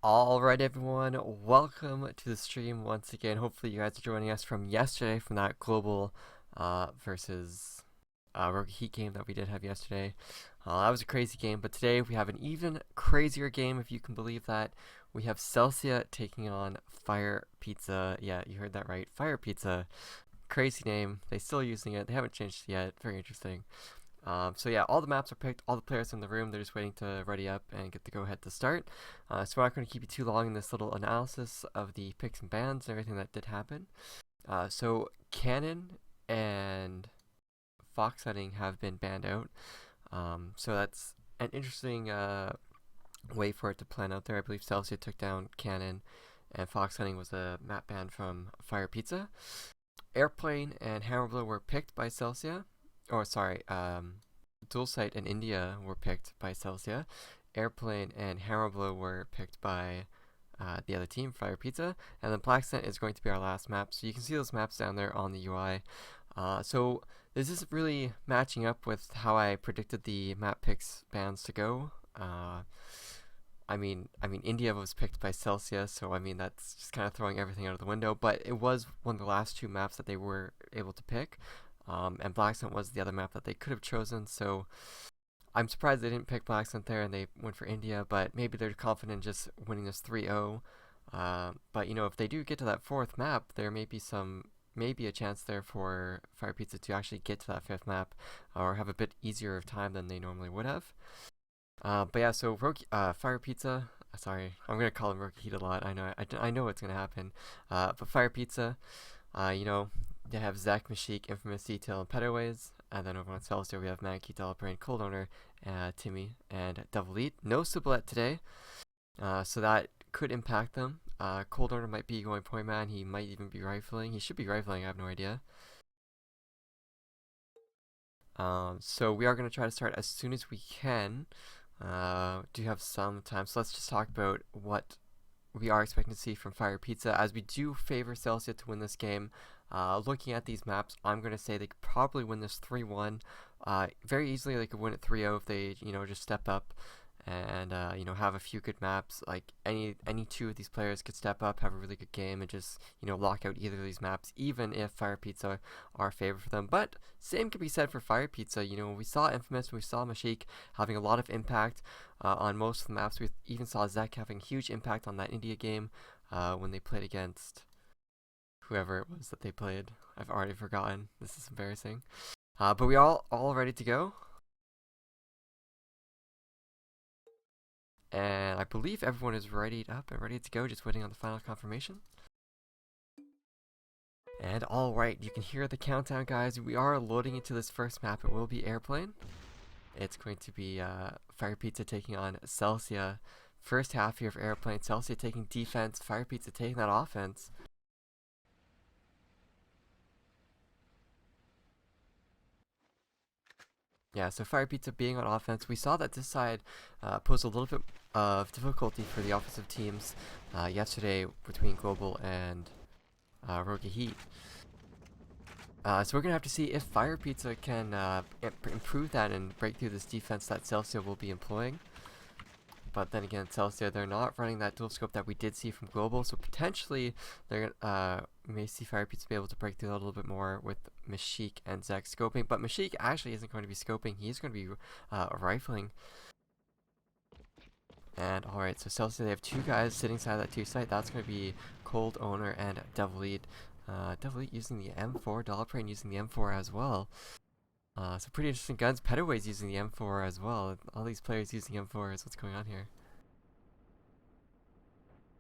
Alright everyone, welcome to the stream once again. Hopefully you guys are joining us from yesterday from that global versus Rogue Heat game that we did have yesterday. That was a crazy game, but today we have an even crazier game, if you can believe that. We have Celsia taking on FirePizza. Yeah, you heard that right, FirePizza. Crazy name, they still using it, they haven't changed it yet, very interesting. So yeah, all the maps are picked, all the players in the room, they're just waiting to ready up and get the go-ahead to start. So we're not going to keep you too long in this little analysis of the picks and bans and everything that did happen. So Cannon and Fox hunting have been banned out. So that's an interesting way for it to plan out there. I believe Celsia took down Cannon and Fox hunting was a map ban from FirePizza. Airplane and Hammerblow were picked by Celsia. Or sorry, Dual Sight and India were picked by Celsia. Airplane and Hammerblow were picked by the other team, FirePizza. And then Blacksnet is going to be our last map. So you can see those maps down there on the UI. So this is really matching up with how I predicted the map picks bans to go. I mean, India was picked by Celsia, so I mean that's just kind of throwing everything out of the window. But it was one of the last two maps that they were able to pick. And Blacksnet was the other map that they could have chosen, so I'm surprised they didn't pick Blacksnet there and they went for India, but maybe they're confident just winning this 3-0. But you know, if they do get to that fourth map, there may be maybe a chance there for FirePizza to actually get to that fifth map or have a bit easier of time than they normally would have. But yeah, so FirePizza, sorry, I'm gonna call him Rogue Heat a lot. I know what's gonna happen. But FirePizza, you know, they have Zach, Mashik, Infamous, Detail, and Petaways. And then over on Celsia, we have Mankey, Delabrain, Cold Owner, Timmy, and Devil Eat. No Sublet today, so that could impact them. Cold Owner might be going point man. He might even be rifling. He should be rifling, I have no idea. So we are going to try to start as soon as we can. Do have some time, so let's just talk about what we are expecting to see from FirePizza, as we do favor Celsia to win this game. Looking at these maps, I'm going to say they could probably win this 3-1. Very easily they could win it 3-0 if they, you know, just step up and, you know, have a few good maps. Like, any two of these players could step up, have a really good game, and just, you know, lock out either of these maps, even if FirePizza are favored for them. But same could be said for FirePizza. You know, we saw Infamous, we saw Mashik having a lot of impact on most of the maps. We even saw Zek having huge impact on that India game when they played against whoever it was that they played. I've already forgotten. This is embarrassing. But we all ready to go. And I believe everyone is ready up and ready to go, just waiting on the final confirmation. And alright, you can hear the countdown, guys. We are loading into this first map. It will be Airplane. It's going to be FirePizza taking on Celsia. First half here of Airplane. Celsia taking defense, FirePizza taking that offense. Yeah, so FirePizza being on offense, we saw that this side posed a little bit of difficulty for the offensive teams yesterday between Global and Rogue Heat. So we're going to have to see if FirePizza can improve that and break through this defense that Celsia will be employing. But then again, Celsia, they're not running that dual scope that we did see from Global, so potentially they're we may see FirePizza be able to break through that a little bit more with Mashik and Zach scoping. But Mashik actually isn't going to be scoping; he's going to be rifling. And alright, so Celsia, they have two guys sitting inside that two site. That's going to be Cold Owner and Devil Eat. Devil Eat using the M4, Dolaprane using the M4 as well. So pretty interesting guns. Petaway's using the M4 as well. All these players using M4s. What's going on here?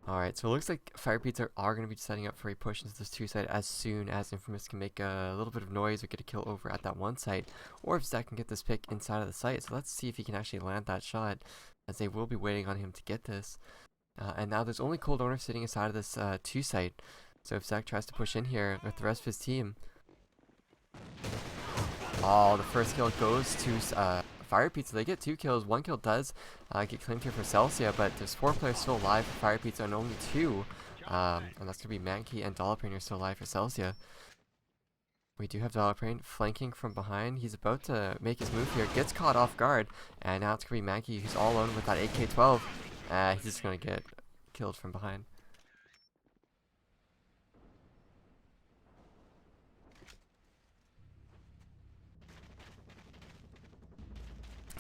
Alright, so it looks like FirePizza are going to be setting up for a push into this two site as soon as Infamous can make a little bit of noise or get a kill over at that one site, or if Zach can get this pick inside of the site. So let's see if he can actually land that shot, as they will be waiting on him to get this. And now there's only Cold Owner sitting inside of this two site. So if Zach tries to push in here with the rest of his team, oh, the first kill goes to FirePizza. They get 2 kills. 1 kill does get claimed here for Celsia, but there's 4 players still alive for FirePizza and only 2. And that's going to be Mankey and Dolaprane are still alive for Celsia. We do have Dolaprane flanking from behind. He's about to make his move here. Gets caught off guard. And now it's going to be Mankey who's all alone with that AK-12. He's just going to get killed from behind.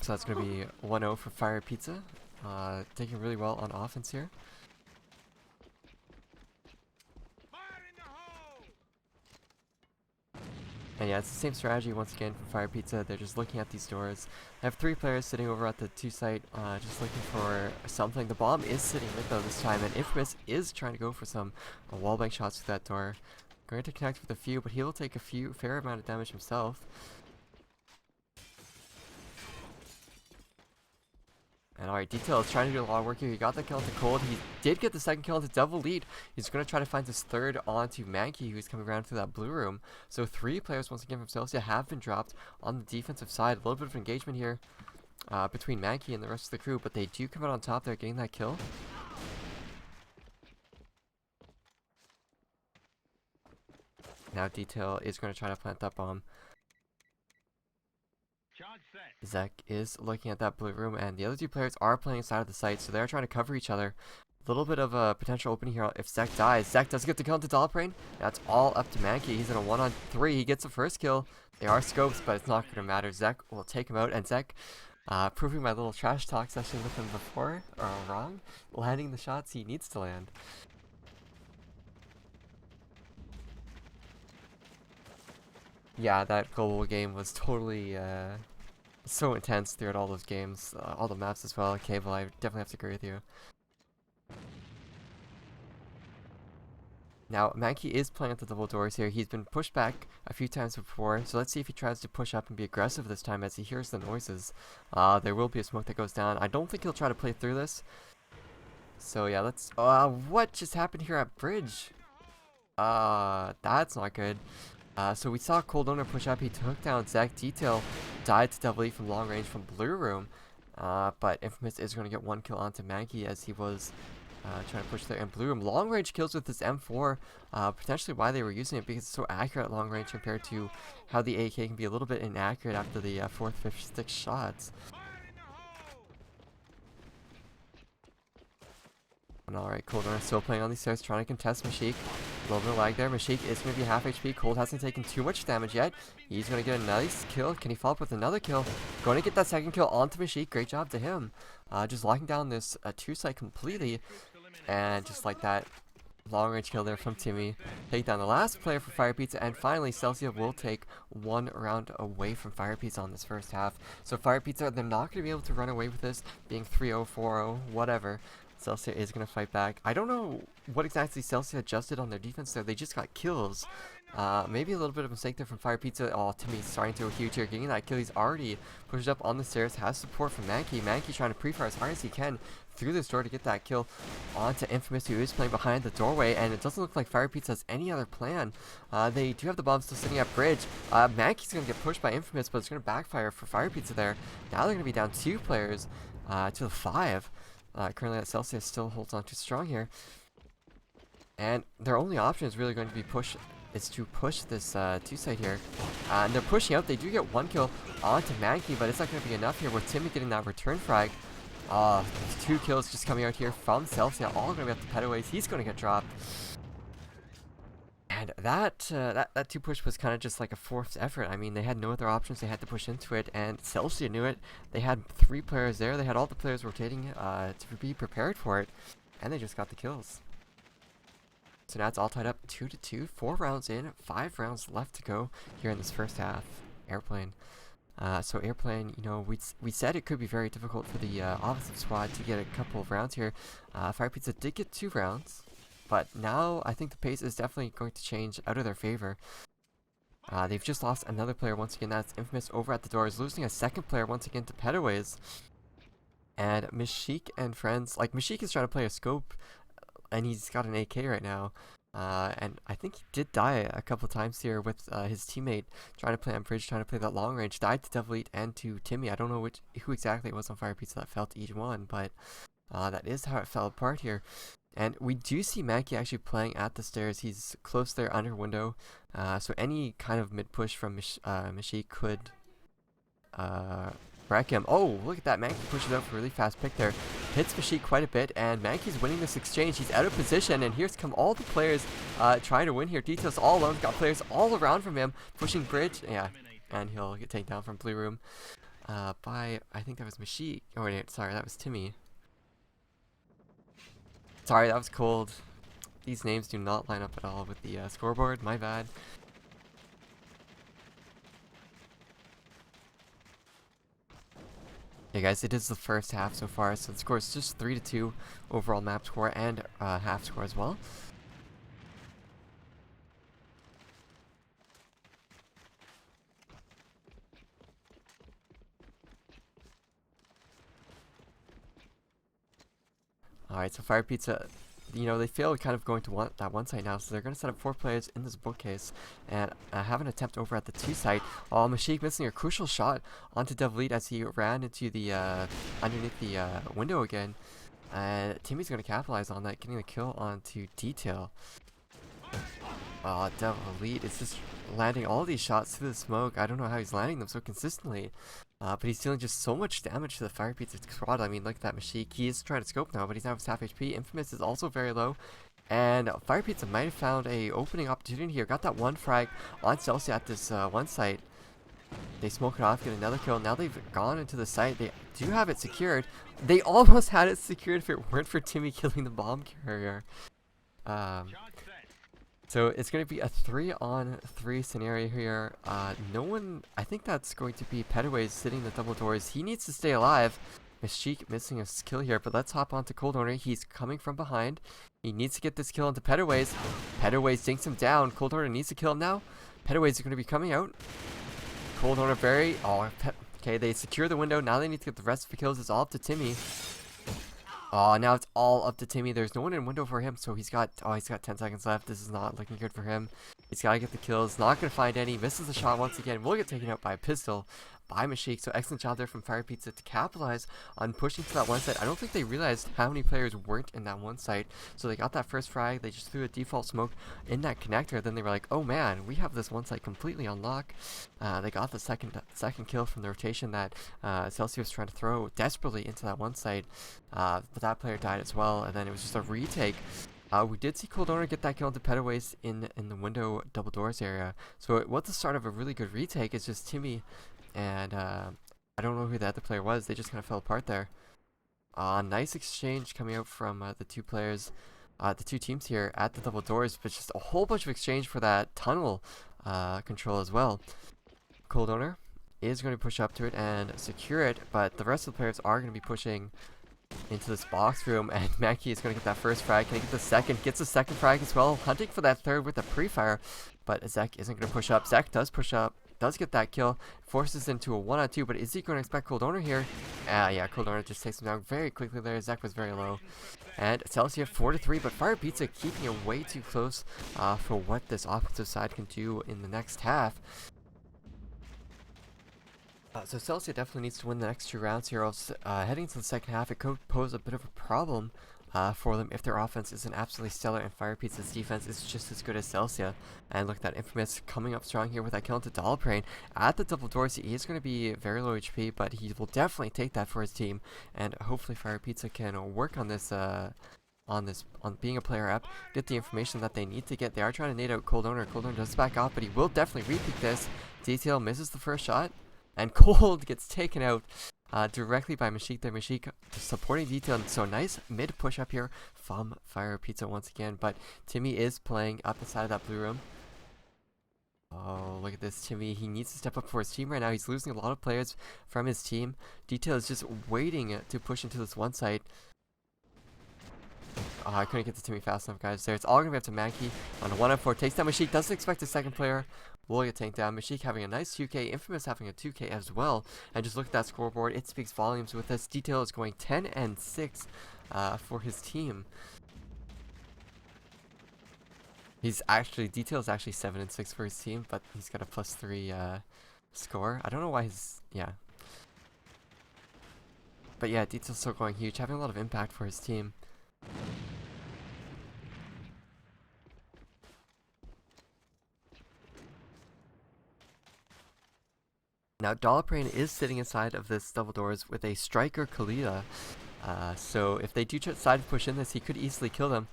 So that's going to be 1-0 for FirePizza. Taking really well on offense here. And yeah, it's the same strategy once again for FirePizza. They're just looking at these doors. They have 3 players sitting over at the 2 site, just looking for something. The bomb is sitting with though this time, and Infamous is trying to go for some wallbang shots through that door. Going to connect with a few, but he will take a fair amount of damage himself. And alright, Detail is trying to do a lot of work here. He got the kill into Cold. He did get the second kill into Devil Lead. He's going to try to find his third onto Mankey, who's coming around through that blue room. So 3 players once again from Celsia have been dropped on the defensive side. A little bit of engagement here between Mankey and the rest of the crew, but they do come out on top there getting that kill. Now Detail is going to try to plant that bomb. Zek is looking at that blue room, and the other 2 players are playing inside of the site, so they're trying to cover each other. A little bit of a potential opening here if Zek dies. Zek does get the kill into Dollbrain. That's all up to Mankey. He's in a 1-on-3. He gets the first kill. They are scopes, but it's not going to matter. Zek will take him out, and Zek, proving my little trash talk session with him before, wrong, landing the shots he needs to land. Yeah, that global game was totally so intense throughout all those games, all the maps as well. Cable, I definitely have to agree with you. Now, Mankey is playing at the double doors here. He's been pushed back a few times before, so let's see if he tries to push up and be aggressive this time as he hears the noises. There will be a smoke that goes down. I don't think he'll try to play through this. So yeah, let's... what just happened here at Bridge? That's not good. So we saw Cold Owner push up. He took down Zek. Detail died to Devil Lead from long range from blue room. But Infamous is going to get 1 kill onto Mankey as he was trying to push there in blue room. Long range kills with this M4. Potentially why they were using it, because it's so accurate at long range compared to how the AK can be a little bit inaccurate after the 4th, 5th, 6th shots. Alright, Cold Owner still playing on these stairs, trying to contest Mashik. A little bit of lag there. Mashik is going to be half HP. Cold hasn't taken too much damage yet. He's going to get a nice kill. Can he follow up with another kill? Going to get that second kill onto Mashik. Great job to him. Just locking down this 2 site completely. And just like that, long range kill there from Timmy. Take down the last player for FirePizza. And finally, Celsia will take 1 round away from FirePizza on this first half. So FirePizza, they're not going to be able to run away with this, being 3-0, 4-0, whatever. Celsia is going to fight back. I don't know what exactly Celsia adjusted on their defense there. They just got kills. Maybe a little bit of a mistake there from FirePizza. Oh, Timmy's starting to go huge here. Getting that kill. He's already pushed up on the stairs. Has support from Mankey. Mankey trying to pre-fire as hard as he can through this door to get that kill onto Infamous, who is playing behind the doorway. And it doesn't look like FirePizza has any other plan. They do have the bomb still sitting at bridge. Mankey's going to get pushed by Infamous, but it's going to backfire for FirePizza there. Now they're going to be down 2 players to the 5. Currently that Celsia still holds on too strong here. And their only option is really going to be to push this 2 site here. And they're pushing out. They do get 1 kill onto Mankey, but it's not going to be enough here with Timmy getting that return frag. 2 kills just coming out here from Celsia. All going to be up to Petaways. He's going to get dropped. And that 2 push was kind of just like a forced effort. I mean, they had no other options. They had to push into it, and Celsia knew it. They had 3 players there. They had all the players rotating to be prepared for it, and they just got the kills. So now it's all tied up 2-2. 4 rounds in, 5 rounds left to go here in this first half. Airplane. So Airplane, you know, we said it could be very difficult for the offensive squad to get a couple of rounds here. FirePizza did get 2 rounds. But now I think the pace is definitely going to change out of their favor. They've just lost another player once again. That's Infamous over at the doors, losing a second player once again to Petaways. And Mashik and friends, like Mashik is trying to play a scope, and he's got an AK right now. And I think he did die a couple times here with his teammate trying to play on bridge, trying to play that long range. Died to Devil Lead and to Timmy. I don't know who exactly it was on FirePizza that fell to each one, but that is how it fell apart here. And we do see Mankey actually playing at the stairs. He's close there under window. So any kind of mid-push from Mashik could wreck him. Oh, look at that. Mankey pushes out for a really fast pick there. hits Mashik quite a bit, and Mankey's winning this exchange. He's out of position, and here's come all the players trying to win here. Details all alone, got players all around from him, pushing bridge, yeah, and he'll get taken down from blue room by, I think that was Mashik. Oh wait, sorry, that was Timmy. Sorry, that was cold. These names do not line up at all with the scoreboard, my bad. Yeah, guys, it is the first half so far, so the score is just 3-2 overall map score and half score as well. Alright, so FirePizza, you know, they failed kind of going to that one site now, so they're going to set up 4 players in this bookcase and have an attempt over at the 2 site. Oh, Mashik missing a crucial shot onto Devleet as he ran into the underneath the window again. And Timmy's going to capitalize on that, getting the kill onto Detail. Oh, Devleet is just landing all these shots through the smoke. I don't know how he's landing them so consistently. But he's dealing just so much damage to the FirePizza squad. I mean, look at that Mashik. He is trying to scope now, but he's now with half HP. Infamous is also very low. And FirePizza might have found a opening opportunity here. Got that one frag on Celsia at this one site. They smoke it off, get another kill. Now they've gone into the site. They do have it secured. They almost had it secured if it weren't for Timmy killing the bomb carrier. So it's going to be a 3-on-3 scenario here. No one, I think that's going to be Petaway sitting the double doors. He needs to stay alive. Mashik missing a kill here, but let's hop on to Cold Owner. He's coming from behind. He needs to get this kill into Petaway's. Petaway dinks him down. Cold Owner needs to kill him now. Petaway's going to be coming out. Cold Owner very, okay, they secure the window. Now they need to get the rest of the kills. It's all up to Timmy. Oh, now it's all up to Timmy. There's no one in window for him, so he's got 10 seconds left. This is not looking good for him. He's got to get the kills. Not going to find any. Misses the shot once again. Will get taken out by a pistol by Mashik. So excellent job there from FirePizza to capitalize on pushing to that one site. I don't think they realized how many players weren't in that one site. So they got that first frag. They just threw a default smoke in that connector. Then they were like, oh man, we have this one site completely on lock. They got the second kill from the rotation that Celsia was trying to throw desperately into that one site. But that player died as well. And then it was just a retake. We did see Cold Owner get that kill into Petaway's in the window double doors area. So it was the start of a really good retake. It's just Timmy and I don't know who the other player was. They just kind of fell apart there. Nice exchange coming out from the 2 players, the 2 teams here at the double doors, but just a whole bunch of exchange for that tunnel control as well. Cold Owner is going to push up to it and secure it, but the rest of the players are going to be pushing into this box room, and Mankey is going to get that first frag. Can he get the second? Gets the second frag as well. Hunting for that third with a pre-fire, but Zek isn't going to push up. Zek does push up, does get that kill, forces into a 1-on-2, but is he going to expect Cold Owner here? Yeah, Cold Owner just takes him down very quickly there. Zek was very low. And Celsia 4-3, but FirePizza keeping it way too close for what this offensive side can do in the next half. So Celsia definitely needs to win the next 2 rounds here. Heading to the second half, it could pose a bit of a problem for them if their offense isn't absolutely stellar and FirePizza's defense is just as good as Celsia. And look at that Infamous coming up strong here with that kill into Dollbrain at the double doors. He is going to be very low HP, but he will definitely take that for his team. And hopefully FirePizza can work on this on being a player up, get the information that they need to get. They are trying to nade out Cold Owner. Cold Owner does back off, but he will definitely repeat this. Detail misses the first shot. And Cold gets taken out directly by Mashik there. Mashik supporting Detail. And so nice mid push up here from FirePizza once again. But Timmy is playing up inside of that blue room. Oh, look at this Timmy. He needs to step up for his team right now. He's losing a lot of players from his team. Detail is just waiting to push into this one site. Oh, I couldn't get to Timmy fast enough, guys. There, it's all going to be up to Mankey on a 1-on-4. Takes down Mashik. Doesn't expect a second player. Will get tanked down. Mashik having a nice 2K. Infamous having a 2K as well. And just look at that scoreboard. It speaks volumes with this. Detail is going 10-6 for his team. Detail is actually 7-6 for his team, but he's got a +3 score. I don't know why yeah. But yeah, Detail's still going huge, having a lot of impact for his team. Now, Dollbrain is sitting inside of this double doors with a striker Kalila. So if they do decide to push in this, he could easily kill them.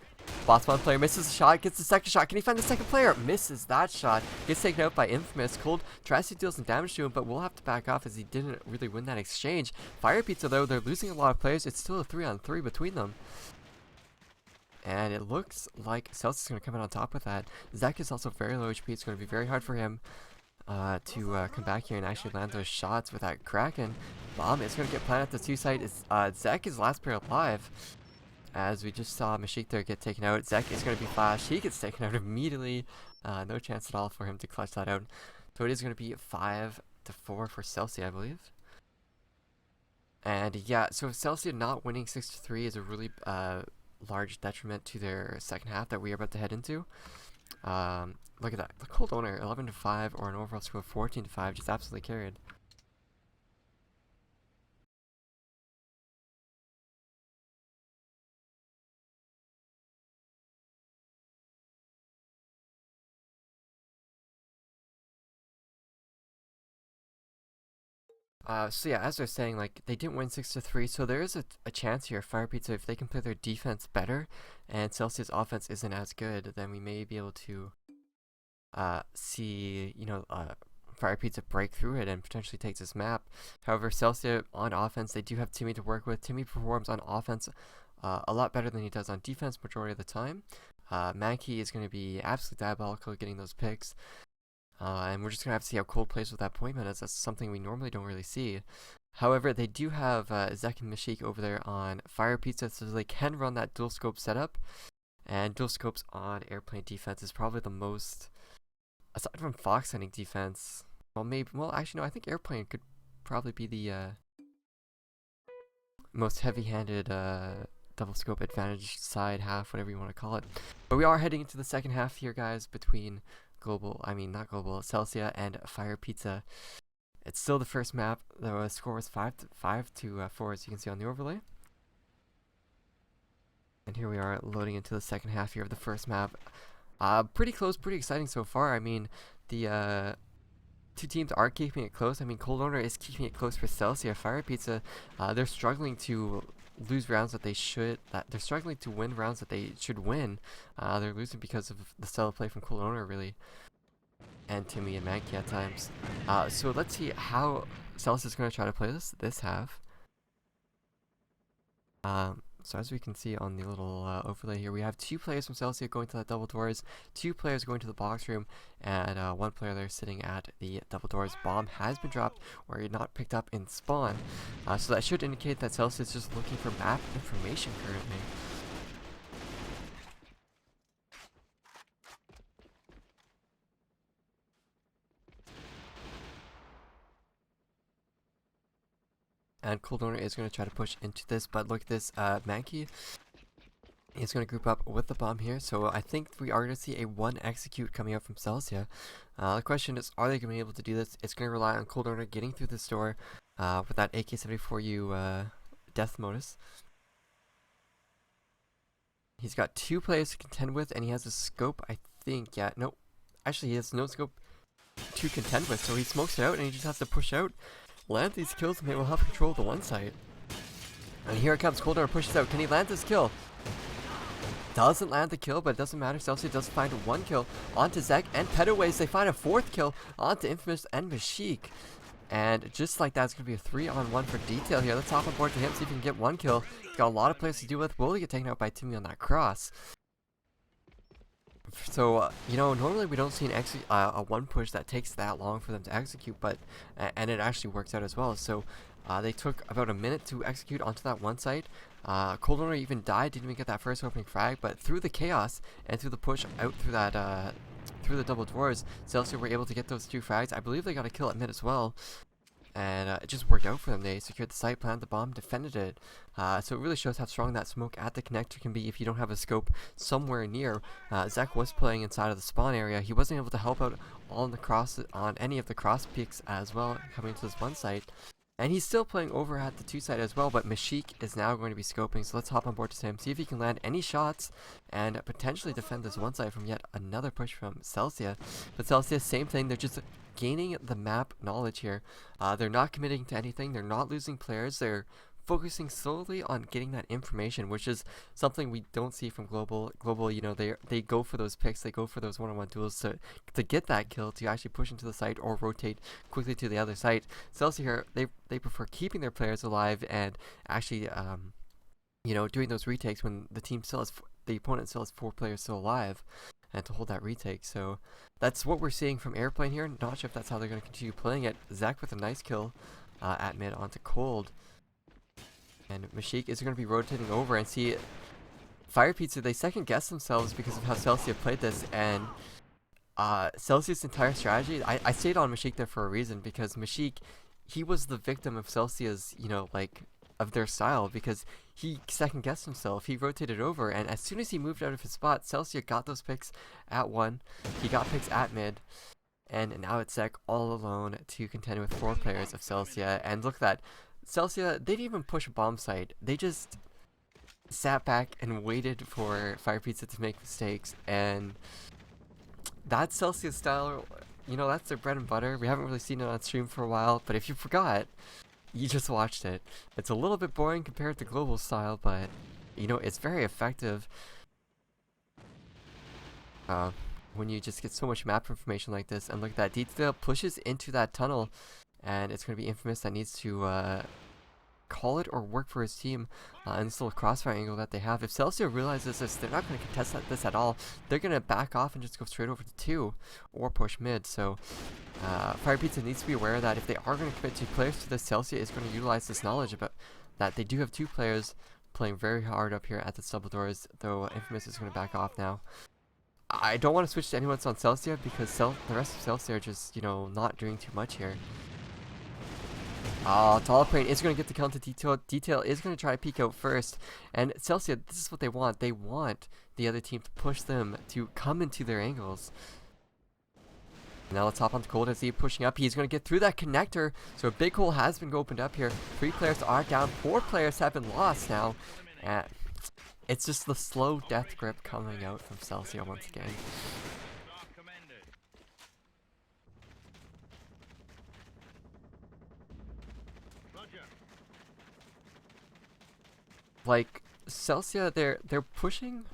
Boss one player misses a shot, gets the second shot. Can he find the second player? Misses that shot. Gets taken out by Infamous. Cold tries to deal some damage to him, but will have to back off as he didn't really win that exchange. FirePizza, though, they're losing a lot of players. It's still a 3-on-3 between them. And it looks like Celsia's going to come in on top with that. Zek is also very low HP. It's going to be very hard for him to come back here and actually land those shots with that Kraken. Bomb is going to get planted at the 2 site. Zek is last player alive. As we just saw Mashik there get taken out. Zek is going to be flashed. He gets taken out immediately. No chance at all for him to clutch that out. So it is going to be 5-4 for Celsia, I believe. And yeah, so Celsia not winning 6-3 is a really large detriment to their second half that we are about to head into. Look at that. The Cold Owner, 11-5 or an overall score of 14-5, just absolutely carried. So yeah, as I was saying, like, they didn't win 6-3, so there is a chance here, FirePizza, if they can play their defense better, and Celsia's offense isn't as good, then we may be able to see, FirePizza break through it and potentially take this map. However, Celsia on offense, they do have Timmy to work with. Timmy performs on offense a lot better than he does on defense majority of the time. Mankey is going to be absolutely diabolical getting those picks. And we're just going to have to see how Cold plays with that point man, as that's something we normally don't really see. However, they do have Zek and Mashik over there on FirePizza, so they can run that dual scope setup. And dual scopes on airplane defense is probably the most, aside from fox hunting defense, actually no, I think airplane could probably be the most heavy-handed double scope advantage side half, whatever you want to call it. But we are heading into the second half here, guys, between Celsia and FirePizza. It's still the first map. The score was 5-4, as you can see on the overlay. And here we are loading into the second half here of the first map. Pretty close, pretty exciting so far. I mean, the two teams are keeping it close. I mean, Cold Owner is keeping it close for Celsia. FirePizza, they're struggling to lose rounds that they should. They're struggling to win rounds that they should win. They're losing because of the style of play from Cold Owner, really, and Timmy and Mankey at times. So let's see how Celsia's going to try to play this half. So as we can see on the little overlay here, we have 2 players from Celsia going to the double doors, 2 players going to the box room, and 1 player there sitting at the double doors. Bomb has been dropped or not picked up in spawn. So that should indicate that Celsia is just looking for map information currently. And Cold Owner is going to try to push into this, but look at this, Mankey is going to group up with the bomb here, so I think we are going to see a 1 execute coming out from Celsia. The question is, are they going to be able to do this? It's going to rely on Cold Owner getting through this door with that AK-74U death modus. He's got 2 players to contend with, and he has a scope, I think. Yeah, nope. Actually, he has no scope to contend with, so he smokes it out, and he just has to push out, land these kills, and they will help control the 1 site. And here it comes. Cold Owner pushes out. Can he land this kill? Doesn't land the kill, but it doesn't matter. Celsia does find 1 kill onto Zek and Pedaways. They find a 4th kill onto Infamous and Mashik. And just like that, it's going to be a 3-on-1 for Detail here. Let's hop on board to him, see if he can get 1 kill. He's got a lot of players to deal with. Will he get taken out by Timmy on that cross? So, normally we don't see a 1 push that takes that long for them to execute, but, and it actually works out as well. So, they took about a minute to execute onto that 1 site. Cold Owner even died, didn't even get that first opening frag, but through the chaos and through the push out through that, through the double doors, Celsia were able to get those 2 frags. I believe they got a kill at mid as well. And it just worked out for them. They secured the site, planted the bomb, defended it. So it really shows how strong that smoke at the connector can be if you don't have a scope somewhere near. Zek was playing inside of the spawn area. He wasn't able to help out on any of the cross peaks as well, coming to this 1 site. And he's still playing over at the 2 side as well, but Mashik is now going to be scoping, so let's hop on board to him, see if he can land any shots, and potentially defend this 1 side from yet another push from Celsia. But Celsia, same thing, they're just gaining the map knowledge here. They're not committing to anything, they're not losing players, they're focusing solely on getting that information, which is something we don't see from Global. Global, you know, they go for those picks, they go for those one-on-one duels to get that kill, to actually push into the site or rotate quickly to the other site. Celsia here, they prefer keeping their players alive and actually, you know, doing those retakes when the opponent still has 4 players still alive, and to hold that retake. So that's what we're seeing from Airplane here. Not sure if that's how they're going to continue playing it. Zach with a nice kill at mid onto Cold. And Mashik is going to be rotating over and see FirePizza. They second guess themselves because of how Celsia played this, and Celsia's entire strategy, I stayed on Mashik there for a reason, because Mashik, he was the victim of Celsia's, you know, like, of their style, because he second guessed himself. He rotated over, and as soon as he moved out of his spot, Celsia got those picks at 1. He got picks at mid, and now it's Zach all alone to contend with 4 players of Celsia. And look at that. Celsia, they didn't even push a bomb site. They just sat back and waited for FirePizza to make mistakes, and that's Celsia's style. You know, that's their bread and butter. We haven't really seen it on stream for a while, but if you forgot, you just watched it. It's a little bit boring compared to Global style, but, you know, it's very effective when you just get so much map information like this. And look at that, Detail pushes into that tunnel, and it's going to be Infamous that needs to call it or work for his team in this little crossfire angle that they have. If Celsia realizes this, they're not going to contest this at all. They're going to back off and just go straight over to 2 or push mid. So FirePizza needs to be aware that if they are going to commit 2 players to this, Celsia is going to utilize this knowledge about that they do have 2 players playing very hard up here at the double doors, though Infamous is going to back off now. I don't want to switch to anyone on Celsia because the rest of Celsia are just, you know, not doing too much here. Dollarprane is going to get the kill into Detail. Detail is going to try to peek out first. And Celsia, this is what they want. They want the other team to push them to come into their angles. Now let's hop onto Cold as he's pushing up. He's going to get through that connector. So a big hole has been opened up here. 3 players are down. 4 players have been lost now. And it's just the slow death grip coming out from Celsia once again. Like, Celsia, they're pushing.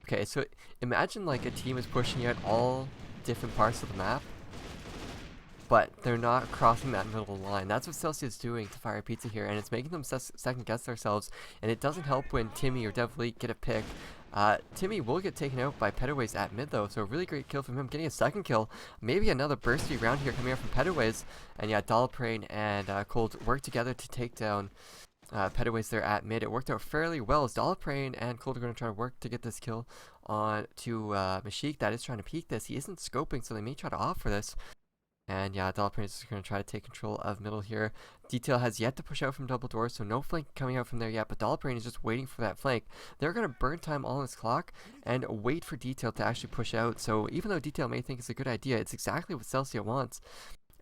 Okay, so imagine like a team is pushing out all different parts of the map, but they're not crossing that middle line. That's what Celsia is doing to FirePizza here, and it's making them second guess themselves. And it doesn't help when Timmy or Devleet get a pick. Timmy will get taken out by Pedaways at mid though, so a really great kill from him, getting a second kill. Maybe another bursty round here coming out from Pedaways. And yeah, Dollarprane and Cold work together to take down Pedaways there at mid. It worked out fairly well as Dollarprane and Cold are going to try to work to get this kill on to Mashik that is trying to peek this. He isn't scoping, so they may try to off for this. And yeah, Dollarprane is going to try to take control of middle here. Detail has yet to push out from double doors, so no flank coming out from there yet, but Dollarprane is just waiting for that flank. They're going to burn time on this clock and wait for Detail to actually push out. So even though Detail may think it's a good idea, it's exactly what Celsia wants.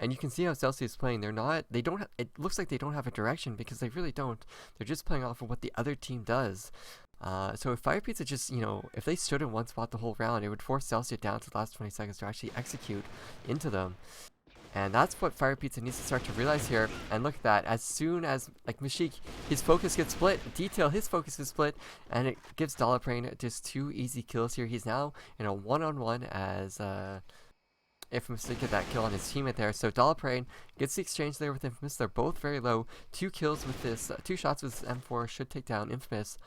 And you can see how Celsia is playing. It looks like they don't have a direction because they really don't. They're just playing off of what the other team does. So if FirePizza just, you know, if they stood in one spot the whole round, it would force Celsia down to the last 20 seconds to actually execute into them. And that's what FirePizza needs to start to realize here. And look at that. As soon as, like, Mashik, his focus gets split. Detail, his focus is split. And it gives Dollarprane just 2 easy kills here. He's now in a one-on-one as, Infamous to get that kill on his teammate there. So Dollarprane gets the exchange there with Infamous. They're both very low. 2 kills with this, 2 shots with this M4 should take down Infamous.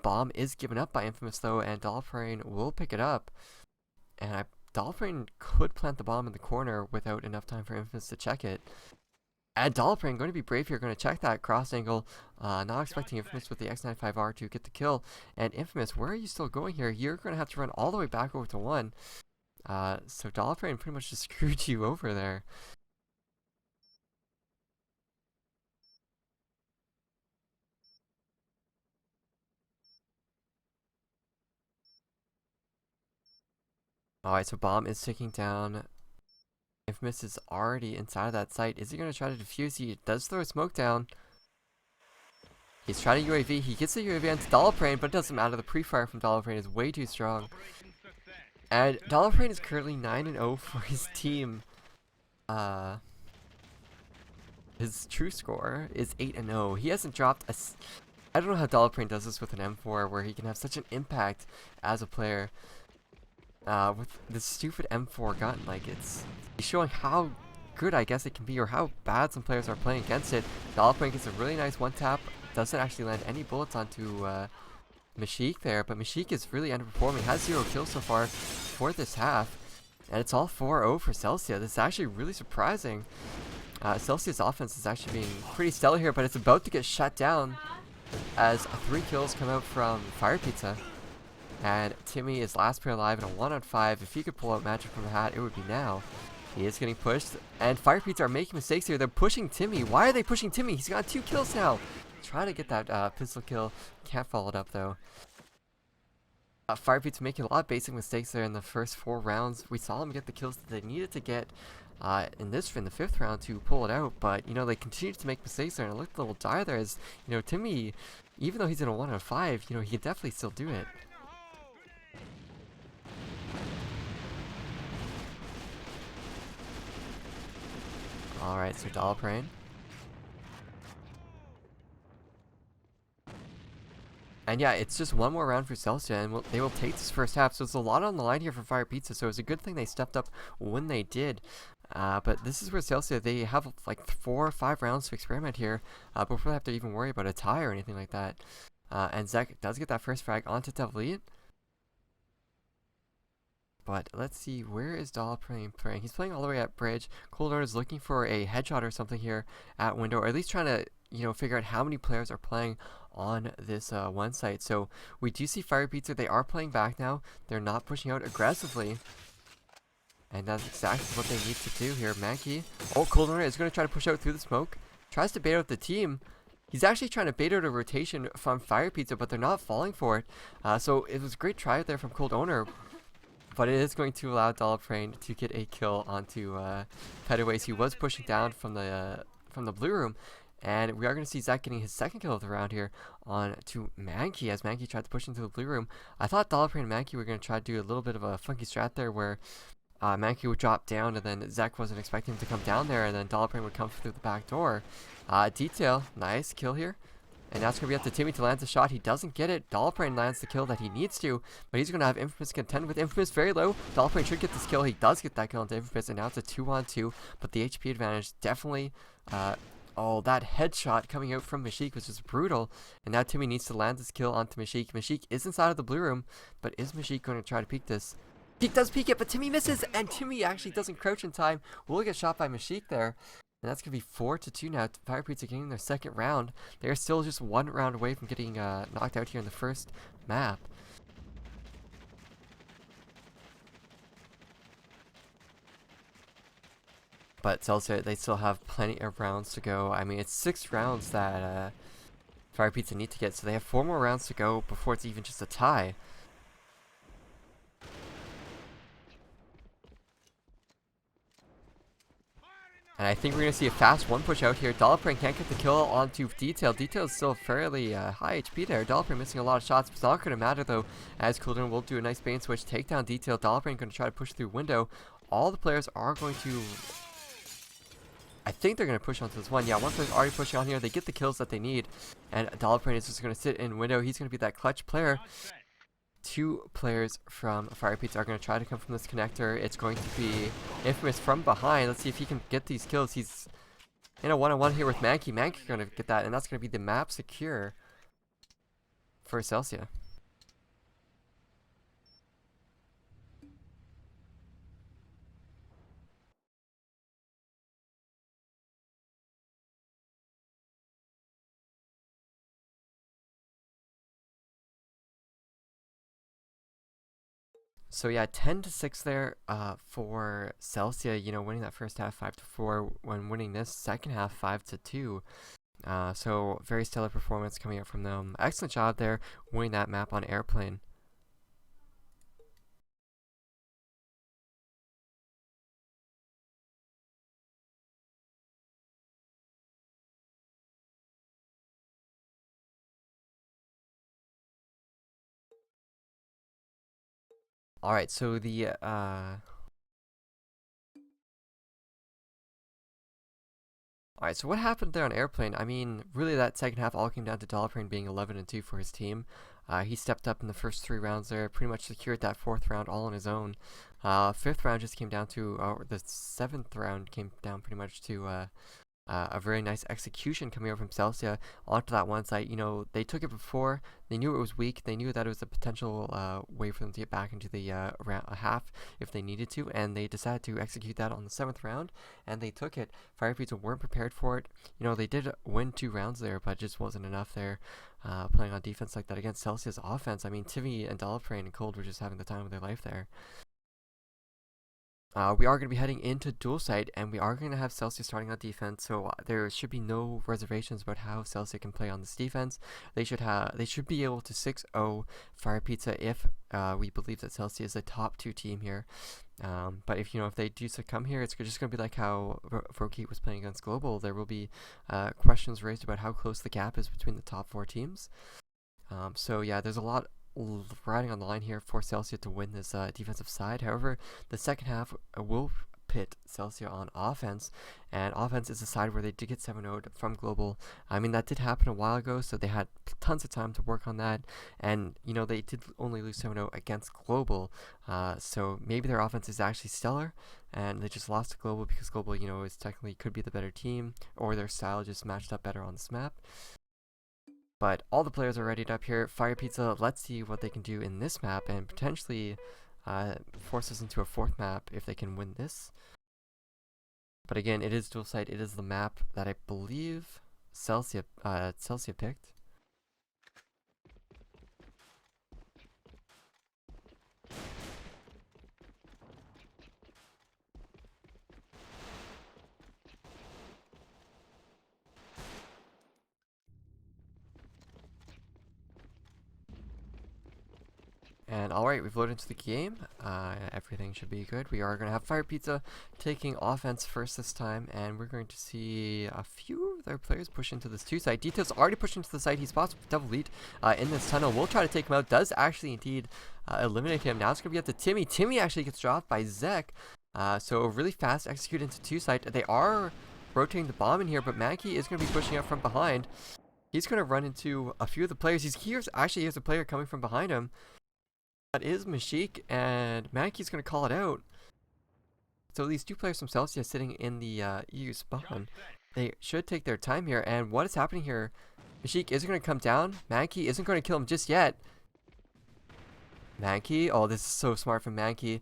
Bomb is given up by Infamous though, and Dollarprane will pick it up. And Dollarprane could plant the bomb in the corner without enough time for Infamous to check it. And Dollarprane going to be brave here, going to check that cross angle. Not expecting Infamous with the X95R to get the kill. And Infamous, where are you still going here? You're going to have to run all the way back over to 1. So Dollarprane pretty much just screwed you over there. Alright, so bomb is ticking down. Infamous is already inside of that site. Is he going to try to defuse? He does throw a smoke down. He's trying to UAV. He gets the UAV onto Dollarprane, but it doesn't matter. The pre-fire from Dollarprane is way too strong. And Dollarprane is currently 9-0 for his team. his true score is 8-0. He hasn't dropped a. I don't know how Dollarprane does this with an M4, where he can have such an impact as a player. With this stupid M4 gun, like it's showing how good I guess it can be, or how bad some players are playing against it. Dollarprane gets a really nice one tap. Doesn't actually land any bullets onto Mashik there, but Mashik is really underperforming. Has 0 kills so far for this half, and it's all 4-0 for Celsia. This is actually really surprising. Celsia's offense is actually being pretty stellar here, but it's about to get shut down as 3 kills come out from FirePizza. And Timmy is last player alive in a 1-on-5. If he could pull out magic from the hat, it would be now. He is getting pushed, and FirePizza are making mistakes here. They're pushing Timmy. Why are they pushing Timmy? He's got 2 kills now. Try to get that pistol kill. Can't follow it up though. FirePizza making a lot of basic mistakes there in the first 4 rounds. We saw them get the kills that they needed to get in the 5th round to pull it out, but you know, they continued to make mistakes there, and it looked a little dire there as, you know, Timmy, even though he's in a 1-on-5, you know, he can definitely still do it. Alright, so Dollarprane. And yeah, it's just one more round for Celsia, and they will take this first half. So it's a lot on the line here for FirePizza. So it's a good thing they stepped up when they did. But this is where Celsia, they have like 4 or 5 rounds to experiment here before they have to even worry about a tie or anything like that. And Zek does get that first frag onto Devleet. But let's see, where is Dollarprane playing? He's playing all the way at bridge. Cold Art is looking for a headshot or something here at window, or at least trying to, you know, figure out how many players are playing on this one site. So we do see FirePizza, they are playing back now. They're not pushing out aggressively. And that's exactly what they need to do here. Mankey. Oh, Cold Art is going to try to push out through the smoke. Tries to bait out the team. He's actually trying to bait out a rotation from FirePizza, but they're not falling for it. So it was a great try there from Cold Owner. But it is going to allow Dollarprane to get a kill onto Pettaways. He was pushing down from the blue room. And we are going to see Zach getting his 2nd kill of the round here on to Mankey, as Mankey tried to push into the blue room. I thought Dollarprane and Mankey were going to try to do a little bit of a funky strat there, where Mankey would drop down, and then Zach wasn't expecting him to come down there, and then Dollarprane would come through the back door. Detail, nice kill here. And that's going to be up to Timmy to land the shot. He doesn't get it. Dollarprane lands the kill that he needs to, but he's going to have Infamous contend with Infamous very low. Dollarprane should get this kill. He does get that kill onto Infamous, and now it's a 2-on-2, but the HP advantage definitely... oh, that headshot coming out from Mashik was just brutal, and now Timmy needs to land this kill onto Mashik. Mashik is inside of the blue room, but is Mashik going to try to peek this? He does peek it, but Timmy misses, and Timmy actually doesn't crouch in time. Will get shot by Mashik there. And that's going to be 4-2 now. FirePizza getting their 2nd round. They're still just 1 round away from getting knocked out here in the first map. But Celsia, they still have plenty of rounds to go. I mean, it's 6 rounds that FirePizza need to get. So they have 4 more rounds to go before it's even just a tie. And I think we're going to see a fast 1 push out here. Dollarprane can't get the kill onto Detail. Detail is still fairly high HP there. Dollarprane missing a lot of shots. It's not going to matter though, as Cooldown will do a nice bait and switch. Take down Detail. Dollarprane going to try to push through window. All the players are going to... I think they're going to push onto this one. Yeah, one player's already pushing on here. They get the kills that they need. And Dollarprane is just going to sit in window. He's going to be that clutch player. 2 players from FirePizza are going to try to come from this connector. It's going to be Infamous from behind. Let's see if he can get these kills. He's in a 1-on-1 here with Mankey. Mankey going to get that, and that's going to be the map secure for Celsia. So yeah, 10-6 there for Celsia, you know, winning that first half 5-4, when winning this second half 5-2. So very stellar performance coming out from them. Excellent job there winning that map on Airplane. Alright, so the Alright, so what happened there on Airplane? I mean, really that second half all came down to Dollarprane being 11-2 for his team. He stepped up in the first 3 rounds there, pretty much secured that 4th round all on his own. 5th round just came down to, the 7th round came down pretty much to a very nice execution coming over from Celsia onto that one site. You know, they took it before. They knew it was weak. They knew that it was a potential way for them to get back into the half if they needed to, and they decided to execute that on the 7th round, and they took it. FirePizza weren't prepared for it. You know, they did win 2 rounds there, but it just wasn't enough there. Playing on defense like that against Celsia's offense. I mean, Timmy and Dollarprane and Cold were just having the time of their life there. We are going to be heading into dual site, and we are going to have Celsia starting on defense, so there should be no reservations about how Celsia can play on this defense. They should be able to 6-0 FirePizza if we believe that Celsia is a top 2 team here. But if they do succumb here, it's just going to be like how Roki was playing against Global. There will be questions raised about how close the gap is between the top 4 teams. So yeah, there's a lot riding on the line here for Celsia to win this defensive side. However, the second half will pit Celsia on offense, and offense is the side where they did get 7-0'd from Global. I mean, that did happen a while ago, so they had tons of time to work on that, and they did only lose 7-0 against Global, so maybe their offense is actually stellar, and they just lost to Global because Global, is technically could be the better team, or their style just matched up better on this map. But all the players are readied up here. FirePizza, let's see what they can do in this map and potentially force us into a 4th map if they can win this. But again, it is dual site. It is the map that I believe Celsia picked. And alright, we've loaded into the game. Everything should be good. We are going to have FirePizza taking offense first this time, and we're going to see a few of their players push into this 2 site. Detail's already pushed into the site. He spots Double Lead in this tunnel. We'll try to take him out. Does actually indeed eliminate him. Now it's going to be up to Timmy. Timmy actually gets dropped by Zek. So really fast execute into 2 site. They are rotating the bomb in here, but Mankey is going to be pushing up from behind. He's going to run into a few of the players. Here's a player coming from behind him. That is Mashik, and Mankey's going to call it out. So these 2 players from Celsia sitting in the EU spawn, they should take their time here. And what is happening here? Mashik isn't going to come down. Mankey isn't going to kill him just yet. Mankey, oh, this is so smart from Mankey.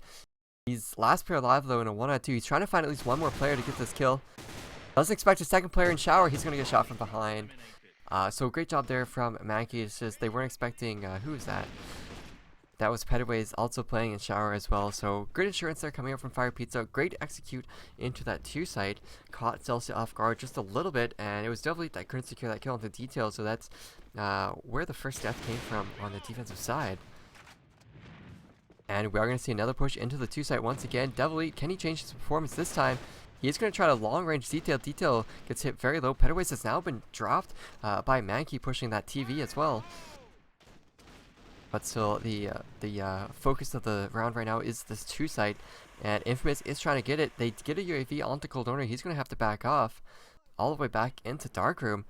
He's last player alive though in a 1-on-2. He's trying to find at least one more player to get this kill. Doesn't expect a second player in shower. He's going to get shot from behind. So great job there from Mankey. It's just they weren't expecting, who is that? That was Petaway's also playing in shower as well. So great insurance there coming up from FirePizza. Great execute into that 2 site. Caught Celsia off guard just a little bit, and it was definitely that couldn't secure that kill into detail. So that's where the first death came from on the defensive side. And we are going to see another push into the 2 site once again. Devil Eat, can he change his performance this time? He is going to try to long range Detail. Detail gets hit very low. Petaway's has now been dropped by Mankey pushing that TV as well. But still, the focus of the round right now is this 2 site, and Infamous is trying to get it. They get a UAV onto Cold Owner. He's going to have to back off all the way back into Darkroom,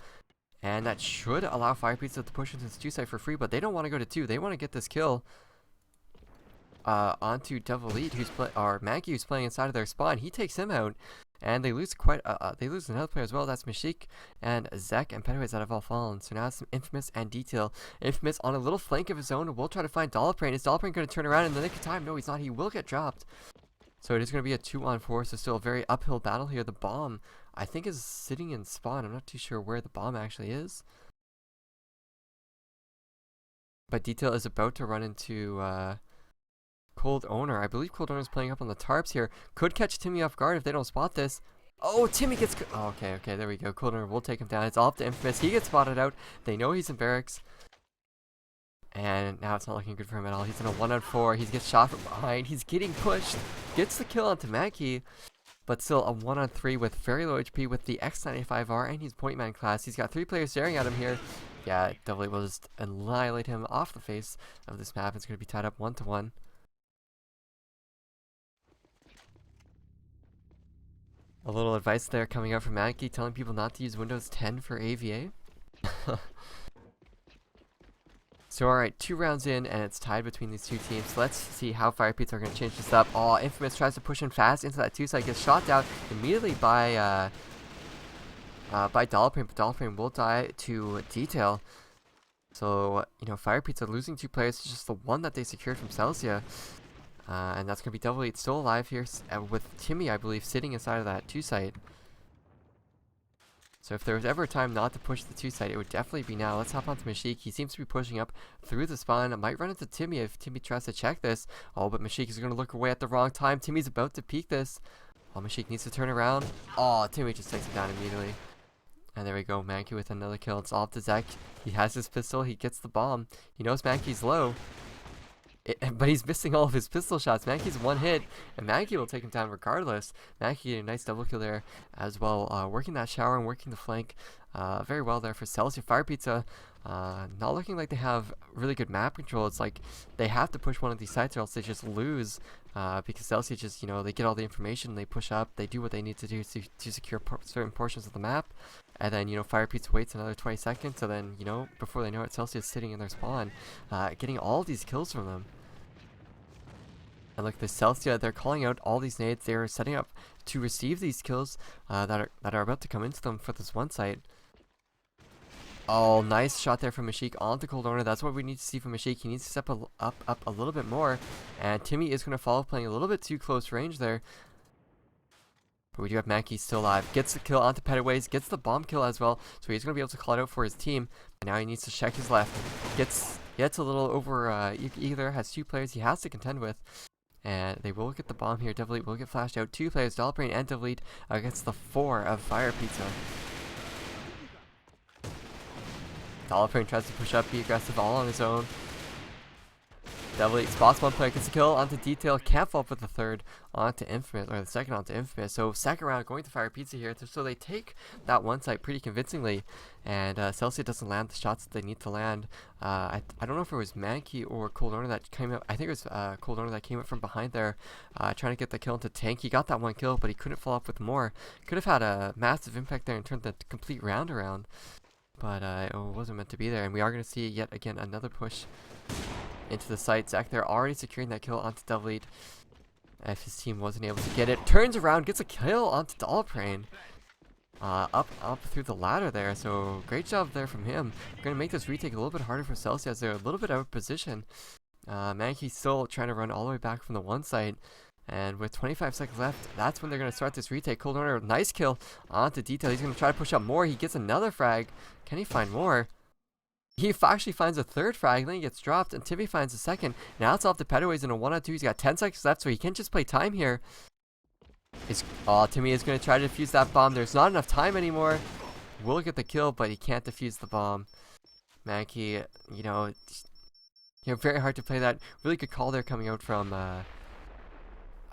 and that should allow FirePizza to push into this 2 site for free, but they don't want to go to 2. They want to get this kill onto Devil Lead, or Mankey, who's playing inside of their spawn. He takes him out, and they lose they lose another player as well. That's Mashik and Zek and Petaway's that have all fallen. So now it's some Infamous and Detail. Infamous on a little flank of his own. We'll try to find Dollarprane. Is Dollarprane going to turn around in the nick of time? No, he's not. He will get dropped. So it is going to be a 2-on-4. So still a very uphill battle here. The bomb, I think, is sitting in spawn. I'm not too sure where the bomb actually is. But Detail is about to run into Cold Owner. I believe Cold Owner is playing up on the tarps here. Could catch Timmy off guard if they don't spot this. Oh, Timmy gets... Oh, okay, there we go. Cold Owner will take him down. It's all up to Infamous. He gets spotted out. They know he's in barracks. And now it's not looking good for him at all. He's in a 1-on-4. He gets shot from behind. He's getting pushed. Gets the kill onto Mankey. But still a 1-on-3 with very low HP with the X95R, and he's point man class. He's got 3 players staring at him here. Yeah, definitely will just annihilate him off the face of this map. It's going to be tied up 1-1. A little advice there coming out from Mankey, telling people not to use Windows 10 for AVA. So alright, 2 rounds in, and it's tied between these two teams. Let's see how FirePizza are going to change this up. Oh, Infamous tries to push in fast into that 2 side, gets shot down immediately by Dollprane, but Dollprane will die to Detail. So, you know, FirePizza losing 2 players is just the one that they secured from Celsia. And that's going to be Double 8 still alive here, with Timmy, I believe, sitting inside of that 2 site. So if there was ever a time not to push the 2 site, it would definitely be now. Let's hop onto Mashik. He seems to be pushing up through the spawn. I might run into Timmy if Timmy tries to check this. Oh, but Mashik is going to look away at the wrong time. Timmy's about to peek this. Oh, Mashik needs to turn around. Oh, Timmy just takes it down immediately. And there we go. Mankey with another kill. It's all up to Zek. He has his pistol. He gets the bomb. He knows Mankey's low. But he's missing all of his pistol shots. Mankey's one hit, and Mankey will take him down regardless. Mankey, a nice double kill there as well. Working that shower and working the flank very well there for Celsia. FirePizza not looking like they have really good map control. It's like they have to push one of these sites or else they just lose. Because Celsia just, you know, they get all the information, they push up, they do what they need to do to secure certain portions of the map. And then, you know, FirePizza waits another 20 seconds, and then, you know, before they know it, Celsia is sitting in their spawn, getting all these kills from them. And look, the Celsia, they're calling out all these nades. They're setting up to receive these kills that are about to come into them for this one site. Oh, nice shot there from Mashik onto Cold Owner. That's what we need to see from Mashik. He needs to step up a little bit more. And Timmy is going to follow, playing a little bit too close range there. But we do have Mankey still alive. Gets the kill onto Pettiways. Gets the bomb kill as well. So he's going to be able to call it out for his team. And now he needs to check his left. Gets a little over either. Has 2 players he has to contend with. And they will get the bomb here. Devil Eat will get flashed out. 2 players, Dollbrain and Devil Eat, against the 4 of FirePizza. Dollbrain tries to push up, be aggressive, all on his own. Devil Eat spots 1 player, gets a kill onto Detail, can't fall up with the 3rd onto Infamous, or the 2nd onto Infamous. So 2nd round going to FirePizza here. So they take that 1 site pretty convincingly, and Celsia doesn't land the shots that they need to land. I don't know if it was Mankey or Cold Owner that came up. I think it was Cold Owner that came up from behind there, trying to get the kill into Tank. He got that 1 kill, but he couldn't follow up with more. Could have had a massive impact there and turned the complete round around, but it wasn't meant to be there. And we are going to see yet again another push into the site. Zach there already securing that kill onto Devil Eat. If his team wasn't able to get it, turns around, gets a kill onto Dollbrain. Up through the ladder there. So great job there from him. We're gonna make this retake a little bit harder for Celsia as they're a little bit out of position. Mankey's still trying to run all the way back from the 1 site. And with 25 seconds left, that's when they're going to start this retake. Cold Owner, nice kill onto Detail. He's going to try to push up more. He gets another frag. Can he find more? He actually finds a 3rd frag, then he gets dropped, and Timmy finds a 2nd. Now it's off to Pettiways in a 1-on-2. He's got 10 seconds left, so he can't just play time here. Timmy is going to try to defuse that bomb. There's not enough time anymore. Will get the kill, but he can't defuse the bomb. Mankey, you know, very hard to play that. Really good call there coming out from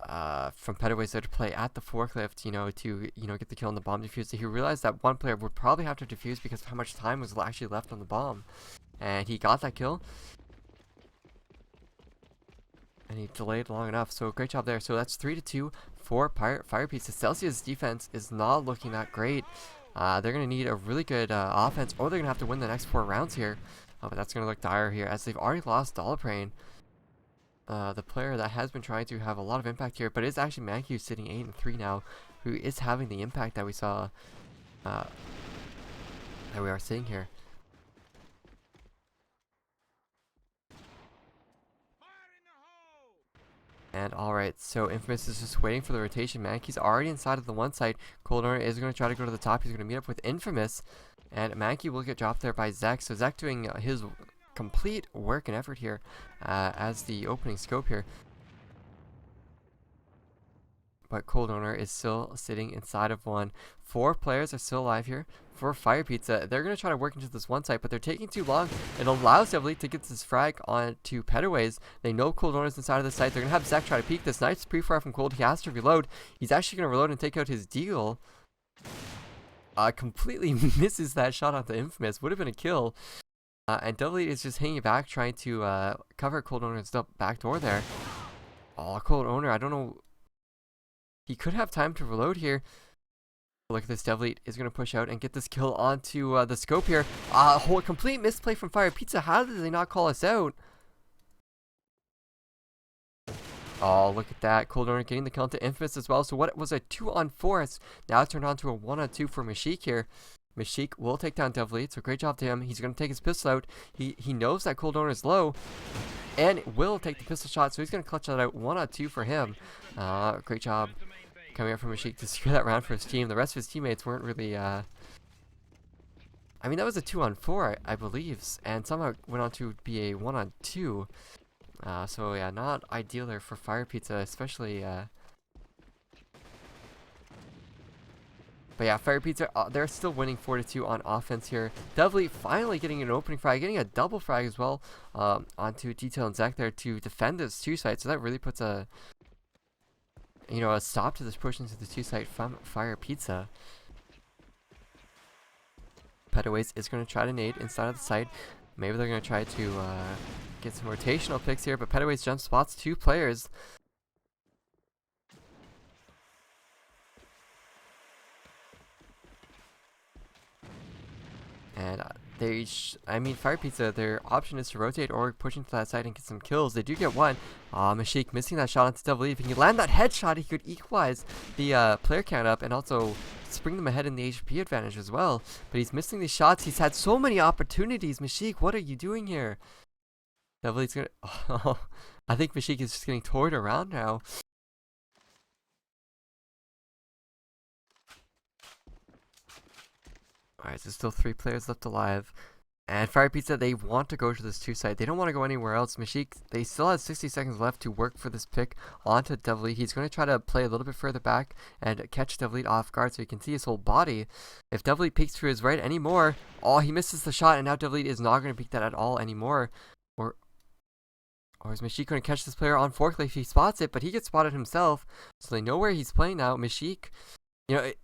Pettiways there to play at the forklift, you know, to, you know, get the kill on the bomb defuse. He realized that 1 player would probably have to defuse because of how much time was actually left on the bomb. And he got that kill. And he delayed long enough. So great job there. So that's 3-2 for FirePizza. Celsia's defense is not looking that great. They're going to need a really good offense, or they're going to have to win the next 4 rounds here. But that's going to look dire here as they've already lost Dollbrain. The player that has been trying to have a lot of impact here, but it's actually Mankey who's sitting 8-3 now, who is having the impact that we saw, that we are seeing here. And alright, so Infamous is just waiting for the rotation. Mankey's already inside of the 1 side. Cold Owner is going to try to go to the top. He's going to meet up with Infamous, and Mankey will get dropped there by Zach. So Zach doing his complete work and effort here as the opening scope here. But Cold Owner is still sitting inside of 1. 4 players are still alive here for FirePizza. They're going to try to work into this 1 site, but they're taking too long. It allows Devil Eat to get this frag on to Pettiways. They know Cold Owner's inside of the site. They're going to have Zach try to peek this. Nice pre-fire from Cold. He has to reload. He's actually going to reload and take out his deagle. Completely misses that shot onto Infamous. Would have been a kill. And Devil Eat is just hanging back, trying to cover Cold Owner's back door there. Oh, Cold Owner, I don't know. He could have time to reload here. Look at this, Devleet is going to push out and get this kill onto the scope here. Whole complete misplay from FirePizza. How did they not call us out? Oh, look at that. Cold Owner getting the kill into Infamous as well. So what was a 2-on-4 has now turned on to a 1-on-2 for Mashik here. Mashik will take down Devleet, so great job to him. He's going to take his pistol out. He knows that Cold Owner is low and will take the pistol shot, so he's going to clutch that out. 1-on-2 for him. Great job coming up from Mashik to secure that round for his team. The rest of his teammates weren't really... I mean, that was a 2-on-4, I believe, and somehow went on to be a 1-on-2. So yeah, not ideal there for FirePizza, especially... But yeah, FirePizza, they're still winning 4-2 on offense here. Devleet finally getting an opening frag, getting a double frag as well onto Detail and Zach there to defend this 2-site. So that really puts a stop to this push into the 2-site from FirePizza. Petaways is going to try to nade inside of the site. Maybe they're going to try to get some rotational picks here, but Petaways jump spots 2 players. And FirePizza, their option is to rotate or push into that side and get some kills. They do get one. Mashik missing that shot onto Devleet. If he can land that headshot, he could equalize the player count up and also spring them ahead in the HP advantage as well. But he's missing these shots. He's had so many opportunities. Mashik, what are you doing here? Devleet's gonna... Oh, I think Mashik is just getting toyed around now. Alright, so still 3 players left alive. And FirePizza, they want to go to this 2-site. They don't want to go anywhere else. Mashik, they still have 60 seconds left to work for this pick onto Devleet. He's going to try to play a little bit further back and catch Devleet off guard so he can see his whole body. If Devleet peeks to his right anymore, he misses the shot, and now Devleet is not going to peek that at all anymore. Or is Mashik going to catch this player on forklift? He spots it, but he gets spotted himself. So they know where he's playing now. Mashik...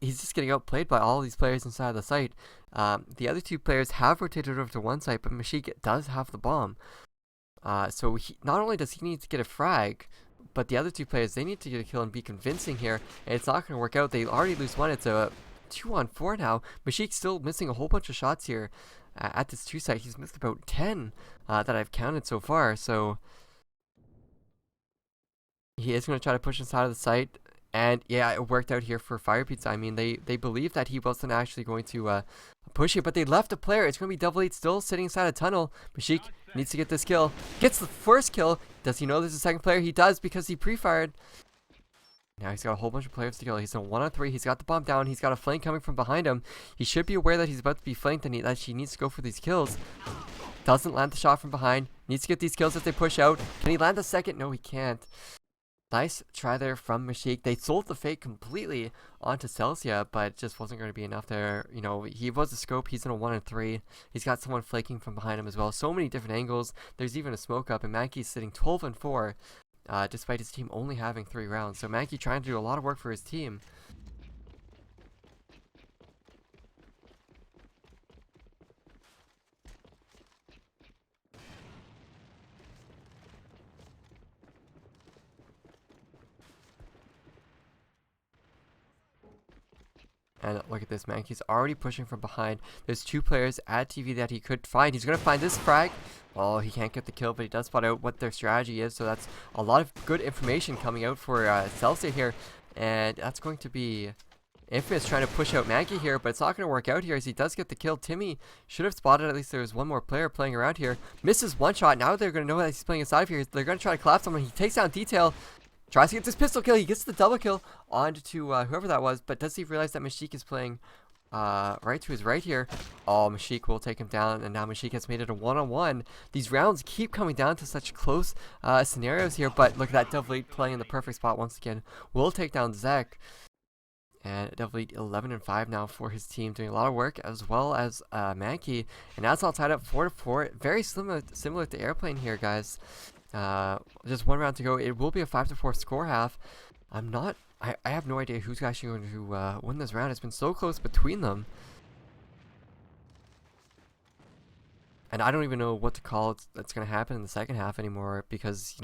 he's just getting outplayed by all these players inside the site. The other 2 players have rotated over to one site, but Mashik does have the bomb. So not only does he need to get a frag, but the other 2 players, they need to get a kill and be convincing here. And it's not going to work out. They already lose one. It's a 2-on-4 now. Mashik's still missing a whole bunch of shots here at this 2-site. He's missed about 10 that I've counted so far. So he is going to try to push inside of the site. And yeah, it worked out here for FirePizza. I mean, they believed that he wasn't actually going to push it, but they left a player. It's going to be Devleet still sitting inside a tunnel. Mashik needs to get this kill. Gets the first kill. Does he know there's a second player? He does, because he pre-fired. Now he's got a whole bunch of players to kill. He's a 1-on-3. He's got the bomb down. He's got a flank coming from behind him. He should be aware that he's about to be flanked and that he needs to go for these kills. Doesn't land the shot from behind. Needs to get these kills as they push out. Can he land the second? No, he can't. Nice try there from Mashik. They sold the fake completely onto Celsia, but it just wasn't going to be enough there. He was a scope. He's in a 1-on-3. He's got someone flaking from behind him as well. So many different angles. There's even a smoke up, and Mankey's sitting 12-4, despite his team only having 3 rounds. So Mankey trying to do a lot of work for his team. And look at this, Mankey's already pushing from behind. There's 2 players at TV that he could find. He's going to find this frag. Oh, he can't get the kill, but he does spot out what their strategy is. So that's a lot of good information coming out for Celsia here. And that's going to be Infamous trying to push out Mankey here, but it's not going to work out here as he does get the kill. Timmy should have spotted at least there was one more player playing around here. Misses one shot. Now they're going to know that he's playing inside of here. They're going to try to collapse someone. He takes down Detail. Tries to get this pistol kill. He gets the double kill onto whoever that was. But does he realize that Mashik is playing right to his right here? Oh, Mashik will take him down. And now Mashik has made it a 1-on-1. These rounds keep coming down to such close scenarios here. But look at that Devleet playing in the perfect spot once again. Will take down Zek. And Devleet 11-5 now for his team. Doing a lot of work as well as Mankey. And now it's all tied up 4-4. Very similar to Airplane here, guys. Just 1 round to go. It will be a 5-4 score half. I have no idea who's actually going to win this round. It's been so close between them. And I don't even know what to call that's going to happen in the second half anymore, because,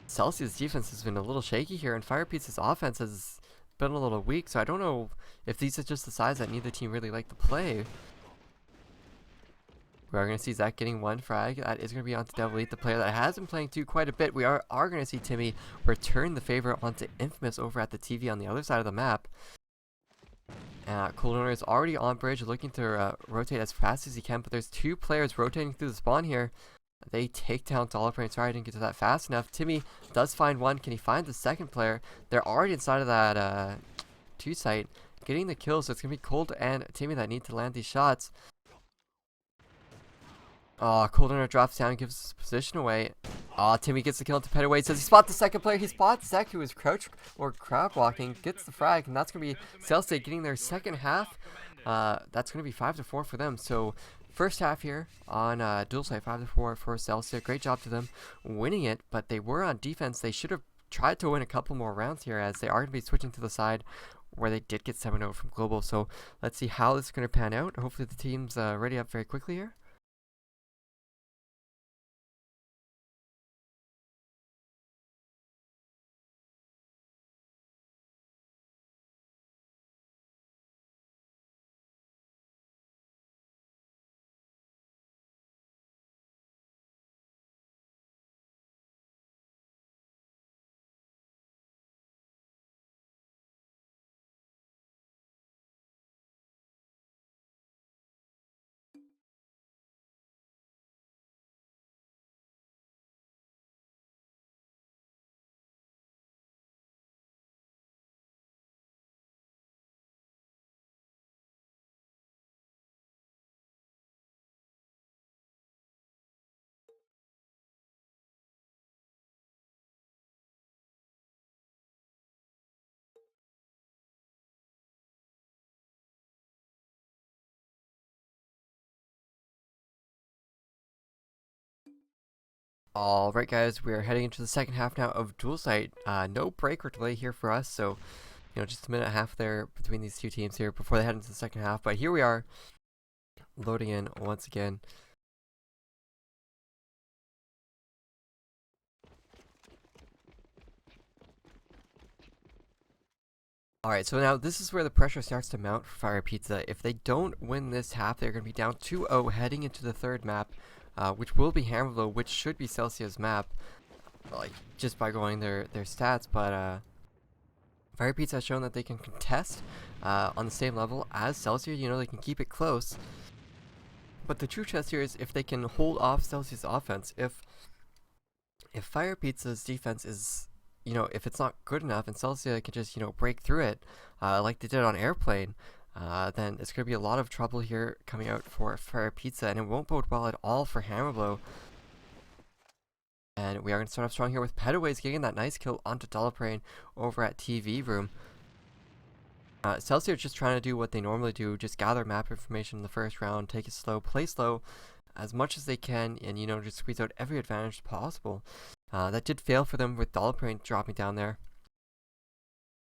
Celsia's defense has been a little shaky here, and FirePizza's offense has been a little weak, so I don't know if these are just the sides that neither team really like to play. We are going to see Zach getting one frag. That is going to be onto Devil Eat, the player that has been playing too quite a bit. We are going to see Timmy return the favor onto Infamous over at the TV on the other side of the map. Cold Owner is already on bridge, looking to rotate as fast as he can, but there's two players rotating through the spawn here. They take down Dollarbrain. Sorry, I didn't get to that fast enough. Timmy does find one. Can he find the second player? They're already inside of that 2 site, getting the kill, so it's going to be Cold and Timmy that need to land these shots. Cold Owner drops down and gives his position away. Timmy gets the kill into Petaway. Says he spots the second player. He spots Zek, who is crouch or crab walking, gets the frag, and that's going to be Celsia getting their second half. That's going to be 5-4 for them. So first half here on dual site, 5-4 for Celsia. Great job to them winning it, but they were on defense. They should have tried to win a couple more rounds here, as they are going to be switching to the side where they did get 7-0 from Global. So let's see how this is going to pan out. Hopefully the team's ready up very quickly here. Alright guys, we are heading into the second half now of dual site. No break or delay here for us, so just a minute and a half there between these two teams here before they head into the second half. But here we are, loading in once again. Alright, so now this is where the pressure starts to mount for FirePizza. If they don't win this half, they're going to be down 2-0 heading into the third map, which will be Hammerlow, which should be Celsia's map, like just by going their stats. But FirePizza has shown that they can contest on the same level as Celsia. They can keep it close. But the true test here is if they can hold off Celsia's offense. If FirePizza's defense is, if it's not good enough and Celsia can just, break through it, like they did on Airplane, then it's going to be a lot of trouble here coming out for FirePizza, and it won't bode well at all for Hammerblow. And we are going to start off strong here with Petaways getting that nice kill onto Dollarbrain over at TV Room. Celsia are just trying to do what they normally do, just gather map information in the first round, take it slow, play slow as much as they can, and just squeeze out every advantage possible. That did fail for them with Dollarbrain dropping down there.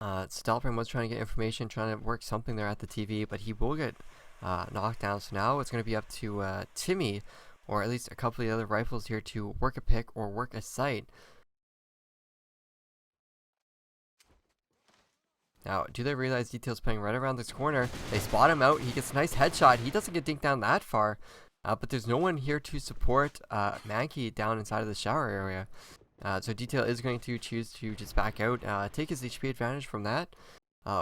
So Dollarbrain was trying to get information, trying to work something there at the TV, but he will get knocked down. So now it's going to be up to Timmy, or at least a couple of the other rifles here, to work a pick or work a site. Now, do they realize Detail's playing right around this corner? They spot him out. He gets a nice headshot. He doesn't get dinked down that far. But there's no one here to support Mankey down inside of the shower area. So Detail is going to choose to just back out, take his HP advantage from that,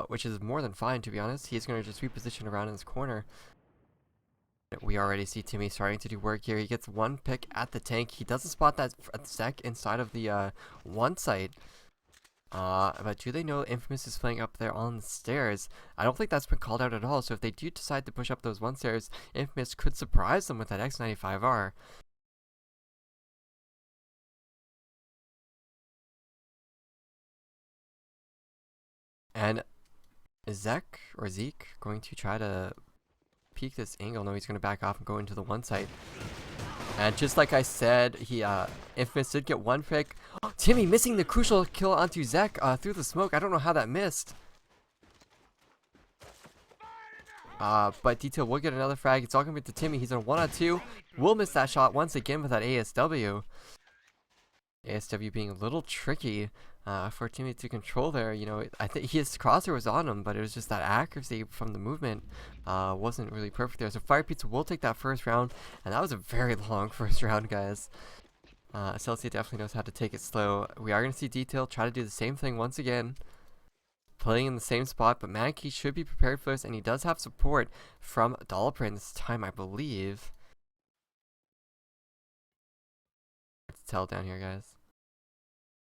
which is more than fine, to be honest. He's going to just reposition around in this corner. We already see Timmy starting to do work here. He gets one pick at the tank. He doesn't spot that sec inside of the one site. But do they know Infamous is playing up there on the stairs? I don't think that's been called out at all. So if they do decide to push up those one stairs, Infamous could surprise them with that X95R. And is Zek or Zeke going to try to peek this angle? No, he's going to back off and go into the one site. And just like I said, Infamous did get one pick. Timmy missing the crucial kill onto Zek through the smoke. I don't know how that missed. But Detail will get another frag. It's all going to be to Timmy. He's on 1-on-2. Will miss that shot once again with that ASW. ASW being a little tricky. for Timmy to control there. You know, I think his crosshair was on him, but it was just that accuracy from the movement wasn't really perfect there. So FirePizza will take that first round, and that was a very long first round, guys. Celsia definitely knows how to take it slow. We are going to see Detail try to do the same thing once again, playing in the same spot, but Mankey should be prepared for this, and he does have support from Dolphin this time, I believe. Let's tell down here, guys.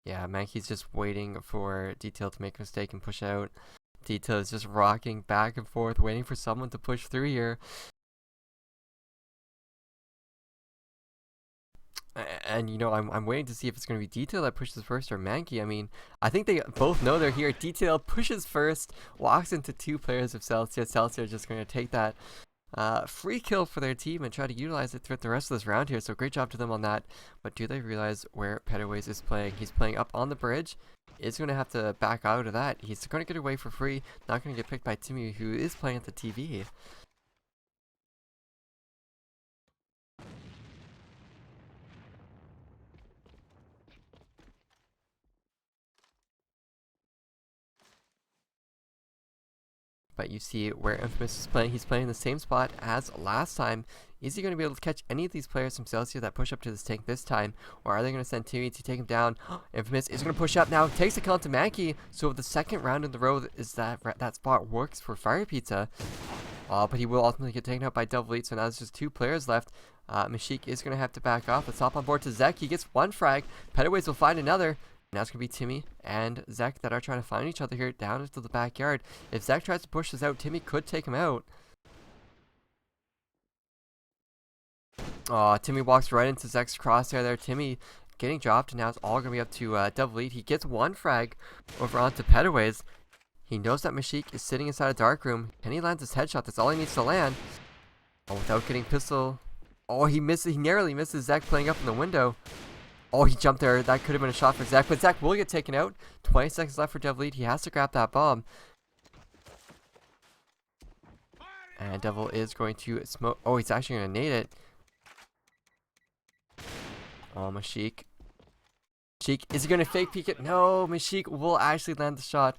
Yeah, Mankey's just waiting for Detail to make a mistake and push out. Detail is just rocking back and forth, waiting for someone to push through here. And you know, I'm waiting to see if it's going to be Detail that pushes first or Mankey. I mean, I think they both know they're here. Detail pushes first, walks into two players of Celsia. Celsia are just going to take that free kill for their team and try to utilize it throughout the rest of this round here. So great job to them on that. But do they realize where Pettaways is playing? He's playing up on the bridge. Is going to have to back out of that. He's going to get away for free. Not going to get picked by Timmy, who is playing at the TV. But you see where Infamous is playing. He's playing the same spot as last time. Is he going to be able to catch any of these players from Celsia that push up to this tank this time? Or are they going to send Timmy to take him down? Infamous is going to push up now. Takes the kill to Mankey. So the second round in the row is that spot works for FirePizza. But he will ultimately get taken out by Double Eat. So now there's just two players left. Mashik is going to have to back off. Let's hop on board to Zek. He gets one frag. Pettaways will find another. Now it's going to be Timmy and Zek that are trying to find each other here down into the backyard. If Zek tries to push this out, Timmy could take him out. Timmy walks right into Zek's crosshair there. Timmy getting dropped, and now it's all going to be up to Double Eat. He gets one frag over onto Pettaways. He knows that Mashik is sitting inside a dark room. Can he land his headshot? That's all he needs to land. Without getting pistol. He misses. He narrowly misses Zek playing up in the window. He jumped there. That could have been a shot for Zek, but Zek will get taken out. 20 seconds left for Devil Eat. He has to grab that bomb. And Devil is going to smoke. He's actually going to nade it. Mashik. Mashik, is he going to fake peek it? No, Mashik will actually land the shot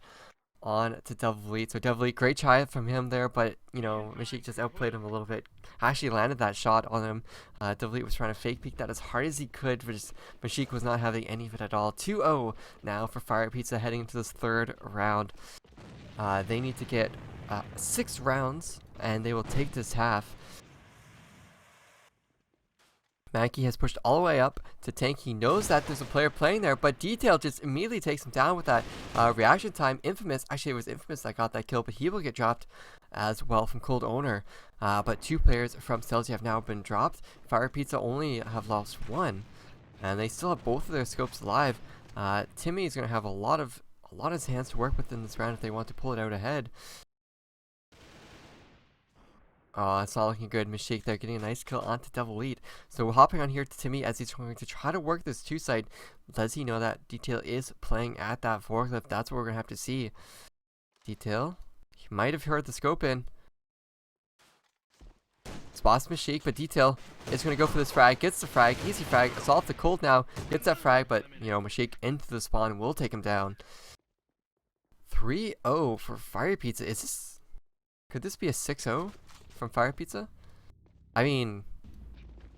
on to Devil Eat. So Devil Eat, great try from him there, but you know, Mashik just outplayed him a little bit. Actually landed that shot on him. Devil Eat was trying to fake peek that as hard as he could, but just Mashik was not having any of it at all. 2-0 now for FirePizza heading into this third round. They need to get 6 rounds, and they will take this half. Mankey has pushed all the way up to tank. He knows that there's a player playing there, but Detail just immediately takes him down with that reaction time. Infamous, actually it was Infamous that got that kill, but he will get dropped as well from Cold Owner. But 2 players from Celsia have now been dropped. FirePizza only have lost 1, and they still have both of their scopes alive. Timmy is going to have a lot of his hands to work with in this round if they want to pull it out ahead. It's not looking good. Mashik there getting a nice kill onto Devil Eat. So we're hopping on here to Timmy as he's going to try to work this 2-side. Does he know that Detail is playing at that forklift? That's what we're going to have to see. Detail. He might have heard the scope in. Spots Mashik, but Detail is going to go for this frag. Gets the frag. Easy frag. Assault the Cold now. Gets that frag, but, you know, Mashik into the spawn will take him down. 3-0 for FirePizza. Is this... Could this be a 6-0? From FirePizza? I mean,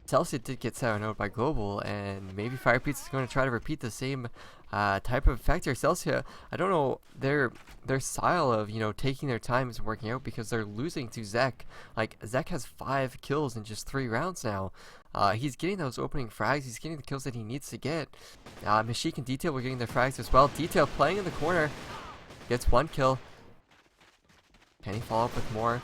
Celsia did get 7-0 by Global, and maybe FirePizza is going to try to repeat the same type of effect here. Celsia, I don't know, their style of, you know, taking their time isn't working out because they're losing to Zek. Like, Zek has 5 kills in just 3 rounds now. He's getting those opening frags. He's getting the kills that he needs to get. Mashik and Detail were getting their frags as well. Detail playing in the corner. Gets 1 kill. Can he follow up with more?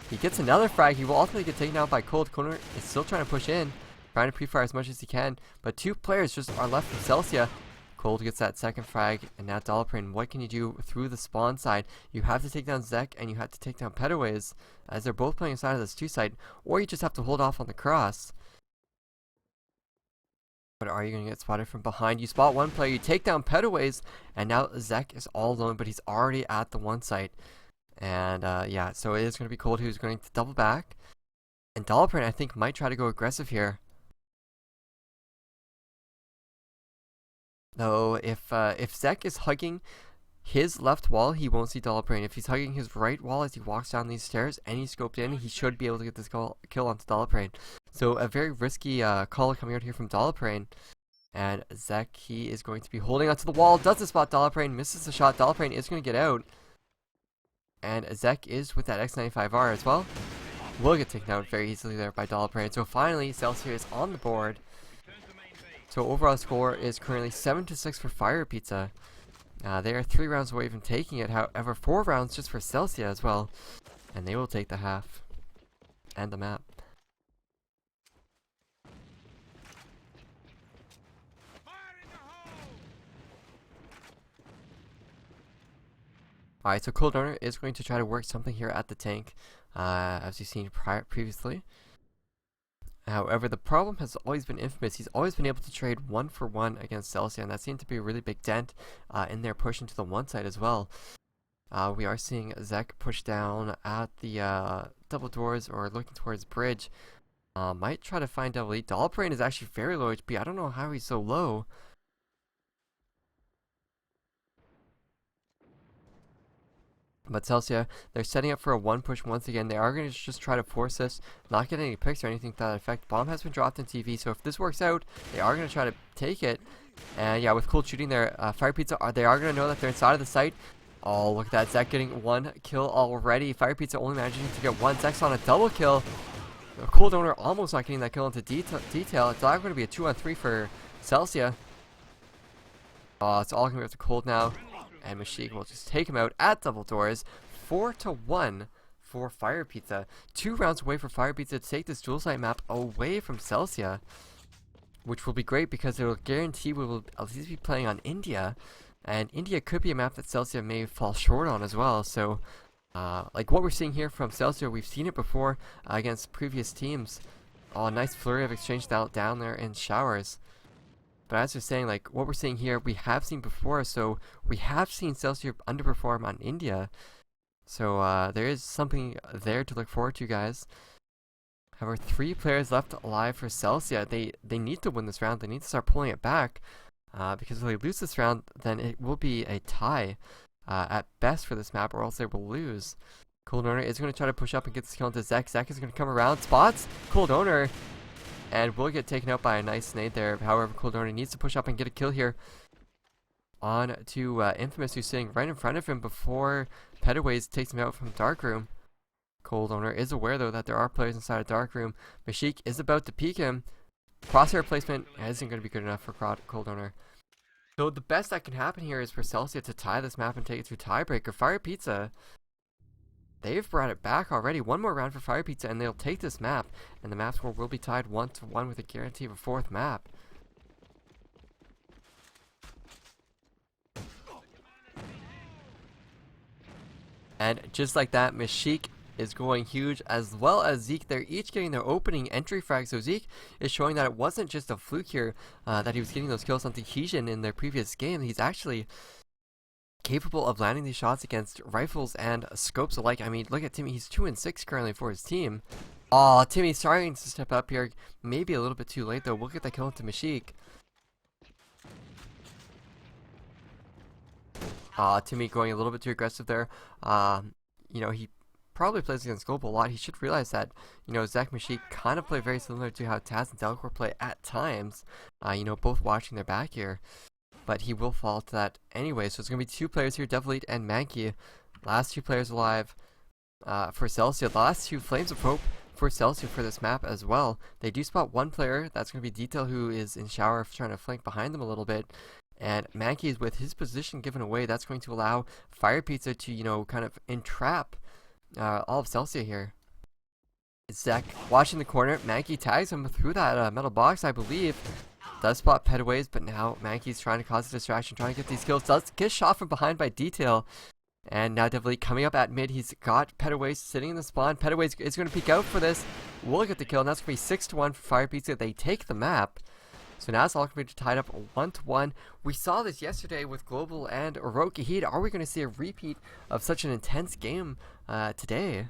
He gets another frag. He will ultimately get taken out by Cold. Corner is still trying to push in, trying to pre-fire as much as he can, but 2 players just are left from Celsia. Cold gets that second frag, and now Dolphin. What can you do through the spawn side? You have to take down Zek, and you have to take down Pettaways, as they're both playing inside of this 2-side, or you just have to hold off on the cross. But are you going to get spotted from behind? You spot one player, you take down Pettaways, and now Zek is all alone, but he's already at the 1 site. And yeah, so it is going to be Cold who's going to double back. And Dolphin, I think, might try to go aggressive here. though. If Zek is hugging his left wall, he won't see Dollabrain. If he's hugging his right wall as he walks down these stairs and he's scoped in, he should be able to get this kill onto Dollabrain. So a very risky call coming out here from Dollabrain. And Zek, he is going to be holding onto the wall. Doesn't spot Dollabrain, misses the shot. Dollabrain is going to get out. And Zek is with that X95R as well. Will get taken out very easily there by Dollabrain. So finally, Celsia is on the board. So overall score is currently 7-6 for FirePizza. They are 3 rounds away from taking it. However, 4 rounds just for Celsia as well. And they will take the half and the map. Alright, so Cold Owner is going to try to work something here at the tank, as you've seen previously. However, the problem has always been Infamous. He's always been able to trade 1-for-1 against Celsia, and that seemed to be a really big dent in their push into the one side as well. We are seeing Zek push down at the double doors or looking towards bridge. Might try to find double E. Dollabrain is actually very low HP. I don't know how he's so low. But Celsia, they're setting up for a one push once again. They are going to just try to force this, not get any picks or anything to that effect. Bomb has been dropped in TV, so if this works out, they are going to try to take it. And yeah, with cold shooting there, FirePizza, they are going to know that they're inside of the site. Oh, look at that. Zek getting 1 kill already. FirePizza only managing to get 1. Zek's on a double kill. The Cold Owner almost not getting that kill into detail. It's all going to be a 2-on-3 for Celsia. Oh, it's all going to be with the Cold now. And Machine will just take him out at double doors. 4-1 for FirePizza. 2 rounds away for FirePizza to take this dual site map away from Celsia. Which will be great because it will guarantee we will at least be playing on India. And India could be a map that Celsia may fall short on as well. So, like what we're seeing here from Celsia, we've seen it before against previous teams. Oh, nice flurry of exchange down there in showers. But as you're saying, like, what we're seeing here, we have seen before, so we have seen Celsia underperform on India. So, there is something there to look forward to, guys. However, 3 players left alive for Celsia. They need to win this round. They need to start pulling it back. Because if they lose this round, then it will be a tie at best for this map, or else they will lose. Cold Owner is going to try to push up and get this kill into Zek. Zek is going to come around, spots Cold Owner, and will get taken out by a nice nade there. However, Cold Owner needs to push up and get a kill here on to Infamous, who's sitting right in front of him before Petaways takes him out from Darkroom. Cold Owner is aware, though, that there are players inside of Darkroom. Mashik is about to peek him. Crosshair placement isn't going to be good enough for Cold Owner. So the best that can happen here is for Celsia to tie this map and take it through tiebreaker. FirePizza, they've brought it back already. 1 more round for FirePizza and they'll take this map. And the map score will be tied 1-1 with a guarantee of a 4th map. And just like that, Mashik is going huge, as well as Zeke. They're each getting their opening entry frag, so Zeke is showing that it wasn't just a fluke here, that he was getting those kills on Tahitian in their previous game. He's actually capable of landing these shots against rifles and scopes alike. I mean, look at Timmy, he's 2-6 currently for his team. Aw, Timmy starting to step up here, maybe a little bit too late though. We'll get that kill into Mashik. Timmy going a little bit too aggressive there. You know, he probably plays against Global a lot. He should realize that, you know, Zach Mashik kind of play very similar to how Taz and Delcor play at times. You know, both watching their back here. But he will fall to that anyway. So it's going to be 2 players here, Devil Eat and Mankey. Last 2 players alive for Celsia. The last 2 Flames of Hope for Celsia for this map as well. They do spot 1 player. That's going to be Detail, who is in shower trying to flank behind them a little bit. And Mankey is with his position given away. That's going to allow FirePizza to, you know, kind of entrap all of Celsia here. It's Zach watching the corner. Mankey tags him through that metal box, I believe. Does spot Petaways, but now Mankey's trying to cause a distraction, trying to get these kills. Does get shot from behind by Detail. And now Devil coming up at mid. He's got Petaways sitting in the spawn. Petaways is going to peek out for this. Will get the kill, and that's going to be 6-1 for FirePizza. They take the map. So now it's all going to be tied up 1-1. We saw this yesterday with Global and Orochi Heat. Are we going to see a repeat of such an intense game today?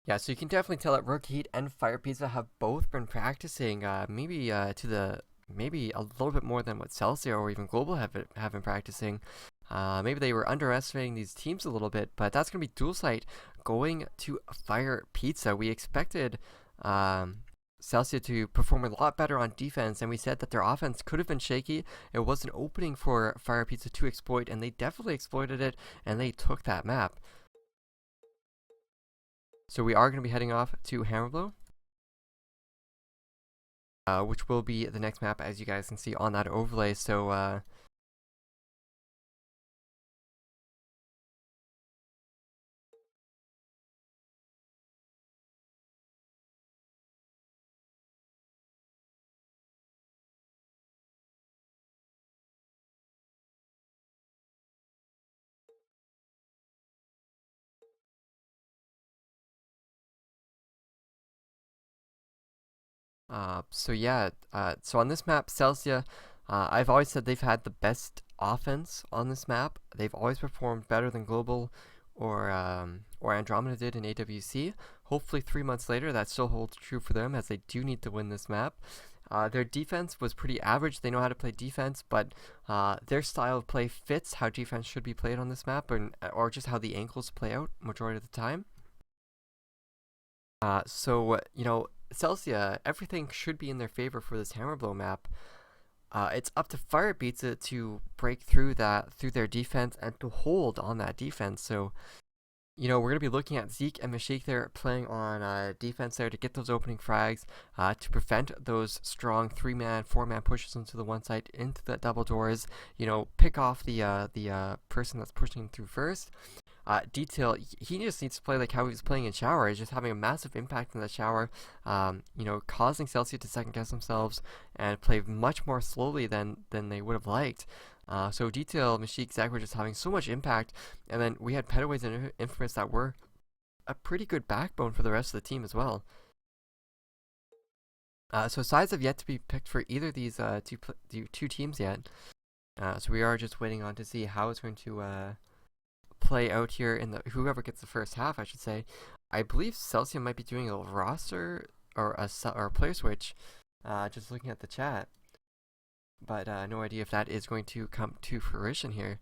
Yeah, so you can definitely tell that Rookie Heat and FirePizza have both been practicing, maybe to the maybe a little bit more than what Celsia or even Global have been practicing. Maybe they were underestimating these teams a little bit, but that's gonna be dual site going to FirePizza. We expected Celsia to perform a lot better on defense, and we said that their offense could have been shaky. It was an opening for FirePizza to exploit, and they definitely exploited it, and they took that map. So we are going to be heading off to Hammerblow, which will be the next map, as you guys can see on that overlay. So so yeah, so on this map, Celsia, I've always said they've had the best offense on this map. They've always performed better than Global or Andromeda did in AWC. Hopefully 3 months later, that still holds true for them, as they do need to win this map. Their defense was pretty average. They know how to play defense, but their style of play fits how defense should be played on this map, or just how the angles play out majority of the time. Celsia, everything should be in their favor for this Hammerblow map. It's up to FirePizza to break through their defense and to hold on that defense. So, we're going to be looking at Zeke and Mashik there playing on defense there to get those opening frags, to prevent those strong 3-man, 4-man pushes into the one side, into the double doors, pick off the person that's pushing through first. Detail, he just needs to play like how he was playing in shower. He's just having a massive impact in the shower, causing Celsia to second guess themselves and play much more slowly than they would have liked. So Detail, Mashik, Zach were just having so much impact, and then we had Petaways and Infamous that were a pretty good backbone for the rest of the team as well. So sides have yet to be picked for either of these two teams yet. So we are just waiting on to see how it's going to play out here in the whoever gets the first half, I should say. I believe Celsius might be doing a roster or a player switch. Just looking at the chat, but no idea if that is going to come to fruition here.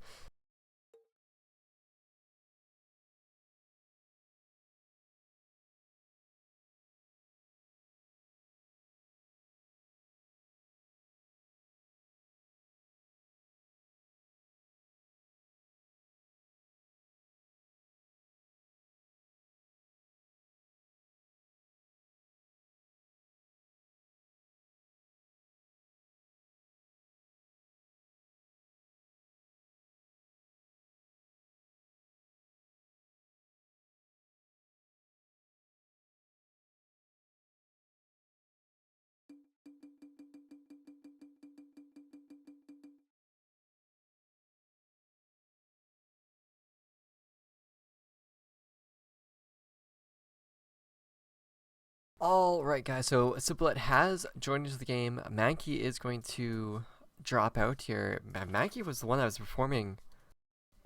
All right, guys. So Siblet has joined into the game. Mankey is going to drop out here. Mankey was the one that was performing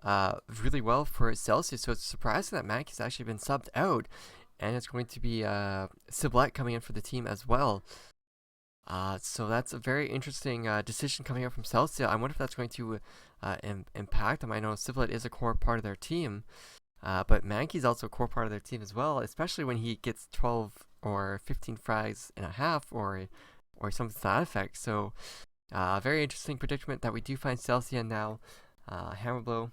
really well for Celsius, so it's surprising that Mankey's actually been subbed out, and it's going to be Siblet coming in for the team as well. So that's a very interesting decision coming out from Celsius. I wonder if that's going to impact them. I know Siblet is a core part of their team, but Mankey's also a core part of their team as well, especially when he gets 12 or 15 frags in a half or something to that effect. So very interesting predicament that we do find Celsia now. Hammerblow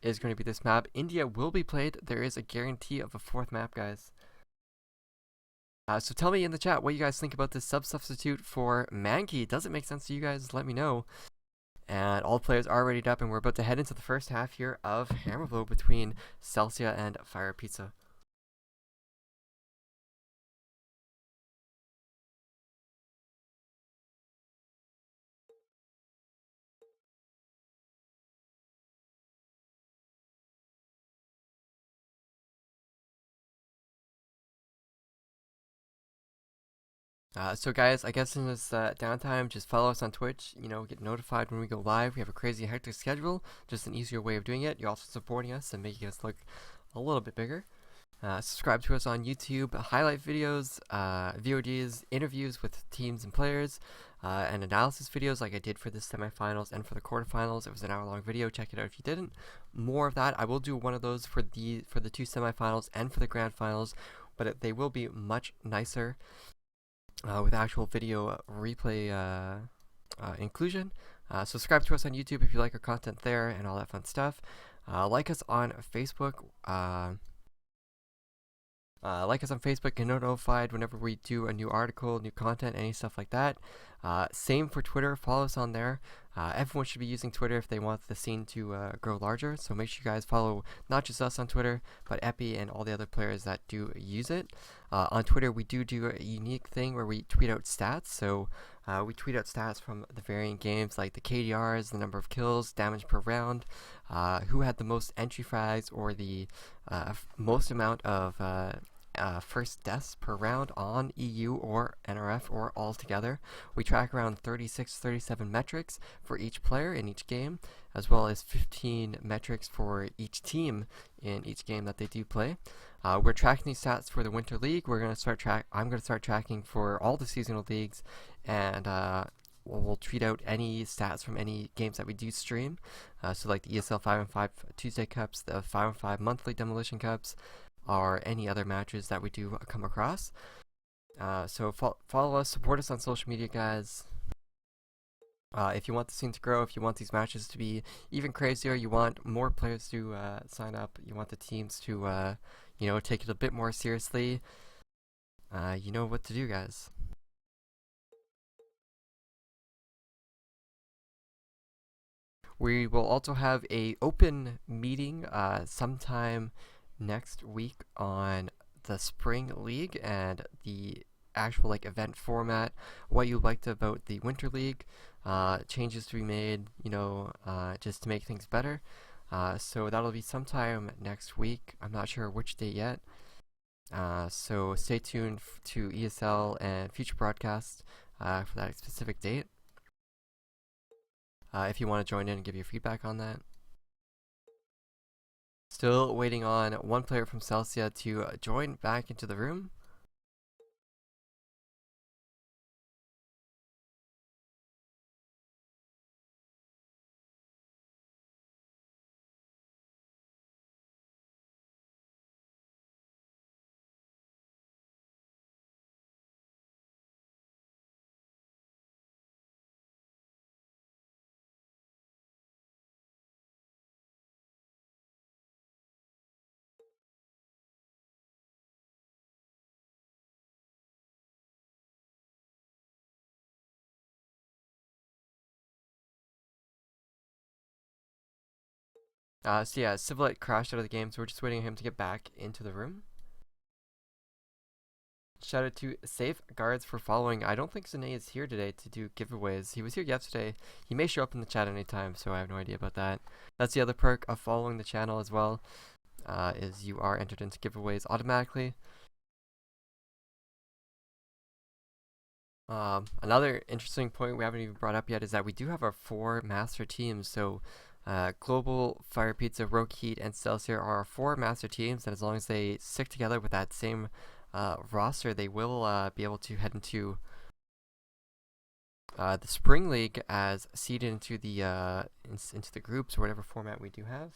is going to be this map. India will be played. There is a guarantee of a fourth map, guys. So tell me in the chat what you guys think about this substitute for Mankey. Does it make sense to you guys? Let me know. And all players are readied up, and we're about to head into the first half here of Hammerblow between Celsia and FirePizza. So guys, I guess in this downtime, just follow us on Twitch, get notified when we go live. We have a crazy hectic schedule, just an easier way of doing it. You're also supporting us and making us look a little bit bigger. Subscribe to us on YouTube, highlight videos, VODs, interviews with teams and players, and analysis videos like I did for the semifinals and for the quarterfinals. It was an hour-long video. Check it out if you didn't. More of that. I will do one of those for the two semifinals and for the grand finals, but they will be much nicer with actual video replay inclusion. Subscribe to us on YouTube if you like our content there and all that fun stuff. Like us on Facebook. Like us on Facebook and get notified whenever we do a new article, new content, any stuff like that. Same for Twitter. Follow us on there. Everyone should be using Twitter if they want the scene to grow larger. So make sure you guys follow not just us on Twitter, but Epi and all the other players that do use it. On Twitter, we do a unique thing where we tweet out stats. So we tweet out stats from the varying games like the KDRs, the number of kills, damage per round, who had the most entry frags, or the most amount of first deaths per round on EU or NRF or all together. We track around 37 metrics for each player in each game, as well as 15 metrics for each team in each game that they do play. We're tracking these stats for the Winter League. I'm going to start tracking for all the seasonal leagues, and we'll tweet out any stats from any games that we do stream. So like the ESL 5-on-5 Tuesday Cups, the 5-on-5 monthly Demolition Cups, or any other matches that we do come across. So follow us, support us on social media, guys. If you want the scene to grow, if you want these matches to be even crazier, you want more players to sign up, you want the teams to take it a bit more seriously, you know what to do, guys. We will also have a open meeting sometime next week on the Spring League and the actual event format, what you liked about the Winter League, changes to be made, just to make things better. So that'll be sometime next week. I'm not sure which date yet. So stay tuned to ESL and future broadcasts for that specific date. If you want to join in and give your feedback on that. Still waiting on one player from Celsia to join back into the room. So yeah, Civilite crashed out of the game, so we're just waiting on him to get back into the room. Shout out to Safeguards for following. I don't think Zane is here today to do giveaways. He was here yesterday. He may show up in the chat anytime, so I have no idea about that. That's the other perk of following the channel as well, is you are entered into giveaways automatically. Another interesting point we haven't even brought up yet is that we do have our 4 master teams. So Global, FirePizza, Rogue Heat, and Celsia are our 4 master teams, and as long as they stick together with that same roster, they will be able to head into the Spring League as seeded into the groups or whatever format we do have.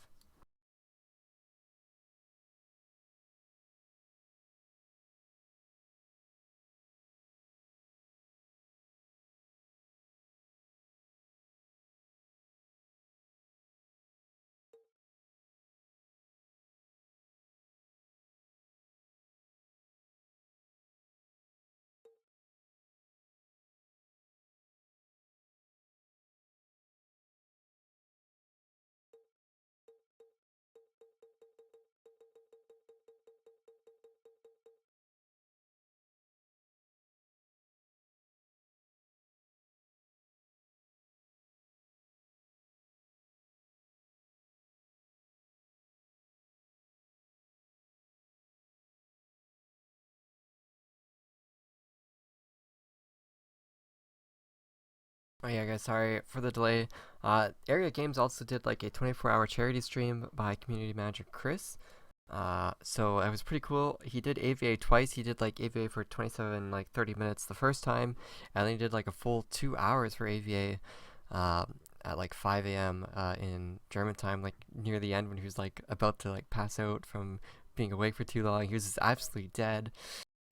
Oh yeah, guys, sorry for the delay. Area Games also did a 24-hour charity stream by community manager Chris. So it was pretty cool. He did AVA twice. He did like AVA for 27, like 30 minutes the first time, and then he did like a full 2 hours for AVA at like 5 a.m. In German time, like near the end when he was like about to like pass out from being awake for too long. He was just absolutely dead,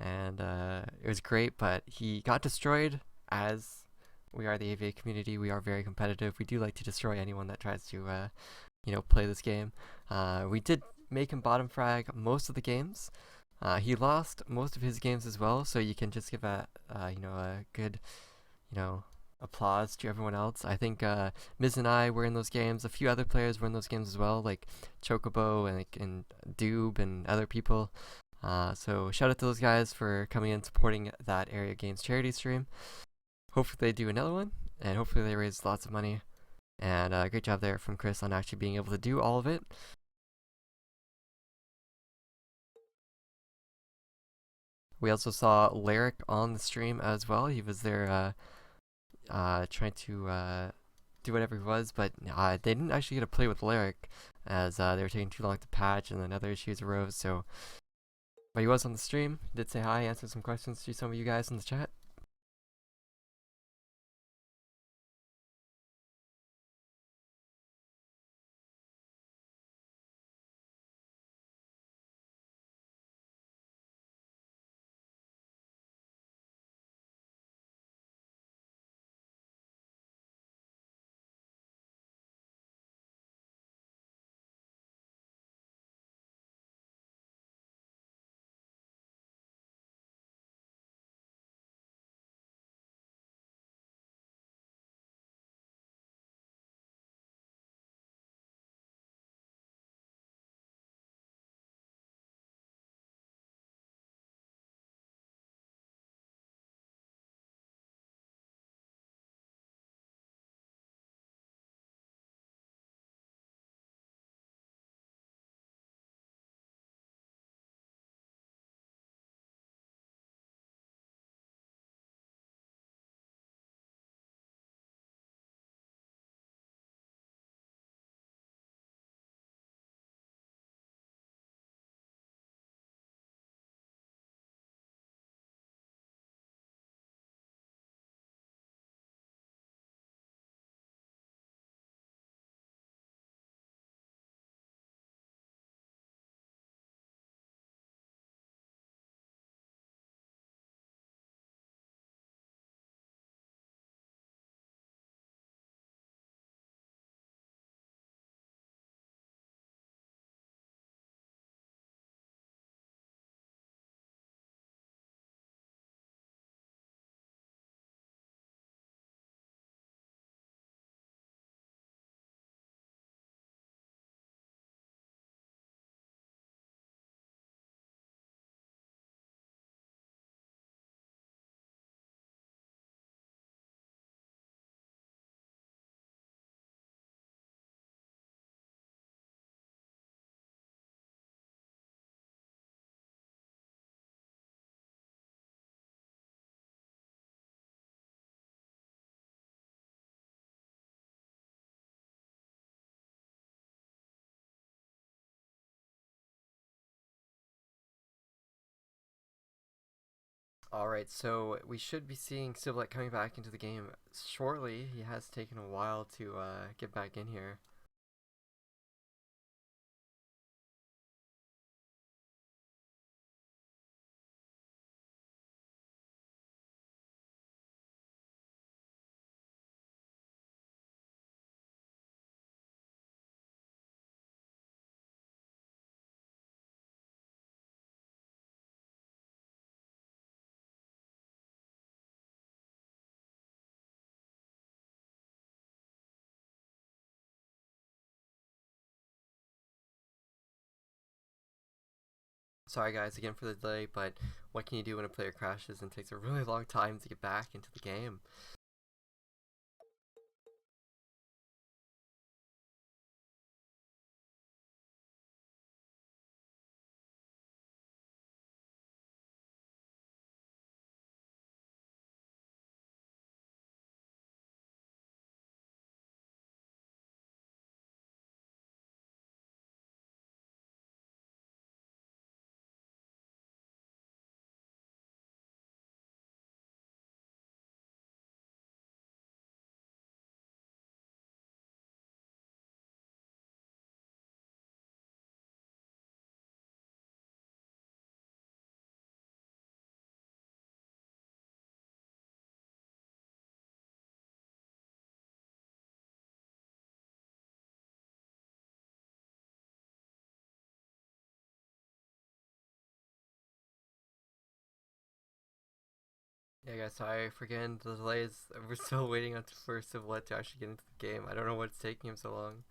and it was great, but he got destroyed. As we are the AVA community, we are very competitive. We do like to destroy anyone that tries to play this game. We did make him bottom frag most of the games. He lost most of his games as well, so you can just give a good you know applause to everyone else. I think Miz and I were in those games. A few other players were in those games as well, like Chocobo and Doob and other people. So shout out to those guys for coming in supporting that Area Games charity stream. Hopefully they do another one, and hopefully they raise lots of money. And great job there from Chris on actually being able to do all of it. We also saw Lyric on the stream as well. He was there trying to do whatever he was, but they didn't actually get to play with Lyric as they were taking too long to patch and then other issues arose. So, but he was on the stream, did say hi, answered some questions to some of you guys in the chat. All right, so we should be seeing Siblet coming back into the game shortly. He has taken a while to get back in here. Sorry guys again for the delay, but what can you do when a player crashes and takes a really long time to get back into the game? Yeah, guys, sorry for getting the delays. We're still waiting on for Civilette to actually get into the game. I don't know what's taking him so long.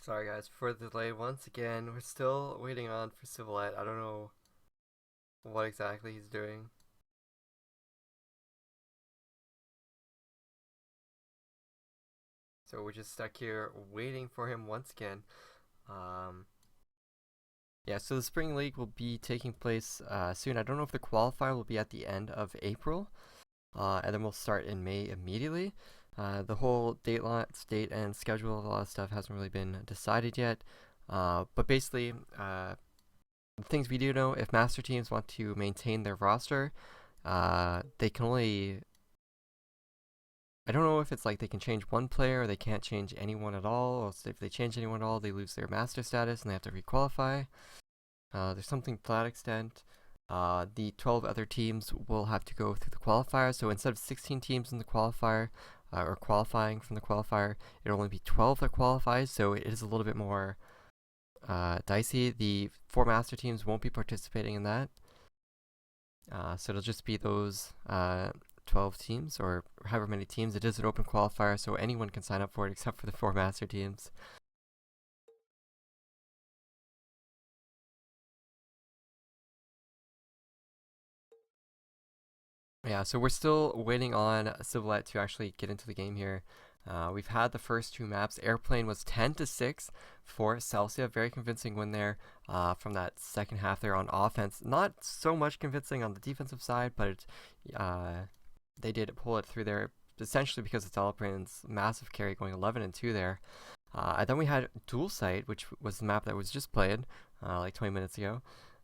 Sorry, guys, for the delay once again. We're still waiting on for Civilette. I don't know what exactly he's doing. So we're just stuck here waiting for him once again. Um, yeah, so the Spring League will be taking place soon. I don't know if the qualifier will be at the end of April, and then we'll start in May immediately. The whole date and schedule of a lot of stuff hasn't really been decided yet. But basically, the things we do know, if master teams want to maintain their roster, they can only. I don't know if it's like they can change one player or they can't change anyone at all. Or if they change anyone at all, they lose their master status and they have to requalify. There's something to that extent. The 12 other teams will have to go through the qualifier. So instead of 16 teams in the qualifier or qualifying from the qualifier, it'll only be 12 that qualifies. So it is a little bit more dicey. The 4 master teams won't be participating in that. So it'll just be those 12 teams or however many teams. It is an open qualifier, so anyone can sign up for it except for the 4 master teams. Yeah, so we're still waiting on Civilette to actually get into the game here. We've had the first 2 maps. Airplane was 10-6 for Celsia. Very convincing win there from that second half there on offense. Not so much convincing on the defensive side, but they did pull it through there essentially because of Teleplane's massive carry going 11-2 there. And then we had Dual Sight, which was the map that was just played like 20 minutes ago.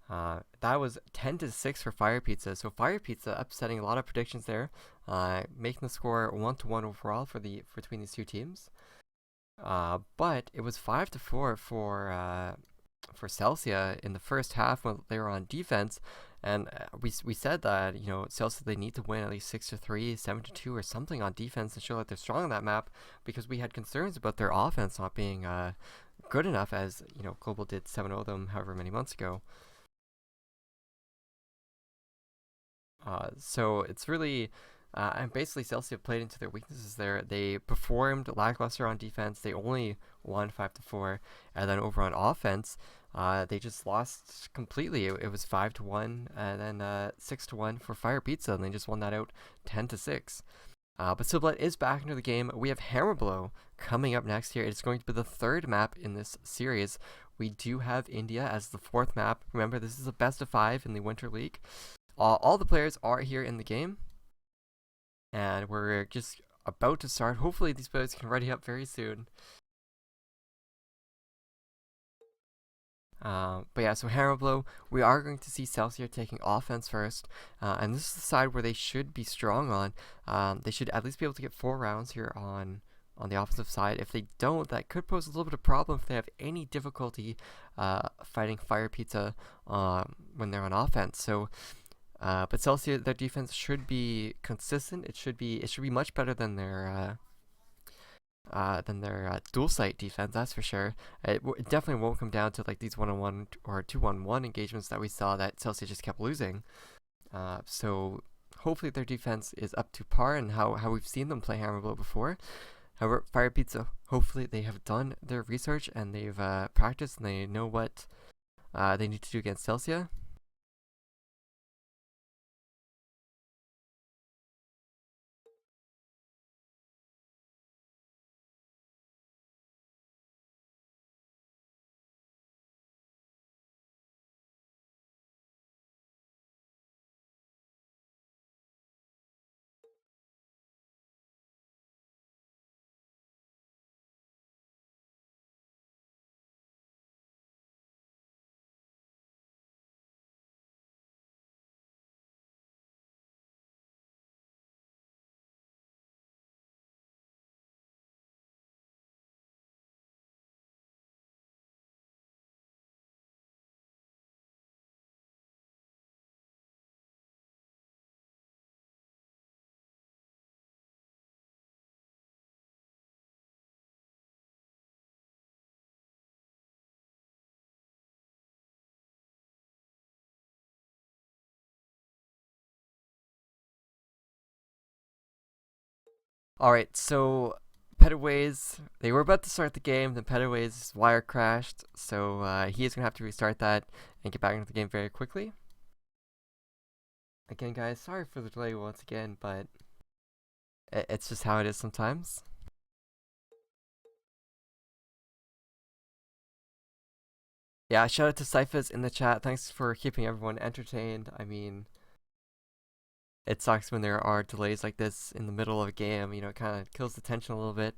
That was 10-6 for FirePizza. So FirePizza upsetting a lot of predictions there, making the score 1-1 overall between these 2 teams. But it was 5-4 for Celsia in the first half when they were on defense, and we said that Celsia, they need to win at least 6-3, 7-2, or something on defense to show that they're strong on that map, because we had concerns about their offense not being good enough, as Global did 7-0 them however many months ago. So it's really, and basically Celsius played into their weaknesses there. They performed lackluster on defense. They only won 5-4, and then over on offense, they just lost completely. It was 5-1, and then 6-1 for FirePizza, and they just won that out 10-6. But Civilette is back into the game. We have Hammerblow coming up next here. It's going to be the 3rd map in this series. We do have India as the 4th map. Remember, this is a best of 5 in the Winter League. all the players are here in the game, and we're just about to start. Hopefully these players can ready up very soon. But yeah, so Hammer Blow, we are going to see Celsia taking offense first, and this is the side where they should be strong on. They should at least be able to get 4 rounds here on the offensive side. If they don't, that could pose a little bit of problem if they have any difficulty fighting FirePizza when they're on offense. So, but Celsia, their defense should be consistent. It should be much better than their dual site defense, that's for sure. It definitely won't come down to like these 1-on-1 or 2-on-1 engagements that we saw that Celsius just kept losing. So hopefully their defense is up to par and how we've seen them play Hammer Blow before. However, FirePizza, hopefully they have done their research and they've practiced and they know what they need to do against Celsia. Alright, so Petaways, they were about to start the game, then Petaways' wire crashed, so he is going to have to restart that and get back into the game very quickly. Again, guys, sorry for the delay once again, but it's just how it is sometimes. Yeah, shout out to Cyphers in the chat. Thanks for keeping everyone entertained. I mean, it sucks when there are delays like this in the middle of a game. You know, it kind of kills the tension a little bit.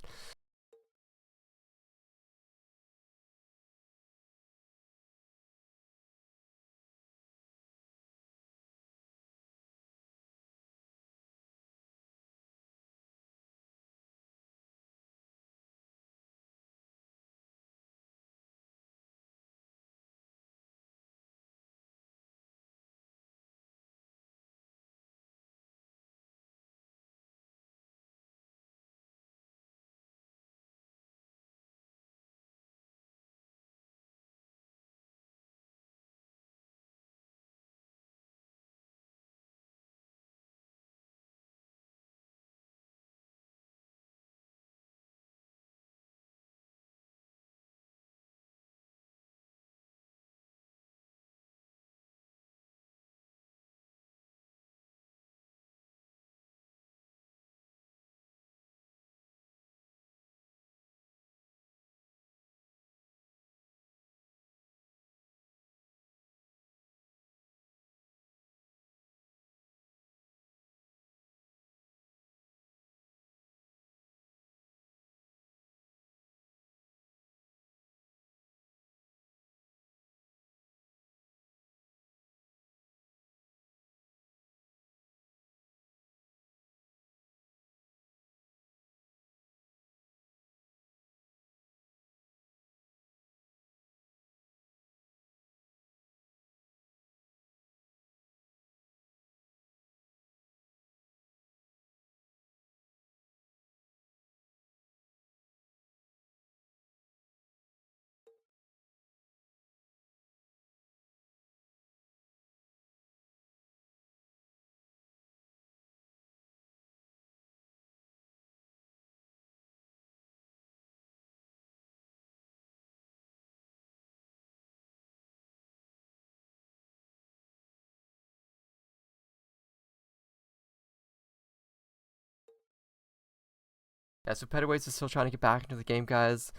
Yeah, so Petaways is still trying to get back into the game, guys.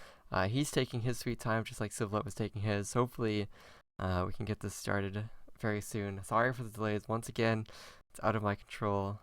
He's taking his sweet time, just like Civilette was taking his. Hopefully, we can get this started very soon. Sorry for the delays. Once again, it's out of my control.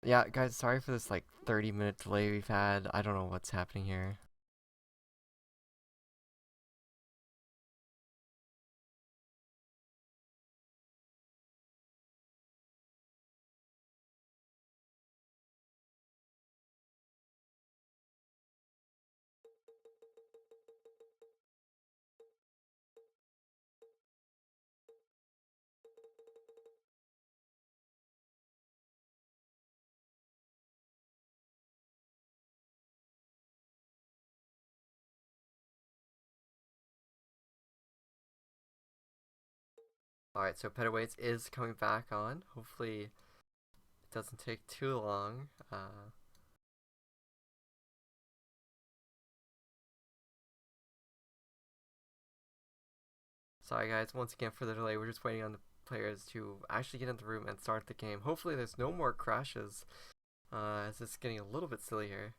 Yeah, guys, sorry for this like 30-minute delay we've had. I don't know what's happening here. Alright, so Pettawaits is coming back on. Hopefully it doesn't take too long. Sorry guys, once again for the delay. We're just waiting on the players to actually get in the room and start the game. Hopefully there's no more crashes, as it's getting a little bit silly here.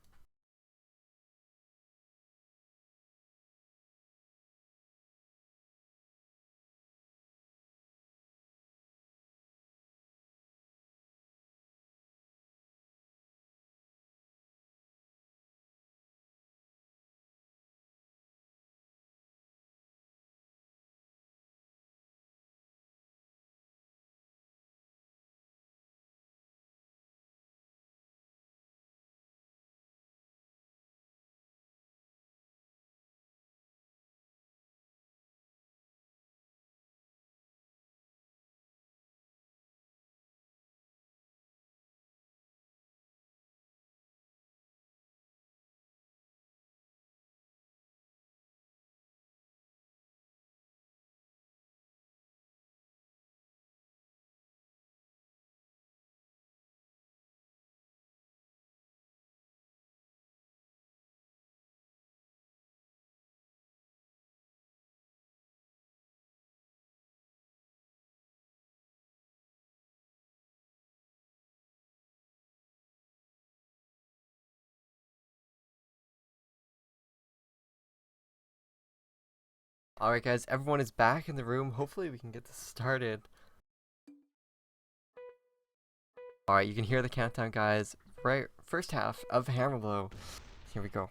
Alright guys, everyone is back in the room. Hopefully we can get this started. Alright, you can hear the countdown guys. Right, first half of Hammer Blow. Here we go.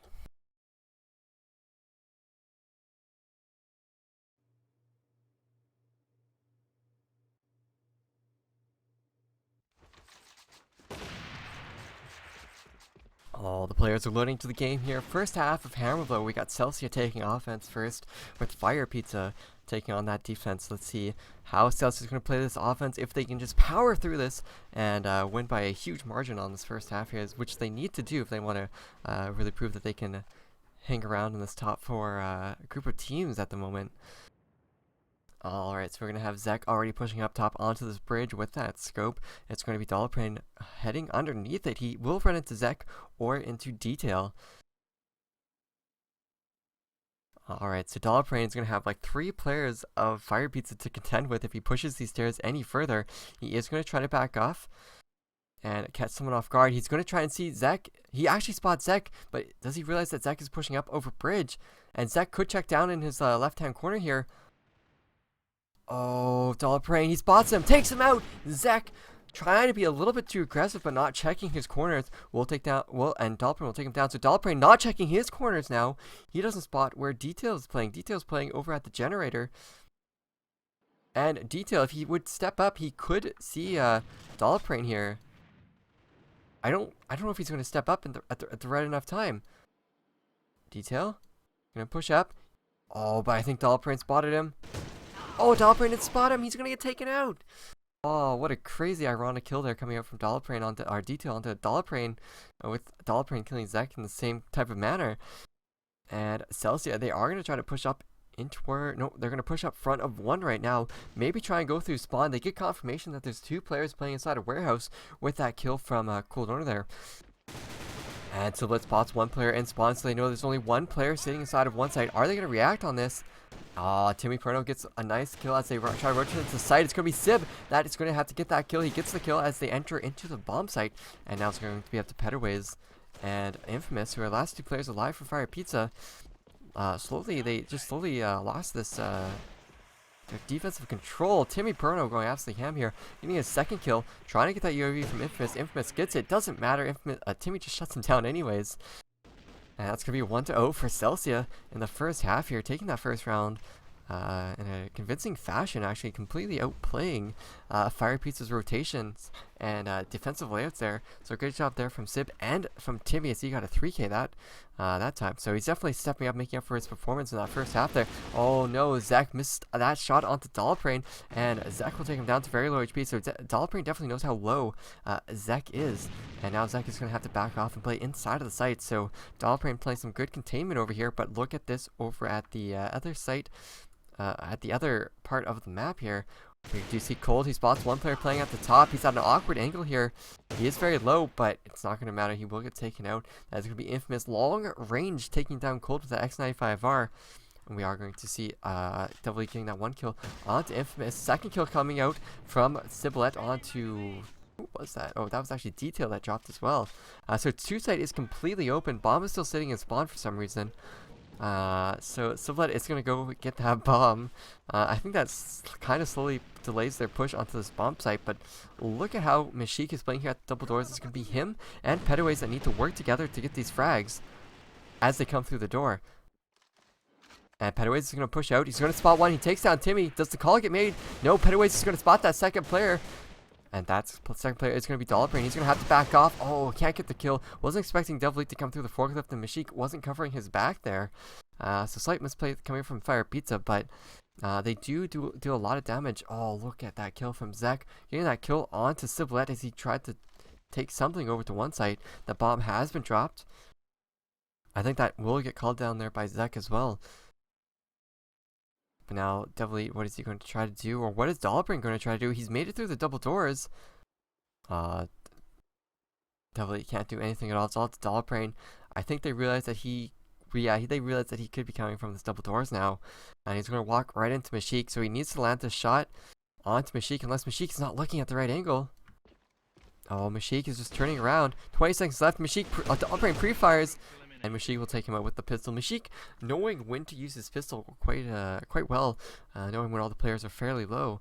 All the players are loading to the game here. First half of Hammerflow, we got Celsia taking offense first with FirePizza taking on that defense. Let's see how Celsia is going to play this offense, if they can just power through this and win by a huge margin on this first half here, which they need to do if they want to really prove that they can hang around in this top 4 group of teams at the moment. Alright, so we're going to have Zek already pushing up top onto this bridge with that scope. It's going to be Dollarprane heading underneath it. He will run into Zek or into Detail. Alright, so Dollarprane is going to have like 3 players of FirePizza to contend with if he pushes these stairs any further. He is going to try to back off and catch someone off guard. He's going to try and see Zek. He actually spots Zek, but does he realize that Zek is pushing up over bridge? And Zek could check down in his left-hand corner here. Oh, Dollarprane, he spots him, takes him out. Zek trying to be a little bit too aggressive, but not checking his corners. And Dollarprane will take him down. So Dollarprane not checking his corners now. He doesn't spot where Detail is playing. Detail's playing over at the generator. And Detail, if he would step up, he could see Dollarprane here. I don't know if he's going to step up at the right enough time. Detail, gonna push up. Oh, but I think Dollarprane spotted him. Oh, Dollarprane didn't spot him. He's going to get taken out. Oh, what a crazy ironic kill there coming out from Dollarprane onto our Detail onto Dollarprane, with Dollarprane killing Zek in the same type of manner. And Celsia, they are going to try to push up into where... No, they're going to push up front of 1 right now. Maybe try and go through spawn. They get confirmation that there's 2 players playing inside a warehouse with that kill from Cold Owner there. And so let's spots 1 player in spawn, so they know there's only 1 player sitting inside of 1 site. Are they going to react on this? Timmy Perno gets a nice kill as they try to rotate into the site. It's going to be Sib that is going to have to get that kill. He gets the kill as they enter into the bomb site. And now it's going to be up to Petterways and Infamous, who are the last 2 players alive for FirePizza. They just slowly lost this their defensive control. Timmy Perno going absolutely ham here, getting his 2nd kill, trying to get that UAV from Infamous. Infamous gets it. Doesn't matter. Timmy just shuts him down anyways. And that's going to be 1-0 for Celsia in the first half here, taking that first round in a convincing fashion, actually completely outplaying FirePizza's rotations and defensive layouts there. So great job there from Sib and from Timmy as he got a 3K that time. So he's definitely stepping up, making up for his performance in that first half there. Oh no, Zek missed that shot onto Dollarprane, and Zek will take him down to very low HP. So Dollarprane definitely knows how low Zek is, and now Zek is going to have to back off and play inside of the site. So Dollarprane playing some good containment over here, but look at this over at the other site, at the other part of the map here. We do see Cold. He spots 1 player playing at the top. He's at an awkward angle here. He is very low, but it's not going to matter. He will get taken out. That's going to be Infamous long range taking down Cold with the X95R. And we are going to see Devil getting that 1 kill onto Infamous. 2nd kill coming out from Siblet onto... Who was that? Oh, that was actually Detail that dropped as well. So 2 site is completely open. Bomb is still sitting in spawn for some reason. So Siblet is going to go get that bomb. I think that's kind of slowly delays their push onto this bomb site, but look at how Mashik is playing here at the double doors. It's going to be him and Petterways that need to work together to get these frags as they come through the door. And Petterways is going to push out. He's going to spot 1. He takes down Timmy. Does the call get made? No, Petterways is going to spot that 2nd player. And that's the 2nd player. It's going to be Dollarprane. He's going to have to back off. Oh, can't get the kill. Wasn't expecting Devil to come through the forklift, and Mashik wasn't covering his back there. So slight misplay coming from FirePizza, but they do a lot of damage. Oh, look at that kill from Zek. Getting that kill onto Siblet as he tried to take something over to 1 site. The bomb has been dropped. I think that will get called down there by Zek as well. But now, Devil, what is he going to try to do? Or what is Dollarprane going to try to do? He's made it through the double doors. Devil can't do anything at all. It's all to Dollarprane. I think they realized that they realized that he could be coming from this double doors now. And he's going to walk right into Mashik. So he needs to land this shot onto Mashik unless Mashik is not looking at the right angle. Oh, Mashik is just turning around. 20 seconds left. Dollarprane pre-fires. And Mashik will take him out with the pistol. Mashik knowing when to use his pistol quite well, knowing when all the players are fairly low.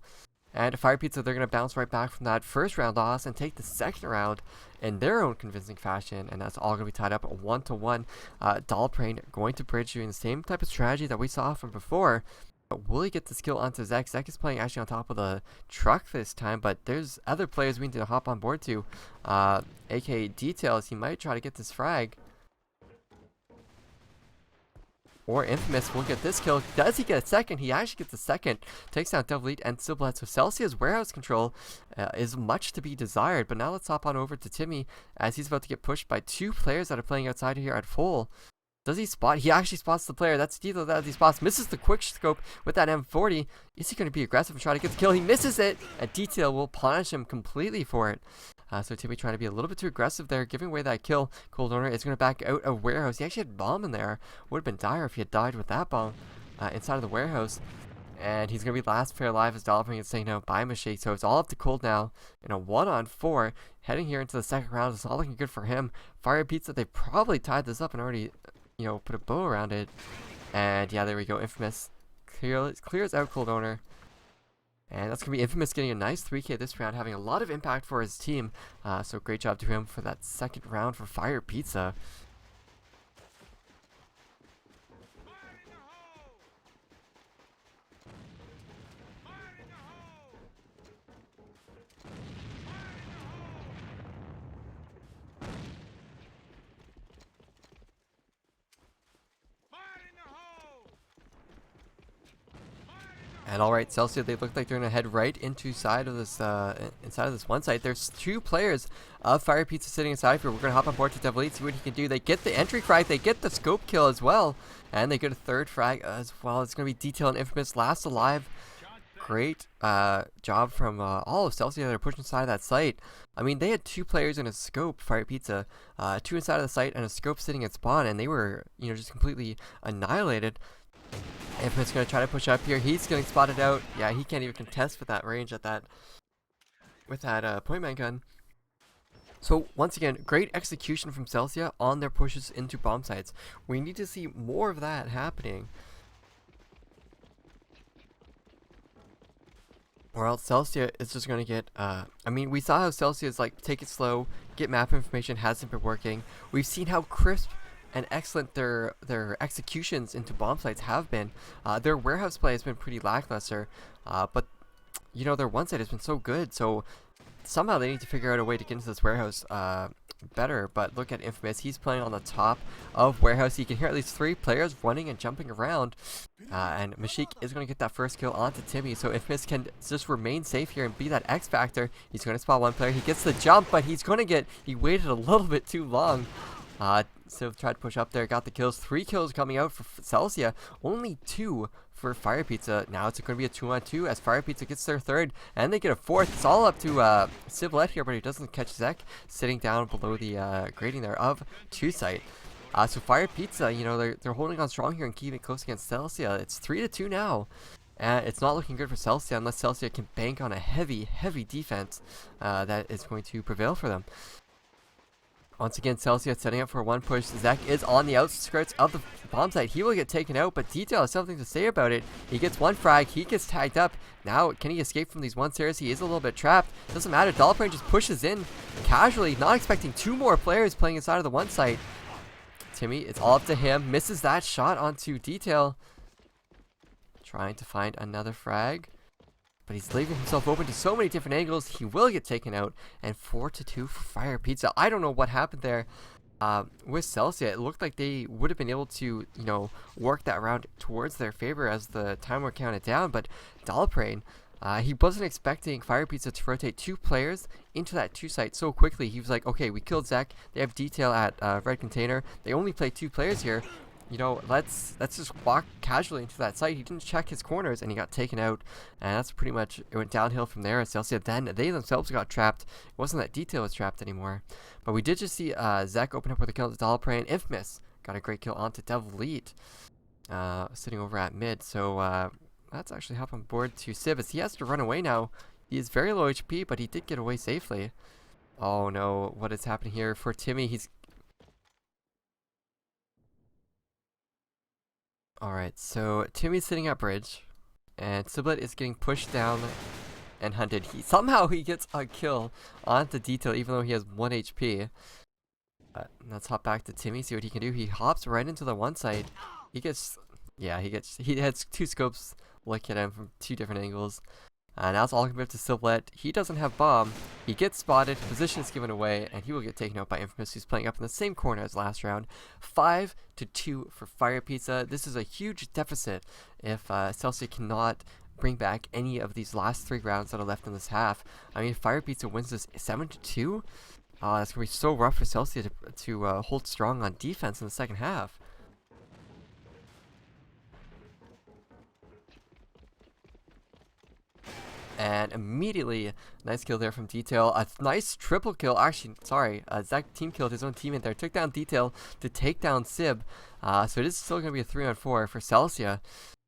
And FirePizza, they're going to bounce right back from that first round loss and take the 2nd round in their own convincing fashion. And that's all going to be tied up 1-1. Dollarprane going to bridge doing the same type of strategy that we saw from before. Will he get this kill onto Zek? Zek is playing actually on top of the truck this time, but there's other players we need to hop on board to. aka Details, he might try to get this frag. Or Infamous will get this kill. Does he get a second? He actually gets a second. Takes down Devil Elite and Siblet. So Celsia's warehouse control is much to be desired. But now let's hop on over to Timmy as he's about to get pushed by 2 players that are playing outside here at full. Does he spot? He actually spots the player. That's Detail that he spots. Misses the quick scope with that M40. Is he going to be aggressive and try to get the kill? He misses it. And Detail will punish him completely for it. So Timmy trying to be a little bit too aggressive there, giving away that kill. Cold Owner is going to back out of Warehouse. He actually had a bomb in there. Would have been dire if he had died with that bomb inside of the warehouse. And he's going to be last player alive as Dolphin is saying no, bye Mashik. So it's all up to Cold now in a 1-on-4. Heading here into the second round. It's not looking good for him. FirePizza, they probably tied this up and already, put a bow around it. And yeah, there we go. Infamous clears out Cold Owner. And that's going to be Infamous getting a nice 3K this round, having a lot of impact for his team. So great job to him for that second round for FirePizza. And alright, Celsia, they look like they're going to head right into inside of this one site. There's 2 players of FirePizza sitting inside here. We're going to hop on board to Devil Elite, see what he can do. They get the entry frag, they get the scope kill as well. And they get a 3rd frag as well. It's going to be Detail and Infamous last alive. Great job from all of Celsia that are pushing inside of that site. I mean, they had 2 players in a scope, FirePizza, 2 inside of the site and a scope sitting at spawn. And they were, just completely annihilated. Infamous going to try to push up here. He's getting spotted out. Yeah, he can't even contest with that range with that point man gun. So once again, great execution from Celsia on their pushes into bomb sites. We need to see more of that happening, or else Celsia is just going to get, I mean, we saw how Celsia is like, take it slow, get map information, hasn't been working. We've seen how crisp and excellent their executions into bomb sites have been. Their warehouse play has been pretty lackluster, but their one site has been so good. So somehow they need to figure out a way to get into this warehouse better. But look at Infamous, he's playing on the top of warehouse. You can hear at least 3 players running and jumping around, and Mashik is going to get that first kill onto Timmy. So Infamous can just remain safe here and be that X factor. He's going to spot one player. He gets the jump, but he waited a little bit too long. So tried to push up there, got the kills. 3 kills coming out for Celsia, only 2 for FirePizza. Now it's going to be a 2-on-2 as FirePizza gets their 3rd, and they get a 4th. It's all up to Siblet here, but he doesn't catch Zek, sitting down below the grading there of 2 site. So FirePizza, they're holding on strong here and keeping it close against Celsia. It's 3-2 now. And it's not looking good for Celsia unless Celsia can bank on a heavy defense that is going to prevail for them. Once again, Celsia setting up for one push. Zek is on the outskirts of the bomb site. He will get taken out, but Detail has something to say about it. He gets 1 frag. He gets tagged up. Now, can he escape from these 1 stairs? He is a little bit trapped. Doesn't matter. Dolphin just pushes in casually, not expecting 2 more players playing inside of the 1 site. Timmy, it's all up to him. Misses that shot onto Detail. Trying to find another frag. But he's leaving himself open to so many different angles. He will get taken out. And 4-2 for FirePizza. I don't know what happened there with Celsia. It looked like they would have been able to, work that round towards their favor as the timer counted down. But Dalprane, he wasn't expecting FirePizza to rotate 2 players into that 2 site so quickly. He was like, okay, we killed Zek. They have Detail at red container. They only play 2 players here. Let's just walk casually into that site. He didn't check his corners and he got taken out, and that's pretty much it. Went downhill from there. Celsia then they themselves got trapped. It wasn't that Detail was trapped anymore, but we did just see Zek open up with a kill to Dolphin. Infamous got a great kill onto Devil Elite, sitting over at mid. So let's actually hop on board to Sib as he has to run away now. He is very low HP, but he did get away safely. Oh no, what is happening here for Timmy? Alright, so Timmy's sitting at bridge, and Siblet is getting pushed down and hunted. Somehow he gets a kill onto Detail, even though he has 1 HP. Let's hop back to Timmy, see what he can do. He hops right into the 1 site. He has 2 scopes look at him from 2 different angles. Now it's all compared to Silhouette. He doesn't have bomb. He gets spotted, position is given away, and he will get taken out by Infamous, who's playing up in the same corner as last round. 5-2 for FirePizza. This is a huge deficit if Celsia cannot bring back any of these last 3 rounds that are left in this half. I mean, if FirePizza wins this 7-2, that's going to be so rough for Celsia to hold strong on defense in the second half. And immediately, nice kill there from Detail. A nice triple kill. Actually, sorry, Zach team killed his own teammate there. Took down Detail to take down Sib. So it is still going to be a 3-on-4 for Celsia.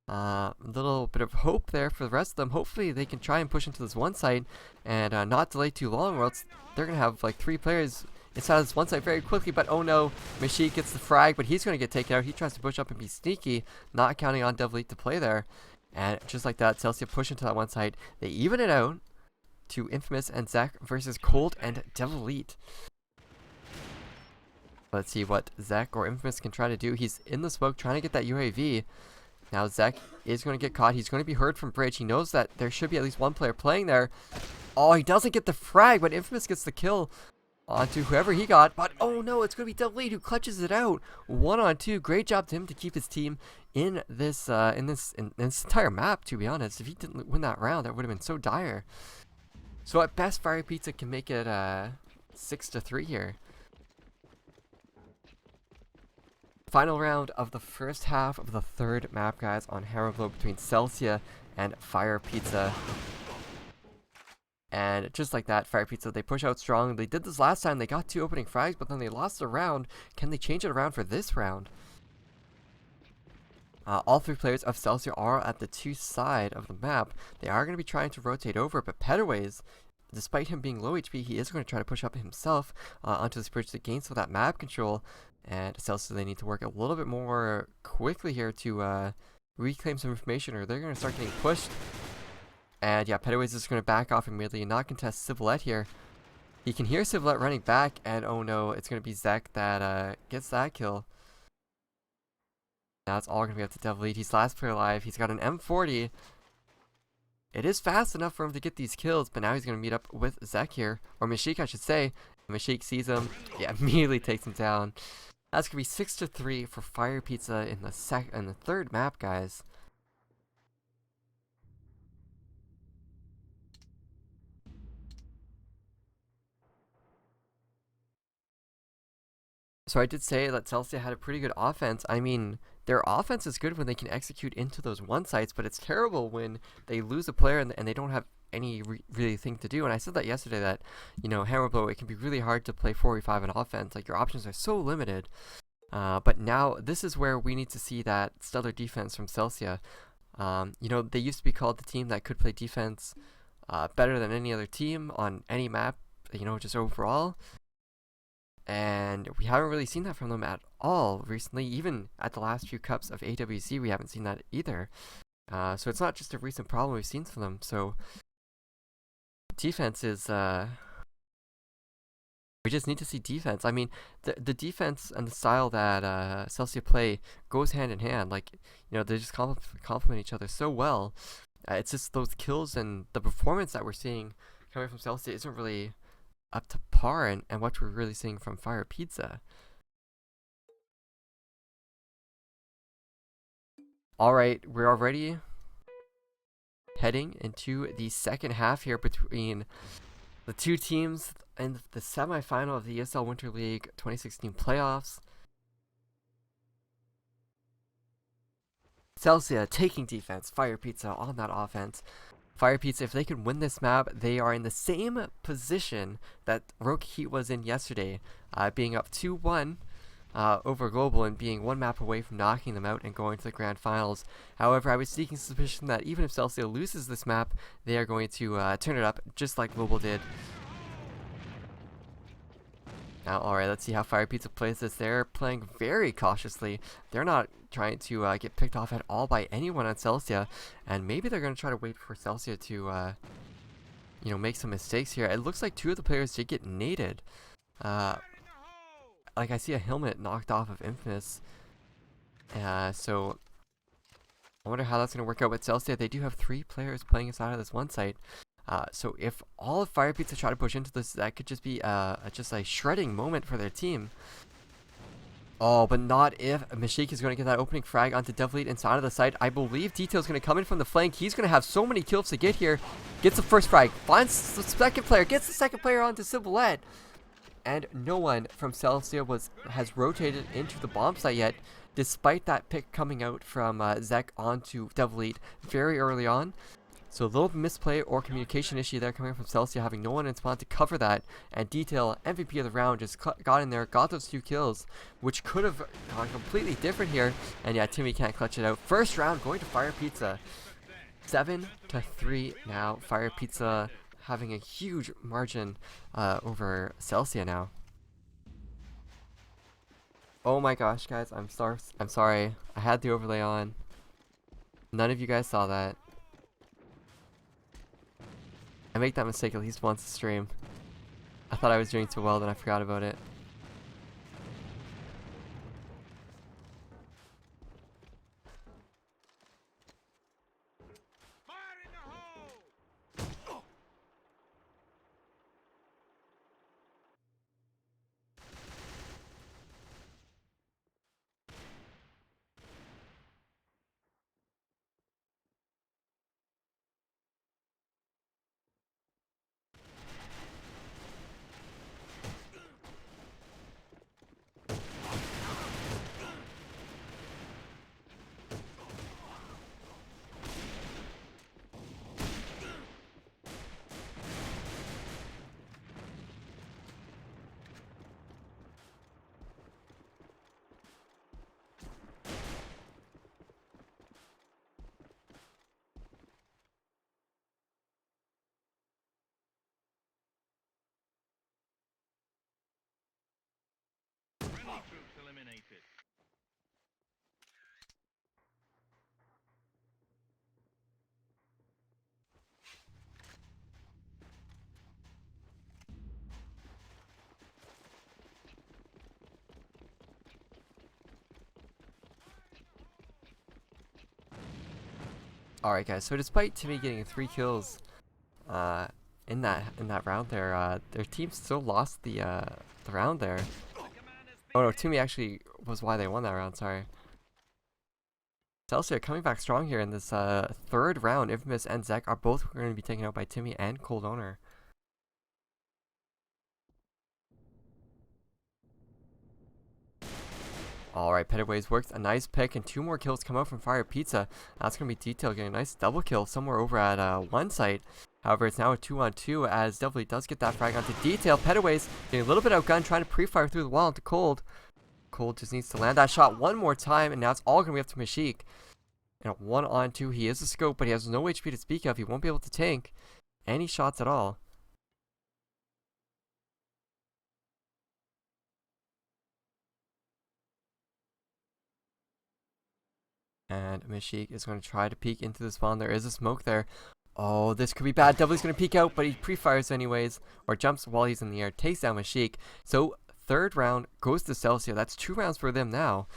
A little bit of hope there for the rest of them. Hopefully they can try and push into this one site and not delay too long, or else they're going to have like 3 players inside this one site very quickly. But oh no, Mashik gets the frag, but he's going to get taken out. He tries to push up and be sneaky, not counting on Devilite to play there. And just like that, Celsia push into that one side. They even it out to Infamous and Zach versus Cold and Devilite. Let's see what Zach or Infamous can try to do. He's in the smoke trying to get that UAV. Now Zach is going to get caught. He's going to be heard from Bridge. He knows that there should be at least one player playing there. Oh, he doesn't get the frag, but Infamous gets the kill onto whoever he got. But oh no, it's going to be Devilite who clutches it out. 1-on-2. Great job to him to keep his team in this entire map, to be honest. If he didn't win that round, that would have been so dire. So at best, FirePizza can make it 6-3 here. Final round of the first half of the 3rd map, guys, on Harrowblow between Celsia and FirePizza. And just like that, FirePizza, they push out strong. They did this last time. They got 2 opening frags, but then they lost the round. Can they change it around for this round? All 3 players of Celsia are at the 2 side of the map. They are going to be trying to rotate over, but Pedaways, despite him being low HP, he is going to try to push up himself onto this bridge to gain some of that map control. And Celsia, they need to work a little bit more quickly here to reclaim some information, or they're going to start getting pushed. And yeah, Pedaways is going to back off immediately and not contest Civilette here. He can hear Civilette running back, and oh no, it's going to be Zach that gets that kill. Now it's all going to be up to Devilite. He's last player alive. He's got an M40. It is fast enough for him to get these kills, but now he's going to meet up with Zach here. Or Mashik, I should say. Mashik sees him. Yeah, immediately takes him down. That's going to be 6-3 for FirePizza in the 3rd map, guys. So I did say that Celsia had a pretty good offense. I mean, their offense is good when they can execute into those one sites, but it's terrible when they lose a player and they don't have any really thing to do. And I said that yesterday that, you know, Hammerblow, it can be really hard to play 4v5 in offense. Like, your options are so limited. But now this is where we need to see that stellar defense from Celsia. You know, they used to be called the team that could play defense better than any other team on any map, you know, just overall. And we haven't really seen that from them at all recently. Even at the last few cups of AWC, we haven't seen that either. So it's not just a recent problem we've seen from them. So defense is... we just need to see defense. I mean, the defense and the style that Celsia play goes hand in hand. Like, you know, they just complement each other so well. It's just those kills and the performance that we're seeing coming from Celsia isn't really up to par and what we're really seeing from FirePizza. Alright, we're already heading into the second half here between the 2 teams in the semifinal of the ESL Winter League 2016 playoffs. Celsia taking defense, FirePizza on that offense. FirePizza, if they can win this map, they are in the same position that Rogue Heat was in yesterday, being up 2-1 over Global and being 1 map away from knocking them out and going to the grand finals. However, I was seeking suspicion that even if Celsia loses this map, they are going to turn it up just like Global did. Now, alright, let's see how FirePizza plays this. They're playing very cautiously. They're not trying to get picked off at all by anyone on Celsia. And maybe they're going to try to wait for Celsia to, you know, make some mistakes here. It looks like 2 of the players did get naded. Like, I see a helmet knocked off of Infamous. So, I wonder how that's going to work out with Celsia. They do have 3 players playing inside of this one site. So if all of FirePizza try to push into this, that could just be just a shredding moment for their team. Oh, but not if Mashik is going to get that opening frag onto Devleet inside of the site. I believe Detail's going to come in from the flank. He's going to have so many kills to get here. Gets the first frag. Finds the second player. Gets the second player onto Civilette. And no one from Celsia has rotated into the bomb site yet, despite that pick coming out from Zek onto Devleet very early on. So a little misplay or communication issue there coming from Celsia, having no one in spawn to cover that. And Detail, MVP of the round, just got in there, got those 2 kills, which could have gone completely different here. And yeah, Timmy can't clutch it out. First round going to FirePizza. 7-3 now. FirePizza having a huge margin over Celsia now. Oh my gosh, guys, I'm sorry. I had the overlay on. None of you guys saw that. I make that mistake at least once a stream. I thought I was doing so well, then I forgot about it. Alright guys, so despite Timmy getting 3 kills in that round there, their team still lost the round there. Oh no, Timmy actually was why they won that round, sorry. Celsia coming back strong here in this 3rd round. Infamous and Zek are both going to be taken out by Timmy and Cold Owner. Alright, Pettiways works a nice pick, and 2 more kills come out from FirePizza. That's going to be Detail getting a nice double kill somewhere over at one site. However, it's now a 2-on-2 as Devleet does get that frag onto Detail. Pettiways getting a little bit outgunned, trying to pre-fire through the wall into Cold. Cold just needs to land that shot one more time, and now it's all going to be up to Mashik. And at 1-on-2, he is a scope, but he has no HP to speak of. He won't be able to tank any shots at all. And Mashik is going to try to peek into the spawn. There is a smoke there. Oh, this could be bad. Devleet's going to peek out, but he pre-fires anyways. Or jumps while he's in the air. Takes down Mashik. So, 3rd round goes to Celsia. That's 2 rounds for them now.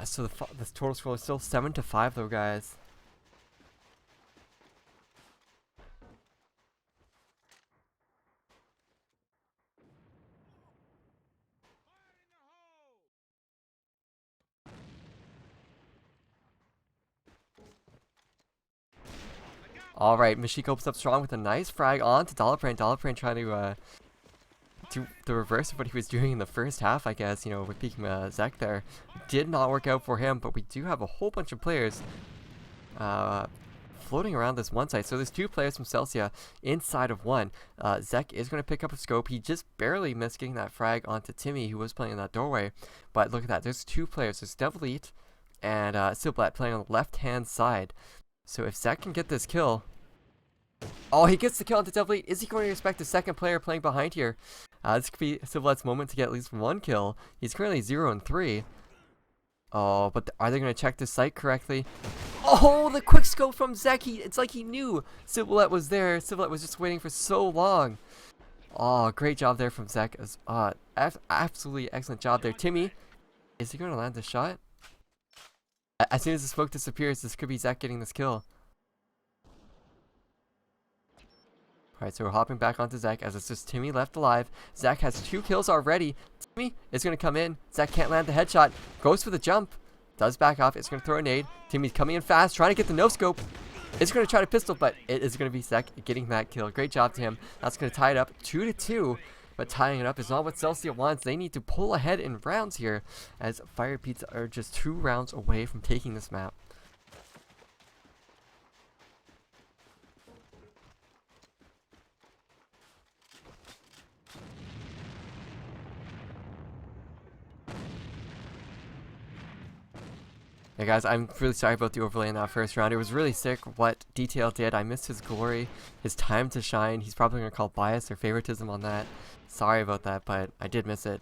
So the total score is still 7-5 though, guys. Alright, Mashik opens up strong with a nice frag on to Dollarprint. Dollarprint trying to do the reverse of what he was doing in the first half, I guess, you know, with peeking Zek there. Did not work out for him, but we do have a whole bunch of players floating around this one site. So there's 2 players from Celsia inside of one. Zek is going to pick up a scope. He just barely missed getting that frag onto Timmy, who was playing in that doorway. But look at that. There's 2 players. There's Devleet and Silblat playing on the left-hand side. So if Zek can get this kill... Oh, he gets the kill onto Devleet. Is he going to expect the second player playing behind here? This could be Silblat's moment to get at least 1 kill. He's currently 0-3. Oh, but are they going to check this site correctly? Oh, the quick scope from Zek. It's like he knew Silblat was there. Silblat was just waiting for so long. Oh, great job there from Zek. Absolutely excellent job there. Timmy, is he going to land the shot? As soon as the smoke disappears, this could be Zach getting this kill. Alright, so we're hopping back onto Zach as it's just Timmy left alive. Zach has 2 kills already. Timmy is going to come in. Zach can't land the headshot. Goes for the jump. Does back off. It's going to throw a nade. Timmy's coming in fast, trying to get the no-scope. It's going to try to pistol, but it is going to be Zach getting that kill. Great job to him. That's going to tie it up 2-2. But tying it up is not what Celsia wants. They need to pull ahead in rounds here, as FirePizza are just 2 rounds away from taking this map. Yeah, guys, I'm really sorry about the overlay in that first round. It was really sick what Detail did. I missed his glory, his time to shine. He's probably going to call bias or favoritism on that. Sorry about that, but I did miss it.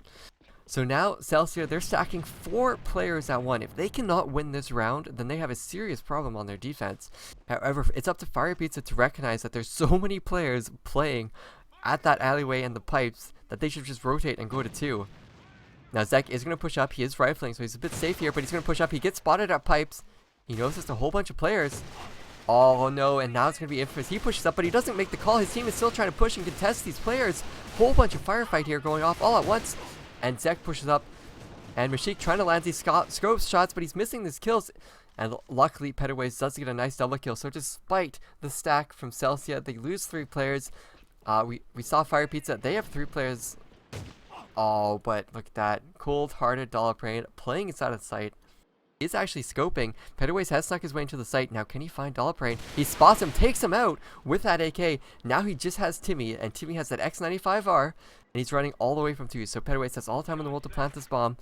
So now, Celsia, they're stacking 4 players at 1. If they cannot win this round, then they have a serious problem on their defense. However, it's up to FirePizza to recognize that there's so many players playing at that alleyway and the pipes that they should just rotate and go to 2. Now, Zek is going to push up. He is rifling, so he's a bit safe here, but he's going to push up. He gets spotted at pipes. He knows there's a whole bunch of players. Oh, no, and now it's going to be Infamous. He pushes up, but he doesn't make the call. His team is still trying to push and contest these players. Whole bunch of firefight here going off all at once. And Zek pushes up, and Mashik trying to land these scope shots, but he's missing these kills. And luckily, Pettaways does get a nice double kill. So despite the stack from Celsia, they lose 3 players. We saw FirePizza. They have 3 players. Oh, but look at that. Cold-hearted Dollabrain playing inside of the site. He's actually scoping. Pettaways has snuck his way into the site. Now, can he find Dollabrain? He spots him, takes him out with that AK. Now he just has Timmy, and Timmy has that X95R, and he's running all the way from 2. So Pettaways has all the time in the world to plant this bomb.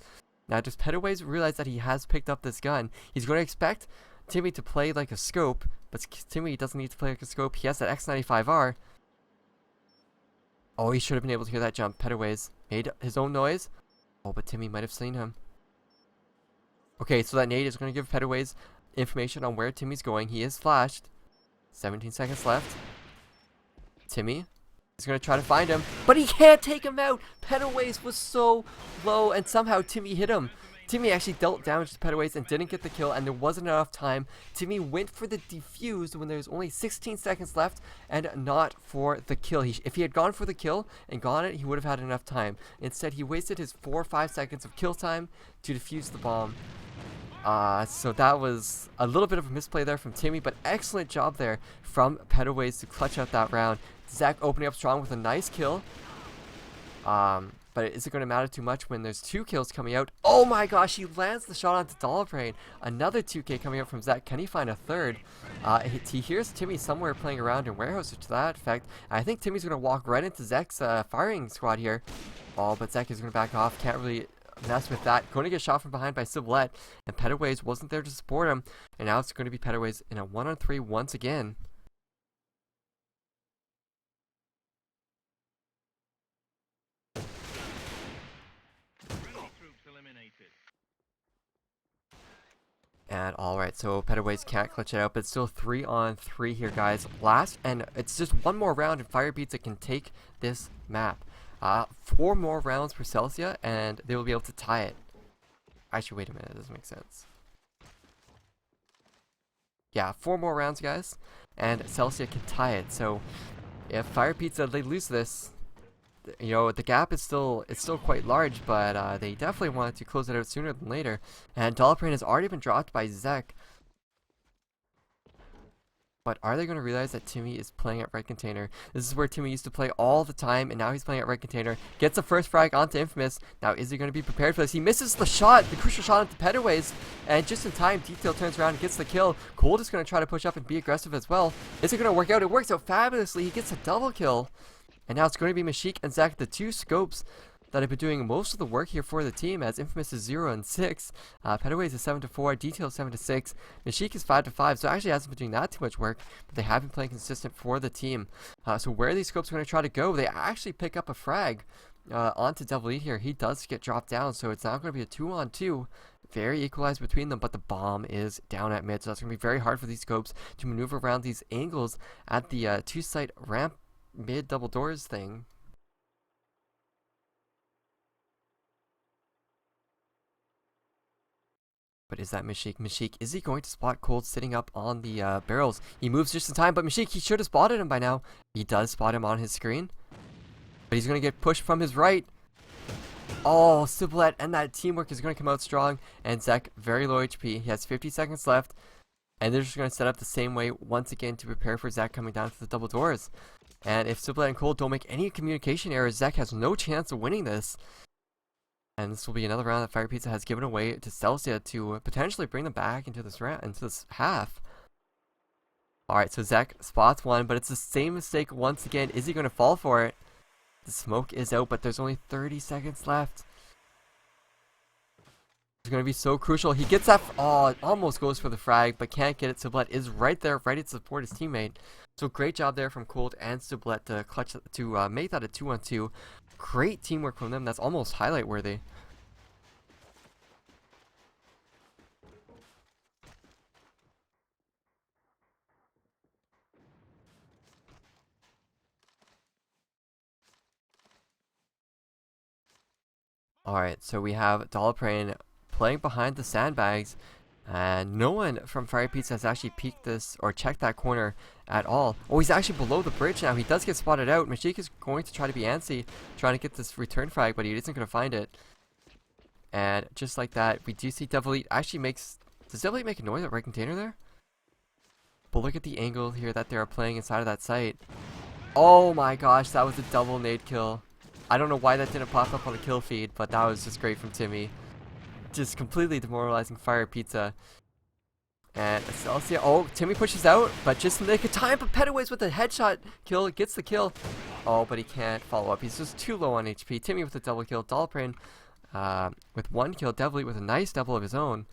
Now, does Pettaways realize that he has picked up this gun? He's going to expect Timmy to play like a scope, but Timmy doesn't need to play like a scope. He has that X95R. Oh, he should have been able to hear that jump. Pettaways made his own noise. Oh, but Timmy might have seen him. Okay, so that nade is going to give Pettaways information on where Timmy's going. He is flashed. 17 seconds left. Timmy is going to try to find him, but he can't take him out. Pettaways was so low, and somehow Timmy hit him. Timmy actually dealt damage to Pettaways and didn't get the kill, and there wasn't enough time. Timmy went for the defuse when there was only 16 seconds left, and not for the kill. If he had gone for the kill and gone it, he would have had enough time. Instead, he wasted his 4 or 5 seconds of kill time to defuse the bomb. So that was a little bit of a misplay there from Timmy, but excellent job there from Pettaways to clutch out that round. Zach opening up strong with a nice kill. But is it going to matter too much when there's 2 kills coming out? Oh my gosh, he lands the shot onto Dollabrain. Another 2K coming out from Zach. Can he find a third? He hears Timmy somewhere playing around in warehouse to that effect. I think Timmy's going to walk right into Zach's firing squad here. Oh, but Zach is going to back off. Can't really mess with that. Going to get shot from behind by Civilette. And Pettaways wasn't there to support him. And now it's going to be Pettaways in a 1-on-3 once again. And alright, so Pettaways can't clutch it out, but it's still 3-on-3 here, guys. Last, and it's just 1 more round, and FirePizza can take this map. 4 more rounds for Celsia, and they will be able to tie it. Actually, wait a minute, that doesn't make sense. Yeah, 4 more rounds, guys, and Celsia can tie it. So, if FirePizza, they lose this, you know, the gap is still quite large, but they definitely wanted to close it out sooner than later. And Dollabrain has already been dropped by Zek. But are they going to realize that Timmy is playing at Red Container? This is where Timmy used to play all the time, and now he's playing at Red Container. Gets the first frag onto Infamous. Now, is he going to be prepared for this? He misses the shot, the crucial shot onto Pettaways. And just in time, Detail turns around and gets the kill. Cold is going to try to push up and be aggressive as well. Is it going to work out? It works out fabulously. He gets a double kill. And now it's going to be Mashik and Zach, the 2 scopes that have been doing most of the work here for the team, as Infamous is 0-6. Pettaways is 7-4, Detail 7-6. Mashik is 5-5, so actually hasn't been doing that too much work, but they have been playing consistent for the team. So where are these scopes going to try to go? They actually pick up a frag onto Devil Eat here. He does get dropped down, so it's now going to be a 2-on-2. Very equalized between them, but the bomb is down at mid, so that's going to be very hard for these scopes to maneuver around these angles at the 2-site ramp mid double doors thing. but is that Mashik? Mashik, is he going to spot Cold sitting up on the barrels? He moves just in time, but Mashik, he should have spotted him by now. He does spot him on his screen, but he's going to get pushed from his right. Oh, Sublet, and that teamwork is going to come out strong. And Zek, very low HP. He has 50 seconds left, and they're just going to set up the same way once again to prepare for Zek coming down to the double doors. And if Sublet and Cold don't make any communication errors, Zek has no chance of winning this. And this will be another round that FirePizza has given away to Celsia to potentially bring them back into this round, into this half. Alright, so Zek spots one, but it's the same mistake once again. Is he going to fall for it? The smoke is out, but there's only 30 seconds left. It's going to be so crucial. He gets that. Oh, it almost goes for the frag, but can't get it. Sublet is right there, ready to support his teammate. So great job there from Cold and Sublet to clutch to make that a 2-on-2. Great teamwork from them. That's almost highlight worthy. Alright, so we have Dollprane playing behind the sandbags, and no one from FirePizza has actually peeked this or checked that corner at all. Oh, he's actually below the bridge now. He does get spotted out. Mashik is going to try to be antsy, trying to get this return frag, but he isn't going to find it. And just like that, we do see Devil Eat actually makes... Does Devil Eat make a noise at right container there? But look at the angle here that they are playing inside of that site. Oh my gosh, that was a double nade kill. I don't know why that didn't pop up on the kill feed, but that was just great from Timmy. Just completely demoralizing FirePizza. And Celsia, oh, Timmy pushes out, but just in the nick of time, but Petaways with a headshot kill, gets the kill. Oh, but he can't follow up. He's just too low on HP. Timmy with a double kill. Dollprane with one kill. Devil Eat with a nice double of his own.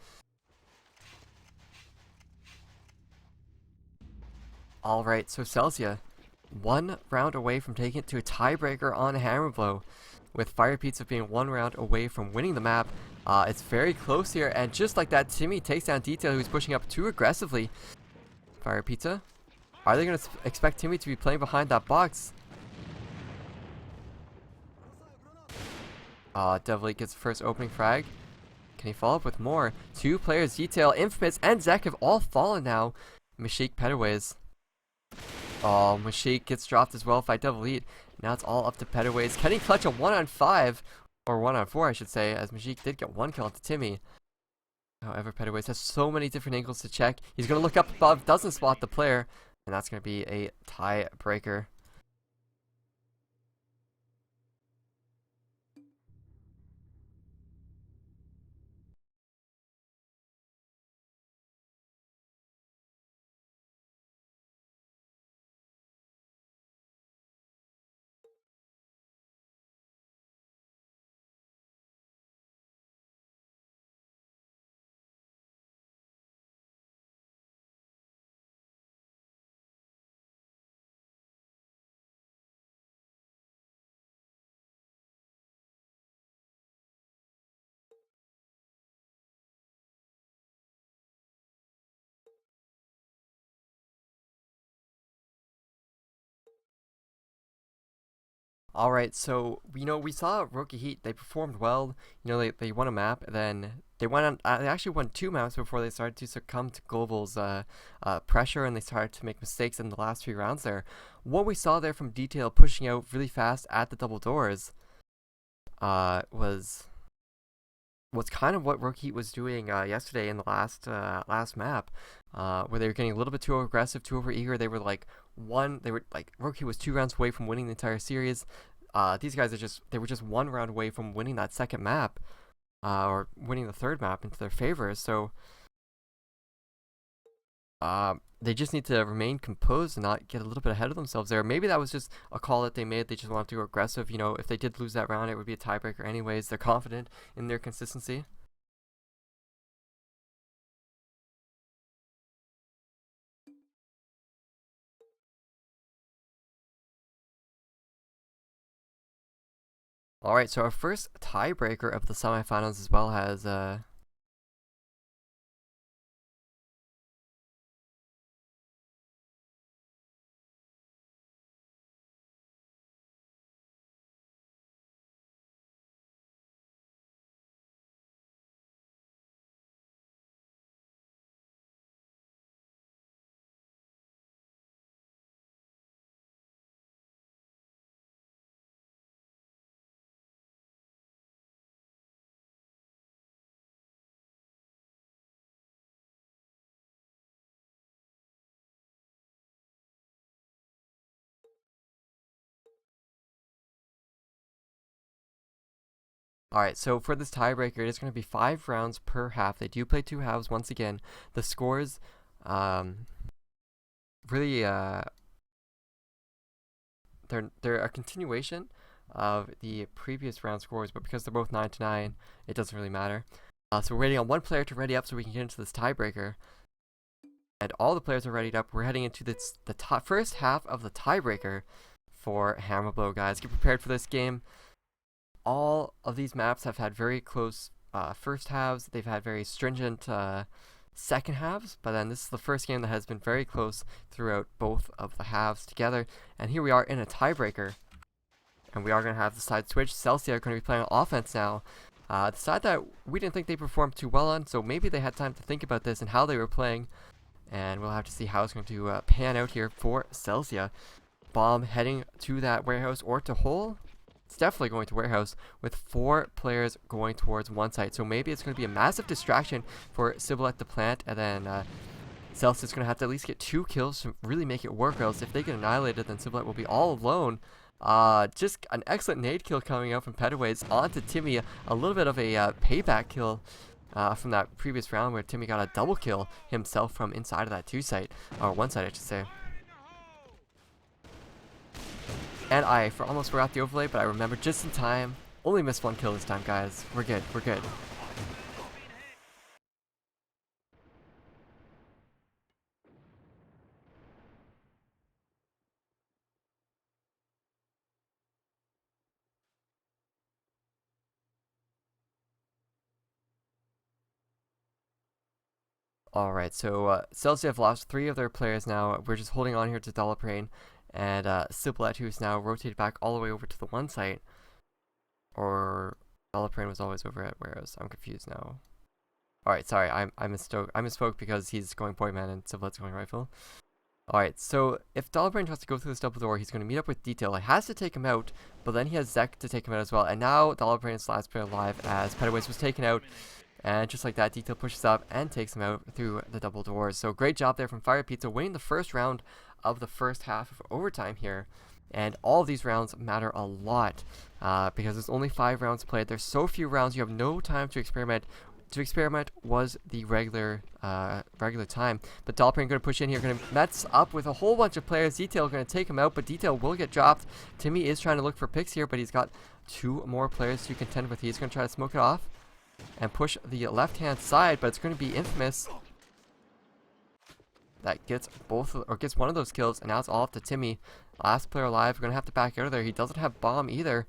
Alright, so Celsia, one round away from taking it to a tiebreaker on Hammer Blow, with FirePizza being one round away from winning the map. It's very close here, and just like that, Timmy takes down Detail, who's pushing up too aggressively. FirePizza, are they going to expect Timmy to be playing behind that box? Devil Eat gets the first opening frag. Can he follow up with more? Two players, Detail, Infamous, and Zek have all fallen now. Mashik Petaways. Oh, Mashik gets dropped as well by Devil Eat. Now it's all up to Petaways. Can he clutch a 1-on-5? Or 1-on-4, I should say, as Mashik did get one kill onto Timmy. However, Petaways has so many different angles to check. He's going to look up above, doesn't spot the player, and that's going to be a tiebreaker. Alright, so, we saw Rookie Heat, they performed well, they won a map, and then they went on, they actually won 2 maps before they started to succumb to Global's pressure, and they started to make mistakes in the last 3 rounds there. What we saw there from Detail pushing out really fast at the double doors was kind of what Rookie Heat was doing yesterday in the last map, where they were getting a little bit too aggressive, too overeager. They were like Rookie was 2 rounds away from winning the entire series. These guys they were just 1 round away from winning that second map, or winning the third map into their favor. So they just need to remain composed and not get a little bit ahead of themselves there. Maybe that was just a call that they made. They just wanted to go aggressive. If they did lose that round, it would be a tiebreaker anyways. They're confident in their consistency. Alright, so our first tiebreaker of the semifinals as well has Alright, so for this tiebreaker, it is going to be 5 rounds per half. They do play 2 halves once again. The scores, really, they're a continuation of the previous round scores, but because they're both 9-9, it doesn't really matter. So we're waiting on one player to ready up so we can get into this tiebreaker. And all the players are readied up. We're heading into the first half of the tiebreaker for Hammer Blow, guys. Get prepared for this game. All of these maps have had very close first halves. They've had very stringent second halves, but then this is the first game that has been very close throughout both of the halves together. And here we are in a tiebreaker, and we are going to have the side switch. Celsia are going to be playing offense now. The side that we didn't think they performed too well on, so maybe they had time to think about this and how they were playing, and we'll have to see how it's going to pan out here for Celsia. Bomb heading to that warehouse or to hole. It's definitely going to warehouse with 4 players going towards one side. So maybe it's going to be a massive distraction for Sybil to plant, and then Celsia's going to have to at least get 2 kills to really make it work, or else if they get annihilated, then Sybil will be all alone. Just an excellent nade kill coming out from Pedaways onto Timmy. A little bit of a payback kill from that previous round where Timmy got a double kill himself from inside of that 2 site, or 1 site I should say. And I almost forgot the overlay, but I remembered just in time. Only missed 1 kill this time, guys. We're good. We're good. Alright, so Celsia have lost 3 of their players now. We're just holding on here to Dolaprane. And Siblet, who's now rotated back all the way over to the 1 site. Or Dolaprane was always over at Warehouse. I'm confused now. Alright, sorry, I misspoke because he's going point man and Siblet's going rifle. Alright, so if Dolaprane tries to go through this double door, he's going to meet up with Detail. He has to take him out, but then he has Zek to take him out as well. And now Dolaprane is the last player alive as Pedaways was taken out. And just like that, Detail pushes up and takes him out through the double doors. So great job there from FirePizza, winning the first round of the first half of overtime here. And all of these rounds matter a lot because there's only 5 rounds played. There's so few rounds, you have no time to experiment. To experiment was the regular time. But Dolaprane going to push in here, going to mess up with a whole bunch of players. Detail going to take him out, but Detail will get dropped. Timmy is trying to look for picks here, but he's got 2 more players to contend with. He's going to try to smoke it off and push the left-hand side, but it's going to be Infamous that gets gets one of those kills, and now it's all up to Timmy. Last player alive. We're going to have to back out of there. He doesn't have bomb either.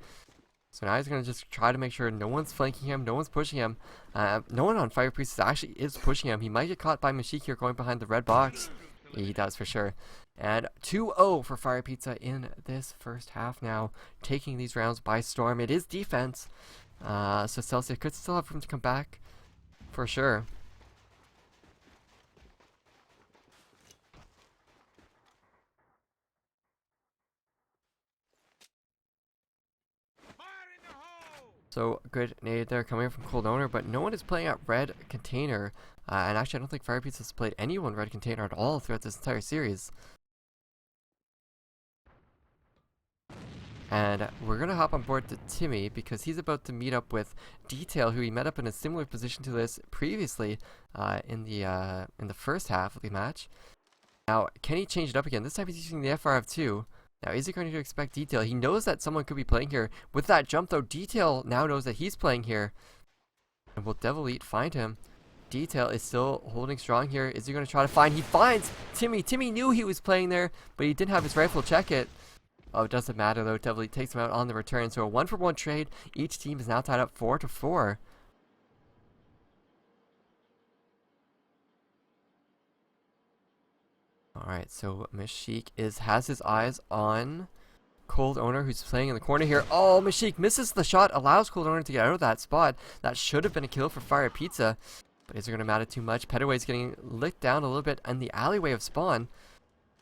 So now he's going to just try to make sure no one's flanking him, no one's pushing him. No one on FirePizza actually is pushing him. He might get caught by Mashik here going behind the red box. He does for sure. And 2-0 for FirePizza in this first half now, taking these rounds by storm. It is defense. So Celsia could still have room to come back for sure. So good nade there coming from Cold Owner, but no one is playing at red container. And actually I don't think FirePizza has played anyone red container at all throughout this entire series. And we're going to hop on board to Timmy because he's about to meet up with Detail, who he met up in a similar position to this previously in the first half of the match. Now, can he change it up again? This time he's using the FRF2. Now, is he going to expect Detail? He knows that someone could be playing here. With that jump, though, Detail now knows that he's playing here. And will Devil Eat find him? Detail is still holding strong here. Is he going to try to find? He finds Timmy. Timmy knew he was playing there, but he didn't have his rifle check it. Oh, it doesn't matter, though. Devil Eat takes him out on the return. So a 1-for-1 trade. Each team is now tied up 4-4. Alright, so Mashik has his eyes on Cold Owner, who's playing in the corner here. Oh, Mashik misses the shot, allows Cold Owner to get out of that spot. That should have been a kill for FirePizza, but is it going to matter too much? Pedaway's getting licked down a little bit in the alleyway of spawn.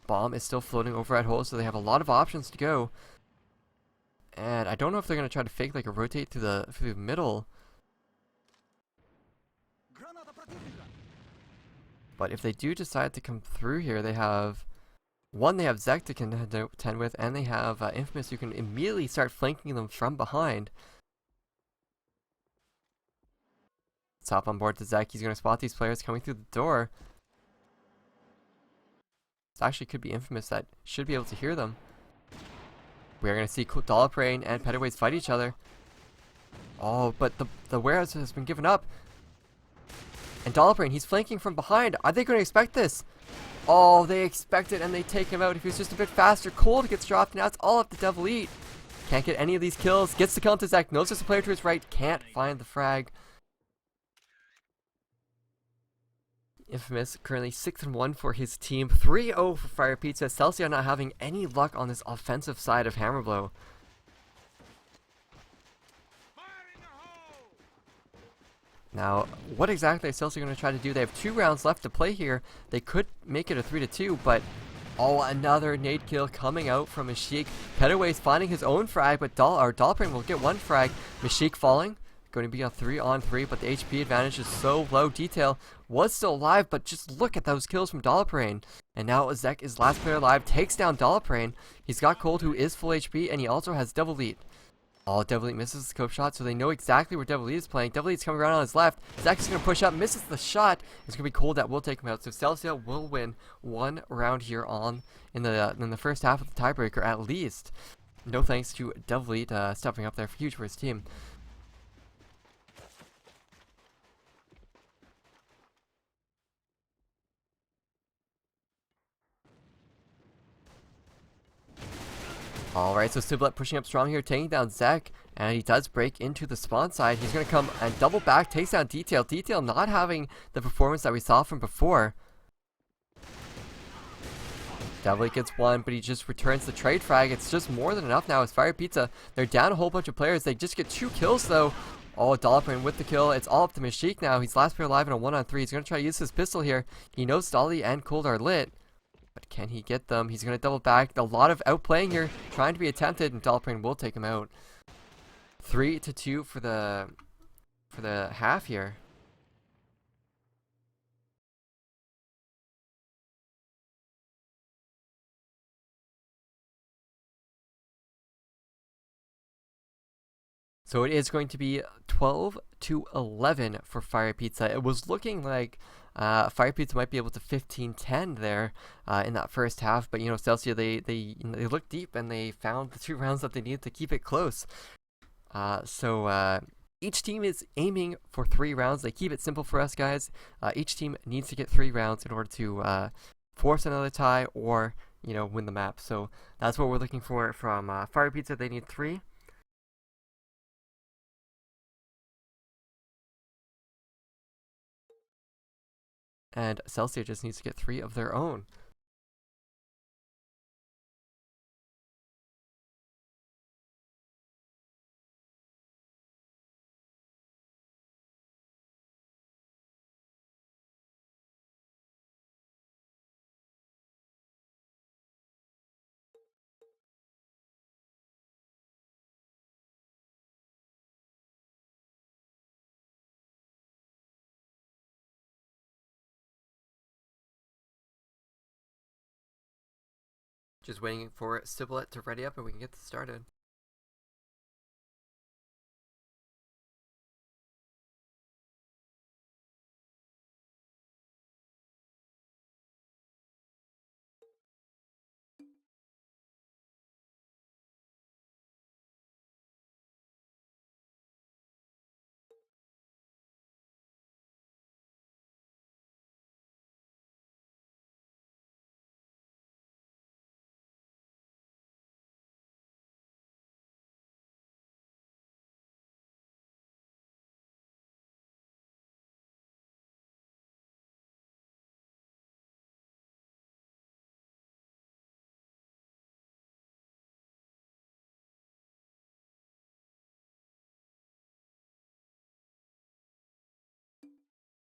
Bomb is still floating over at hole, so they have a lot of options to go. And I don't know if they're going to try to fake like a rotate through the middle. But if they do decide to come through here, they have Zek to contend with, and they have Infamous, who can immediately start flanking them from behind. Let's hop on board to Zach. He's going to spot these players coming through the door. This actually could be Infamous that should be able to hear them. We're going to see Dollaprain and Pettaways fight each other. Oh, but the warehouse has been given up. And Dollaprain, he's flanking from behind. Are they going to expect this? Oh, they expect it and they take him out. If he was just a bit faster, Cold gets dropped. Now it's all up to Devil Eat. Can't get any of these kills. Gets the kill to Zach. Knows there's a player to his right. Can't find the frag. Infamous currently 6-1 for his team. 3-0 for FirePizza. Celsia not having any luck on this offensive side of Hammerblow. Now, what exactly is Celsia going to try to do? They have 2 rounds left to play here. They could make it a 3-2, but oh, another nade kill coming out from Mashik. Pettaways finding his own frag, but Dollaprain will get 1 frag. Mashik falling. Going to be a 3-on-3, but the HP advantage is so low. Detail was still alive, but just look at those kills from Dollaprain. And now Zek is last player alive, takes down Dollaprain. He's got Cold, who is full HP, and he also has Devil Eat. Oh, Devil Eat misses the scope shot, so they know exactly where Devil Eat is playing. Devil Eat's coming around on his left. Zek is going to push up, misses the shot. It's going to be Cold that will take him out. So Celsia will win 1 round here on in the first half of the tiebreaker at least. No thanks to Devil Eat stepping up there huge for his team. Alright, so Siblet pushing up strong here, taking down Zek, and he does break into the spawn side. He's going to come and double back, takes down Detail. Detail not having the performance that we saw from before. Devil gets 1, but he just returns the trade frag. It's just more than enough now as FirePizza. They're down a whole bunch of players. They just get 2 kills though. Oh, Dollaprain with the kill. It's all up to Mashik now. He's last player alive in a 1-on-3. He's going to try to use his pistol here. He knows Dolly and Cold are lit. But can he get them? He's going to double back. A lot of outplaying here, trying to be attempted, and Dollaprain will take him out. 3-2 for the half here. So it is going to be 12-11 for FirePizza. It was looking like FirePizza might be able to 15-10 there in that first half, but you know, Celsia they looked deep and they found the 2 rounds that they needed to keep it close. So each team is aiming for 3 rounds. They keep it simple for us guys. Each team needs to get 3 rounds in order to force another tie or you know, win the map. So that's what we're looking for from FirePizza. They need 3. And Celsia just needs to get 3 of their own. Just waiting for Siblet to ready up and we can get this started.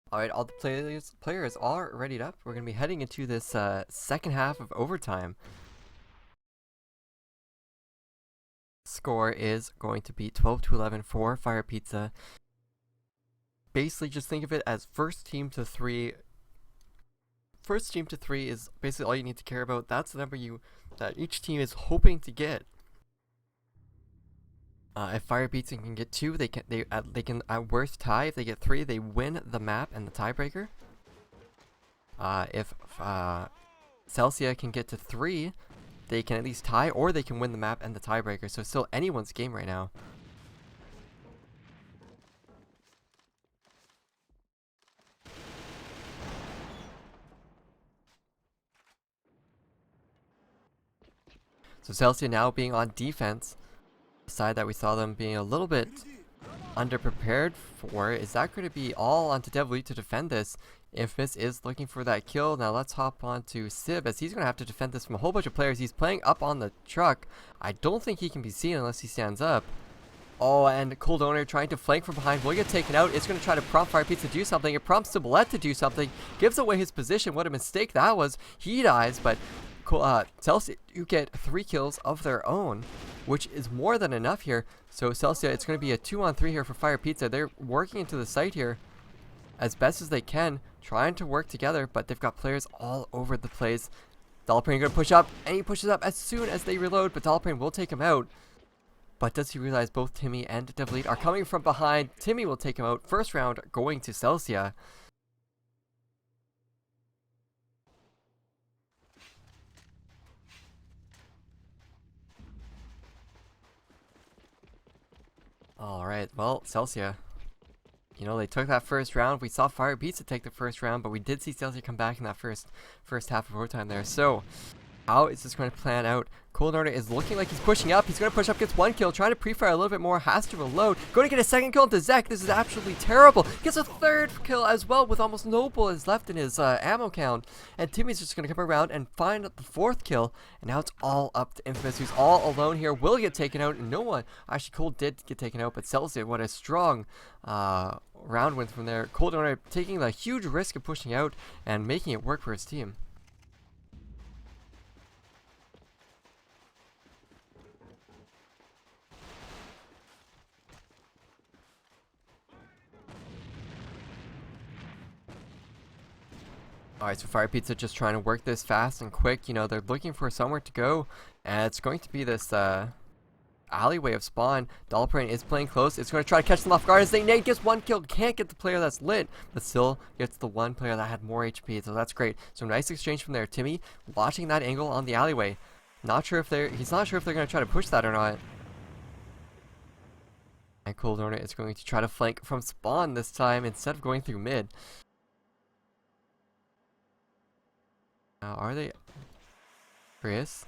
Alright, all the players are readied up. We're going to be heading into this second half of overtime. Score is going to be 12-11 for FirePizza. Basically, just think of it as first team to 3. First team to 3 is basically all you need to care about. That's the number that each team is hoping to get. If FirePizza can get 2, they can at worst tie. If they get 3, they win the map and the tiebreaker. If Celsia can get to 3, they can at least tie, or they can win the map and the tiebreaker. So it's still anyone's game right now. So Celsia now being on defense, the side that we saw them being a little bit underprepared for. Is that going to be all onto Devilite to defend this? Infamous is looking for that kill. Now let's hop on to Sib, as he's going to have to defend this from a whole bunch of players. He's playing up on the truck. I don't think he can be seen unless he stands up. Oh, and Cold Owner trying to flank from behind will get taken out. It's going to try to prompt FirePizza to do something. It prompts Cibolette to do something. Gives away his position. What a mistake that was. He dies, but Celsia, you get 3 kills of their own, which is more than enough here. So Celsia, it's going to be a 2-on-3 here for FirePizza. They're working into the site here as best as they can, trying to work together, but they've got players all over the place. Dalaprane going to push up, and he pushes up as soon as they reload, but Dalaprane will take him out. But does he realize both Timmy and Devilite are coming from behind? Timmy will take him out. First round going to Celsia. Alright, well, Celsia, you know, they took that first round. We saw FirePizza take the first round, but we did see Celsia come back in that first half of overtime there. So, how is this going to plan out? Cold Order is looking like he's pushing up. He's going to push up, gets 1 kill, trying to pre-fire a little bit more, has to reload. Going to get a 2nd kill into Zek. This is absolutely terrible. Gets a 3rd kill as well with almost no bullets left in his ammo count. And Timmy's just going to come around and find the 4th kill. And now it's all up to Infamous, who's all alone here. Will get taken out, and no one. Actually, Cold did get taken out, but Celsia, what a strong round win from there. Cold Order taking the huge risk of pushing out and making it work for his team. Alright, so FirePizza just trying to work this fast and quick. You know, they're looking for somewhere to go, and it's going to be this alleyway of spawn. Dalaprane is playing close. It's going to try to catch them off guard as they nade. Gets 1 kill. Can't get the player that's lit, but still gets the one player that had more HP, so that's great. So nice exchange from there. Timmy watching that angle on the alleyway. Not sure if he's not sure if they're going to try to push that or not. And Cold Order is going to try to flank from spawn this time instead of going through mid. Now, are they? Chris?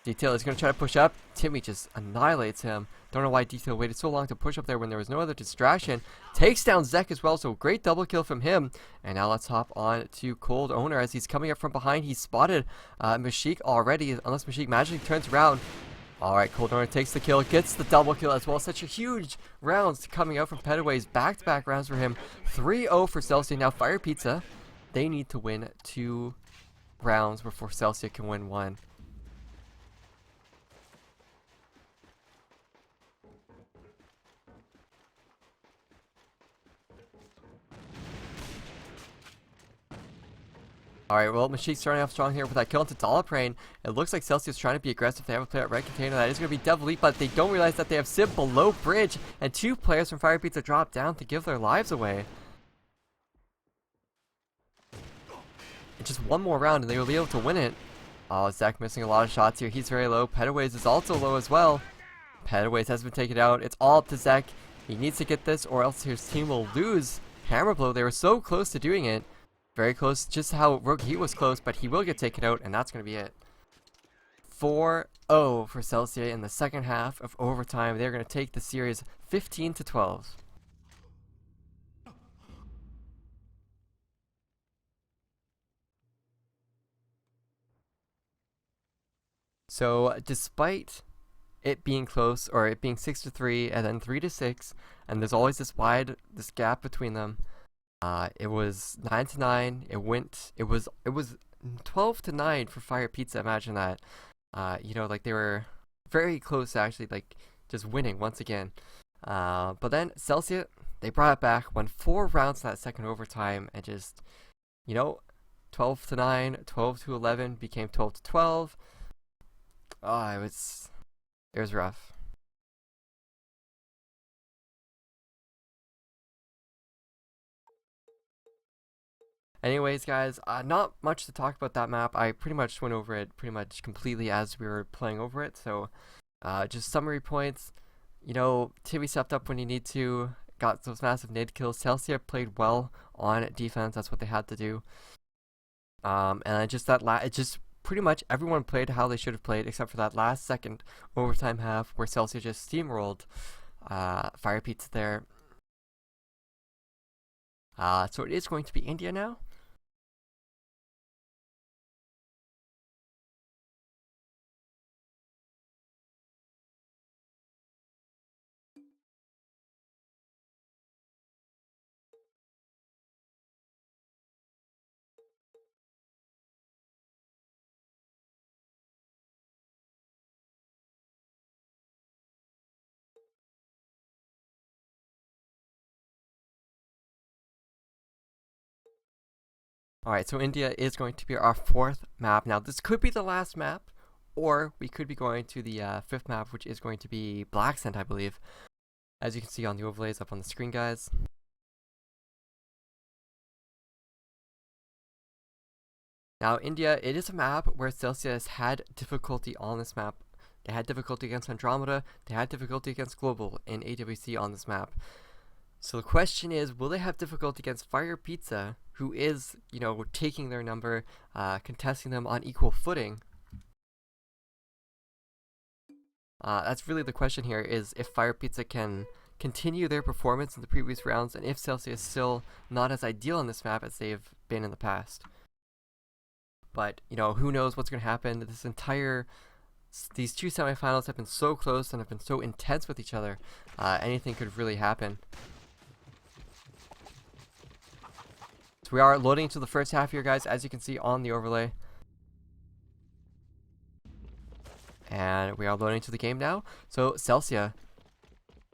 Detail is going to try to push up. Timmy just annihilates him. Don't know why Detail waited so long to push up there when there was no other distraction. Takes down Zek as well, so great double kill from him. And now let's hop on to Cold Owner as he's coming up from behind. He's spotted Mashik already, unless Mashik magically turns around. Alright, Cold Owner takes the kill, gets the double kill as well. Such a huge rounds coming out from Pedaways. Back-to-back rounds for him. 3-0 for Celsia. Now FirePizza, they need to win 2 rounds before Celsia can win 1. Alright, well, Mashik's starting off strong here with that kill into Dalaprane. It looks like Celsia's trying to be aggressive. They have a player at red container. That is going to be Devilite, but they don't realize that they have Sib below bridge, and 2 players from FirePizza drop down to give their lives away. And just 1 more round and they will be able to win it. Oh, Zek missing a lot of shots here. He's very low. Pedaways is also low as well. Pedaways has been taken out. It's all up to Zek. He needs to get this or else his team will lose. Hammer Blow, they were so close to doing it. Very close, just how Rogue Heat was close, but he will get taken out, and that's going to be it. 4-0 for Celsia in the second half of overtime. They're going to take the series 15-12. So, despite it being close, or it being 6-3 and then 3-6, and there's always this gap between them. It was 9-9. It was 12-9 for FirePizza. Imagine that. You know, like they were very close to actually like just winning once again. But then Celsia, they brought it back, won 4 rounds in that second overtime, and just, you know, 12-9, 12-11 became 12-12. Oh, it was rough. Anyways, guys, not much to talk about that map. I pretty much went over it pretty much completely as we were playing over it. So, just summary points. You know, Timmy stepped up when he need to, got those massive nade kills. Celsia played well on defense. That's what they had to do. And just that it just pretty much everyone played how they should have played, except for that last second overtime half where Celsia just steamrolled FirePizza there. So it is going to be India now. Alright, so India is going to be our 4th map. Now, this could be the last map, or we could be going to the 5th map, which is going to be Black Sand, I believe. As you can see on the overlays up on the screen, guys. Now, India, it is a map where Celsia has had difficulty on this map. They had difficulty against Andromeda, they had difficulty against Global in AWC on this map. So the question is, will they have difficulty against FirePizza, who is, you know, taking their number, contesting them on equal footing? That's really the question here, is if FirePizza can continue their performance in the previous rounds, and if Celsia is still not as ideal on this map as they've been in the past. But, you know, who knows what's going to happen. These two semifinals have been so close and have been so intense with each other. Anything could really happen. We are loading into the first half here, guys, as you can see on the overlay. And we are loading to the game now. So, Celsia,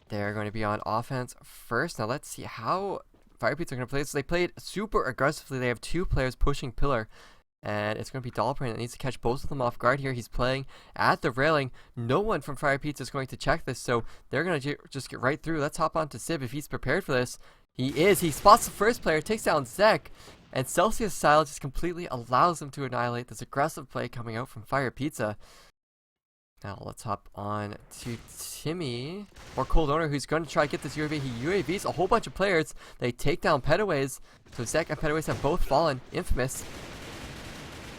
they're going to be on offense first. Now, let's see how FirePizza are going to play this. So they played super aggressively. They have 2 players pushing pillar. And it's going to be Dollbrain that needs to catch both of them off guard here. He's playing at the railing. No one from FirePizza is going to check this, so they're going to just get right through. Let's hop on to Sib if he's prepared for this. He is. He spots the first player, takes down Zek, and Celsia's style just completely allows him to annihilate this aggressive play coming out from FirePizza. Now let's hop on to Timmy, or Cold Owner, who's going to try to get this UAV. He UAVs a whole bunch of players. They take down Petaways, so Zek and Petaways have both fallen. Infamous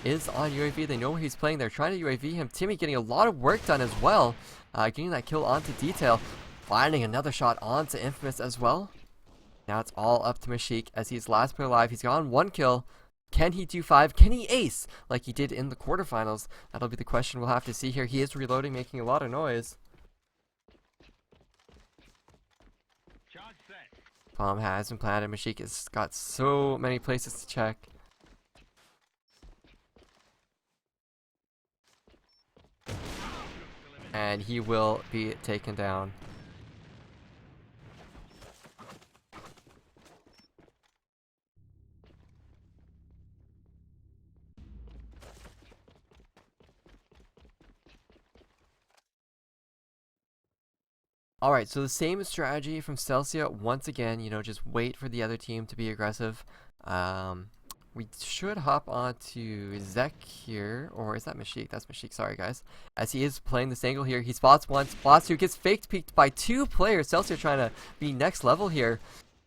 is on UAV. They know where he's playing. They're trying to UAV him. Timmy getting a lot of work done as well. Getting that kill onto Detail. Finding another shot onto Infamous as well. Now it's all up to Mashik as he's last player alive. He's gotten 1 kill. Can he do 5? Can he ace like he did in the quarterfinals? That'll be the question we'll have to see here. He is reloading, making a lot of noise. Bomb has been planted. Mashik has got so many places to check. And he will be taken down. Alright, so the same strategy from Celsia once again, you know, just wait for the other team to be aggressive. We should hop on to Zek here, or is that Mashik? That's Mashik, sorry guys. As he is playing this angle here, he spots 1, spots 2, gets faked peeked by 2 players. Celsia trying to be next level here.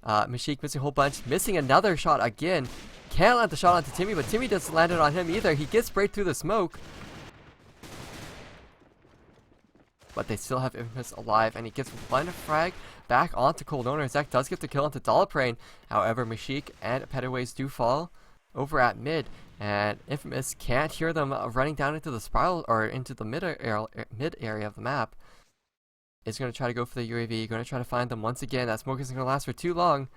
Mashik missing a whole bunch, missing another shot again. Can't land the shot onto Timmy, but Timmy doesn't land it on him either. He gets sprayed through the smoke. But they still have Infamous alive, and he gets 1 frag back onto Cold Owner. Zek does get the kill onto Dollbrain. However, Mashik and Petaways do fall over at mid, and Infamous can't hear them running down into the spiral, or into the mid area of the map. Is going to try to go for the UAV, going to try to find them once again. That smoke isn't going to last for too long.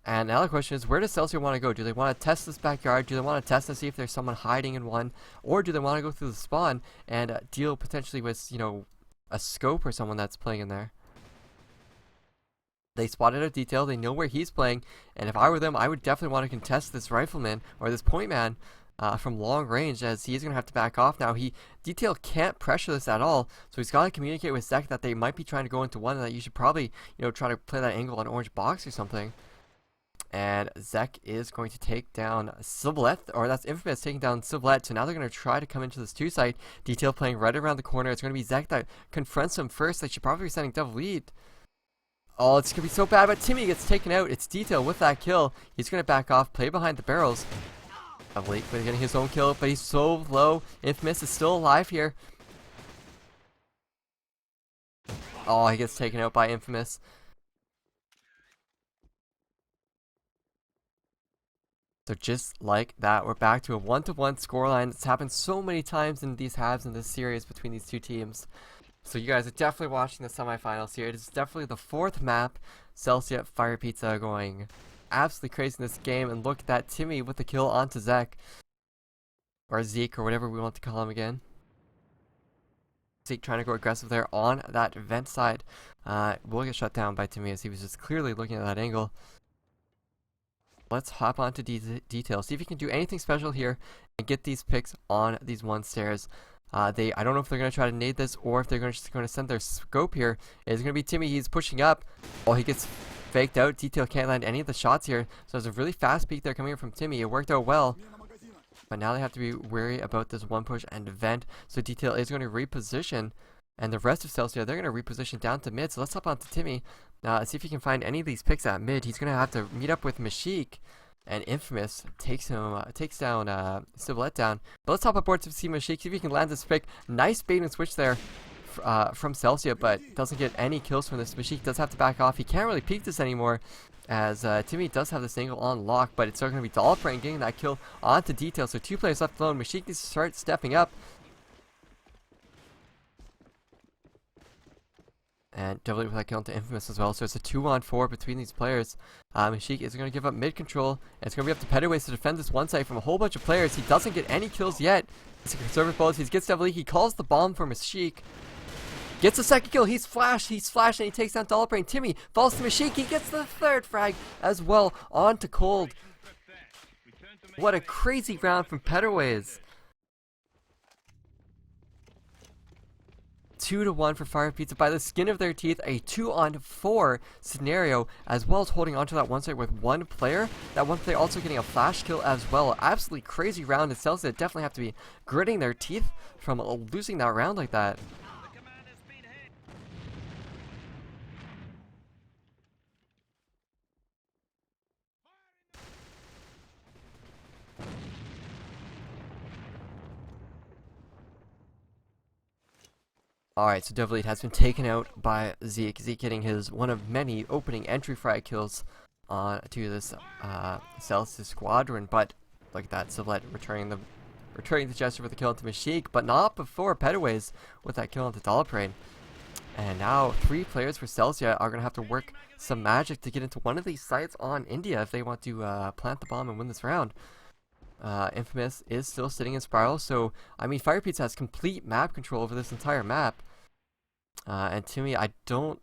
And now the question is, where does Celsia want to go? Do they want to test this backyard? Do they want to test and see if there's someone hiding in one? Or do they want to go through the spawn and deal potentially with, you know, a scope or someone that's playing in there? They spotted a Detail. They know where he's playing. And if I were them, I would definitely want to contest this rifleman or this point man from long range, as he's going to have to back off now. Detail can't pressure this at all, so he's got to communicate with Zek that they might be trying to go into one, and that you should probably, you know, try to play that angle on orange box or something. And Zek is going to take down Sublet, or that's Infamous taking down Sublet. So now they're going to try to come into this 2 site. Detail playing right around the corner. It's going to be Zek that confronts him first. They should probably be sending Devil Lead. Oh, it's going to be so bad, but Timmy gets taken out. It's Detail with that kill. He's going to back off, play behind the barrels. Devil Lead getting his own kill, but he's so low. Infamous is still alive here. Oh, he gets taken out by Infamous. So just like that, we're back to a 1-1 scoreline. It's happened so many times in these halves in this series between these two teams. So you guys are definitely watching the semifinals here. It is definitely the 4th map. Celsia, FirePizza going absolutely crazy in this game. And look at that, Timmy with the kill onto Zek. Or Zeke, or whatever we want to call him again. Zeke trying to go aggressive there on that vent side. Will get shut down by Timmy as he was just clearly looking at that angle. Let's hop on to detail. See if you can do anything special here and get these picks on these 1 stairs. I don't know if they're going to try to nade this or if they're just going to send their scope here. It's going to be Timmy. He's pushing up. Oh, he gets faked out. Detail can't land any of the shots here. So there's a really fast peek there coming in from Timmy. It worked out well. But now they have to be wary about this 1 push and vent. So Detail is going to reposition. And the rest of Celsia, they're going to reposition down to mid. So let's hop on to Timmy. See if he can find any of these picks at mid. He's going to have to meet up with Mashik. And Infamous takes down Sublet down. But let's hop aboard to see Mashik. See if he can land this pick. Nice bait and switch there from Celsia. But doesn't get any kills from this. Mashik does have to back off. He can't really peek this anymore. As Timmy does have this angle on lock. But it's still going to be Dollbrain getting that kill onto Detail. So 2 players left alone. Mashik needs to start stepping up. And Devil with that kill into Infamous as well. So it's a 2-on-4 between these players. Mashik is going to give up mid control. And it's going to be up to Pedaways to defend this 1 site from a whole bunch of players. He doesn't get any kills yet. It's a conservative bullets. He gets Devil. He calls the bomb for Mashik. Gets the 2nd kill. He's flashed, and he takes down Dollbrain. Timmy falls to Mashik. He gets the 3rd frag as well. On to Cold. What a crazy round from Pedaways. 2-1 for FirePizza by the skin of their teeth. A 2-on-4 scenario, as well as holding onto that 1 site with 1 player. That 1 player also getting a flash kill as well. Absolutely crazy round. And Celsia definitely have to be gritting their teeth from losing that round like that. Alright, so Devil Lead has been taken out by Zeke. Zeke getting his one of many opening entry frag kills to this Celsia squadron. But look at that, Sublet returning the gesture for the kill into Mashik, but not before Pedaways with that kill into Dollbrain. And now 3 players for Celsia are going to have to work some magic to get into one of these sites on India if they want to plant the bomb and win this round. Infamous is still sitting in Spiral, so I mean FirePizza has complete map control over this entire map. And Timmy, I don't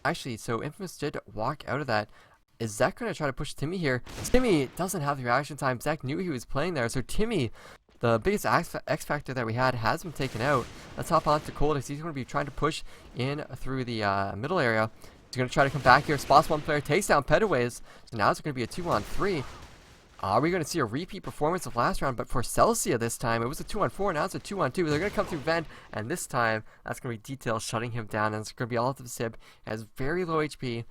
actually, so Infamous did walk out of that. Is Zek going to try to push Timmy here? Timmy doesn't have the reaction time. Zek knew he was playing there, so Timmy, the biggest X factor that we had, has been taken out. Let's hop on to Cold as he's going to be trying to push in through the middle area. He's going to try to come back here, spots 1 player, takes down Pedaways. So now it's going to be a 2-on-3. Are we going to see a repeat performance of last round? But for Celsia this time, it was a 2-on-4, now it's a 2-on-2. They're going to come through vent, and this time, that's going to be Detail shutting him down, and it's going to be all to the Sib. He has very low HP.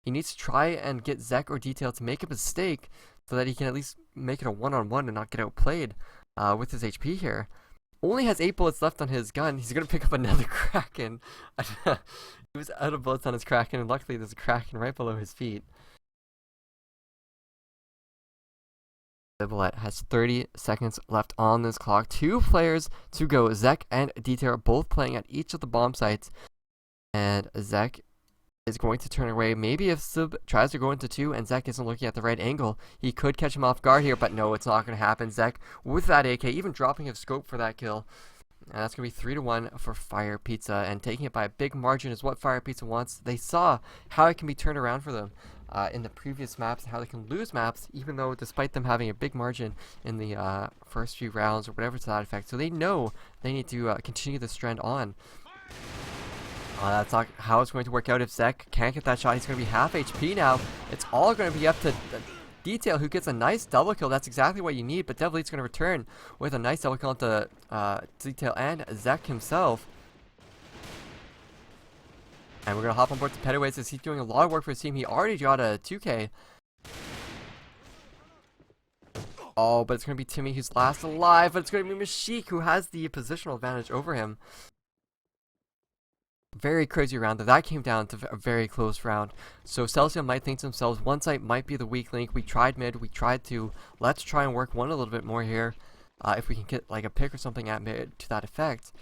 He needs to try and get Zek or Detail to make a mistake, so that he can at least make it a 1-on-1 and not get outplayed with his HP here. Only has 8 bullets left on his gun. He's going to pick up another Kraken. He was out of bullets on his Kraken, and luckily there's a Kraken right below his feet. Sublet has 30 seconds left on this clock. 2 players to go. Zek and Detail are both playing at each of the bomb sites. And Zek is going to turn away. Maybe if Sub tries to go into 2 and Zek isn't looking at the right angle, he could catch him off guard here. But no, it's not going to happen. Zek with that AK, even dropping his scope for that kill. And that's going to be 3-1 for FirePizza. And taking it by a big margin is what FirePizza wants. They saw how it can be turned around for them. In the previous maps, how they can lose maps, even though despite them having a big margin in the first few rounds or whatever to that effect. So they know they need to continue this trend on. That's not how it's going to work out. If Zek can't get that shot, he's going to be half HP now. It's all going to be up to Detail, who gets a nice double kill. That's exactly what you need, but Devleet's going to return with a nice double kill into Detail and Zek himself. And we're going to hop on board to Pettaways as he's doing a lot of work for his team. He already got a 2K. Oh, but it's going to be Timmy who's last alive, but it's going to be Mashik who has the positional advantage over him. Very crazy round. That came down to a very close round. So Celsia might think to themselves, one site might be the weak link. We tried mid. We tried to. Let's try and work one a little bit more here. If we can get like a pick or something at mid to that effect.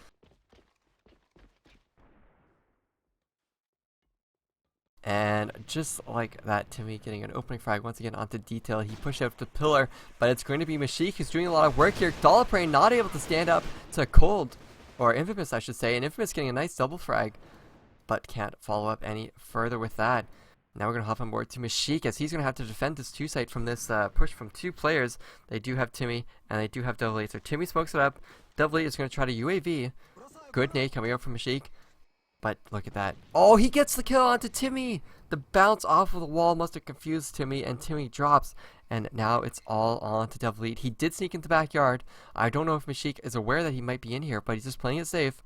And just like that, Timmy getting an opening frag once again onto Detail. He pushed out the pillar, but it's going to be Mashik who's doing a lot of work here. Dollaprane not able to stand up to Cold, or Infamous I should say, and Infamous getting a nice double frag, but can't follow up any further with that. Now we're going to hop on board to Mashik as he's going to have to defend this 2 site from this push from 2 players. They do have Timmy, and they do have Devleet. So Timmy smokes it up. Devleet is going to try to UAV. Good nade coming out from Mashik. But look at that. Oh, he gets the kill onto Timmy. The bounce off of the wall must have confused Timmy, and Timmy drops. And now it's all on to Devleet. He did sneak into the backyard. I don't know if Mashik is aware that he might be in here, but he's just playing it safe.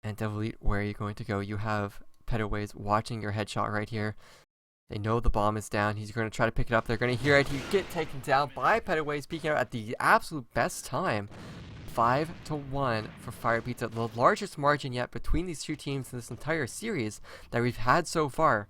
And Devleet, where are you going to go? You have Pettaways watching your headshot right here. They know the bomb is down. He's going to try to pick it up. They're going to hear it. You get taken down by Pettaways, peeking out at the absolute best time. 5-1 for FirePizza, the largest margin yet between these 2 teams in this entire series that we've had so far.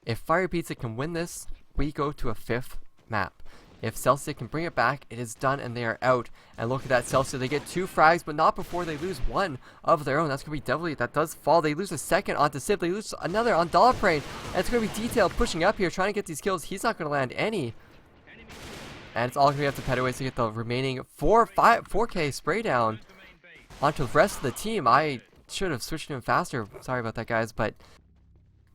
If FirePizza can win this, we go to a 5th map. If Celsia can bring it back, it is done and they are out. And look at that, Celsia, they get 2 frags, but not before they lose 1 of their own. That's going to be Devleet. That does fall. They lose a second onto Sib. They lose another on Dollaprane. And it's going to be Detail pushing up here, trying to get these kills. He's not going to land any. And it's all going to be up to Pettaways to get the remaining 4K spray down onto the rest of the team. I should have switched him faster. Sorry about that, guys. But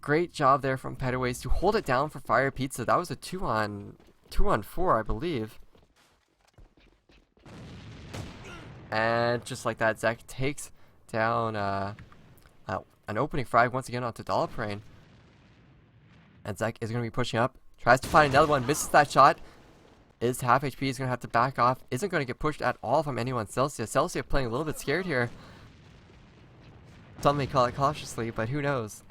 great job there from Pettaways to hold it down for FirePizza. That was a 2-on-4, I believe. And just like that, Zek takes down an opening frag once again onto Dollaprane. And Zek is going to be pushing up. Tries to find another one. Misses that shot. Is half HP, is going to have to back off. Isn't going to get pushed at all from anyone. Celsia. Celsia playing a little bit scared here. Some may call it cautiously, but who knows.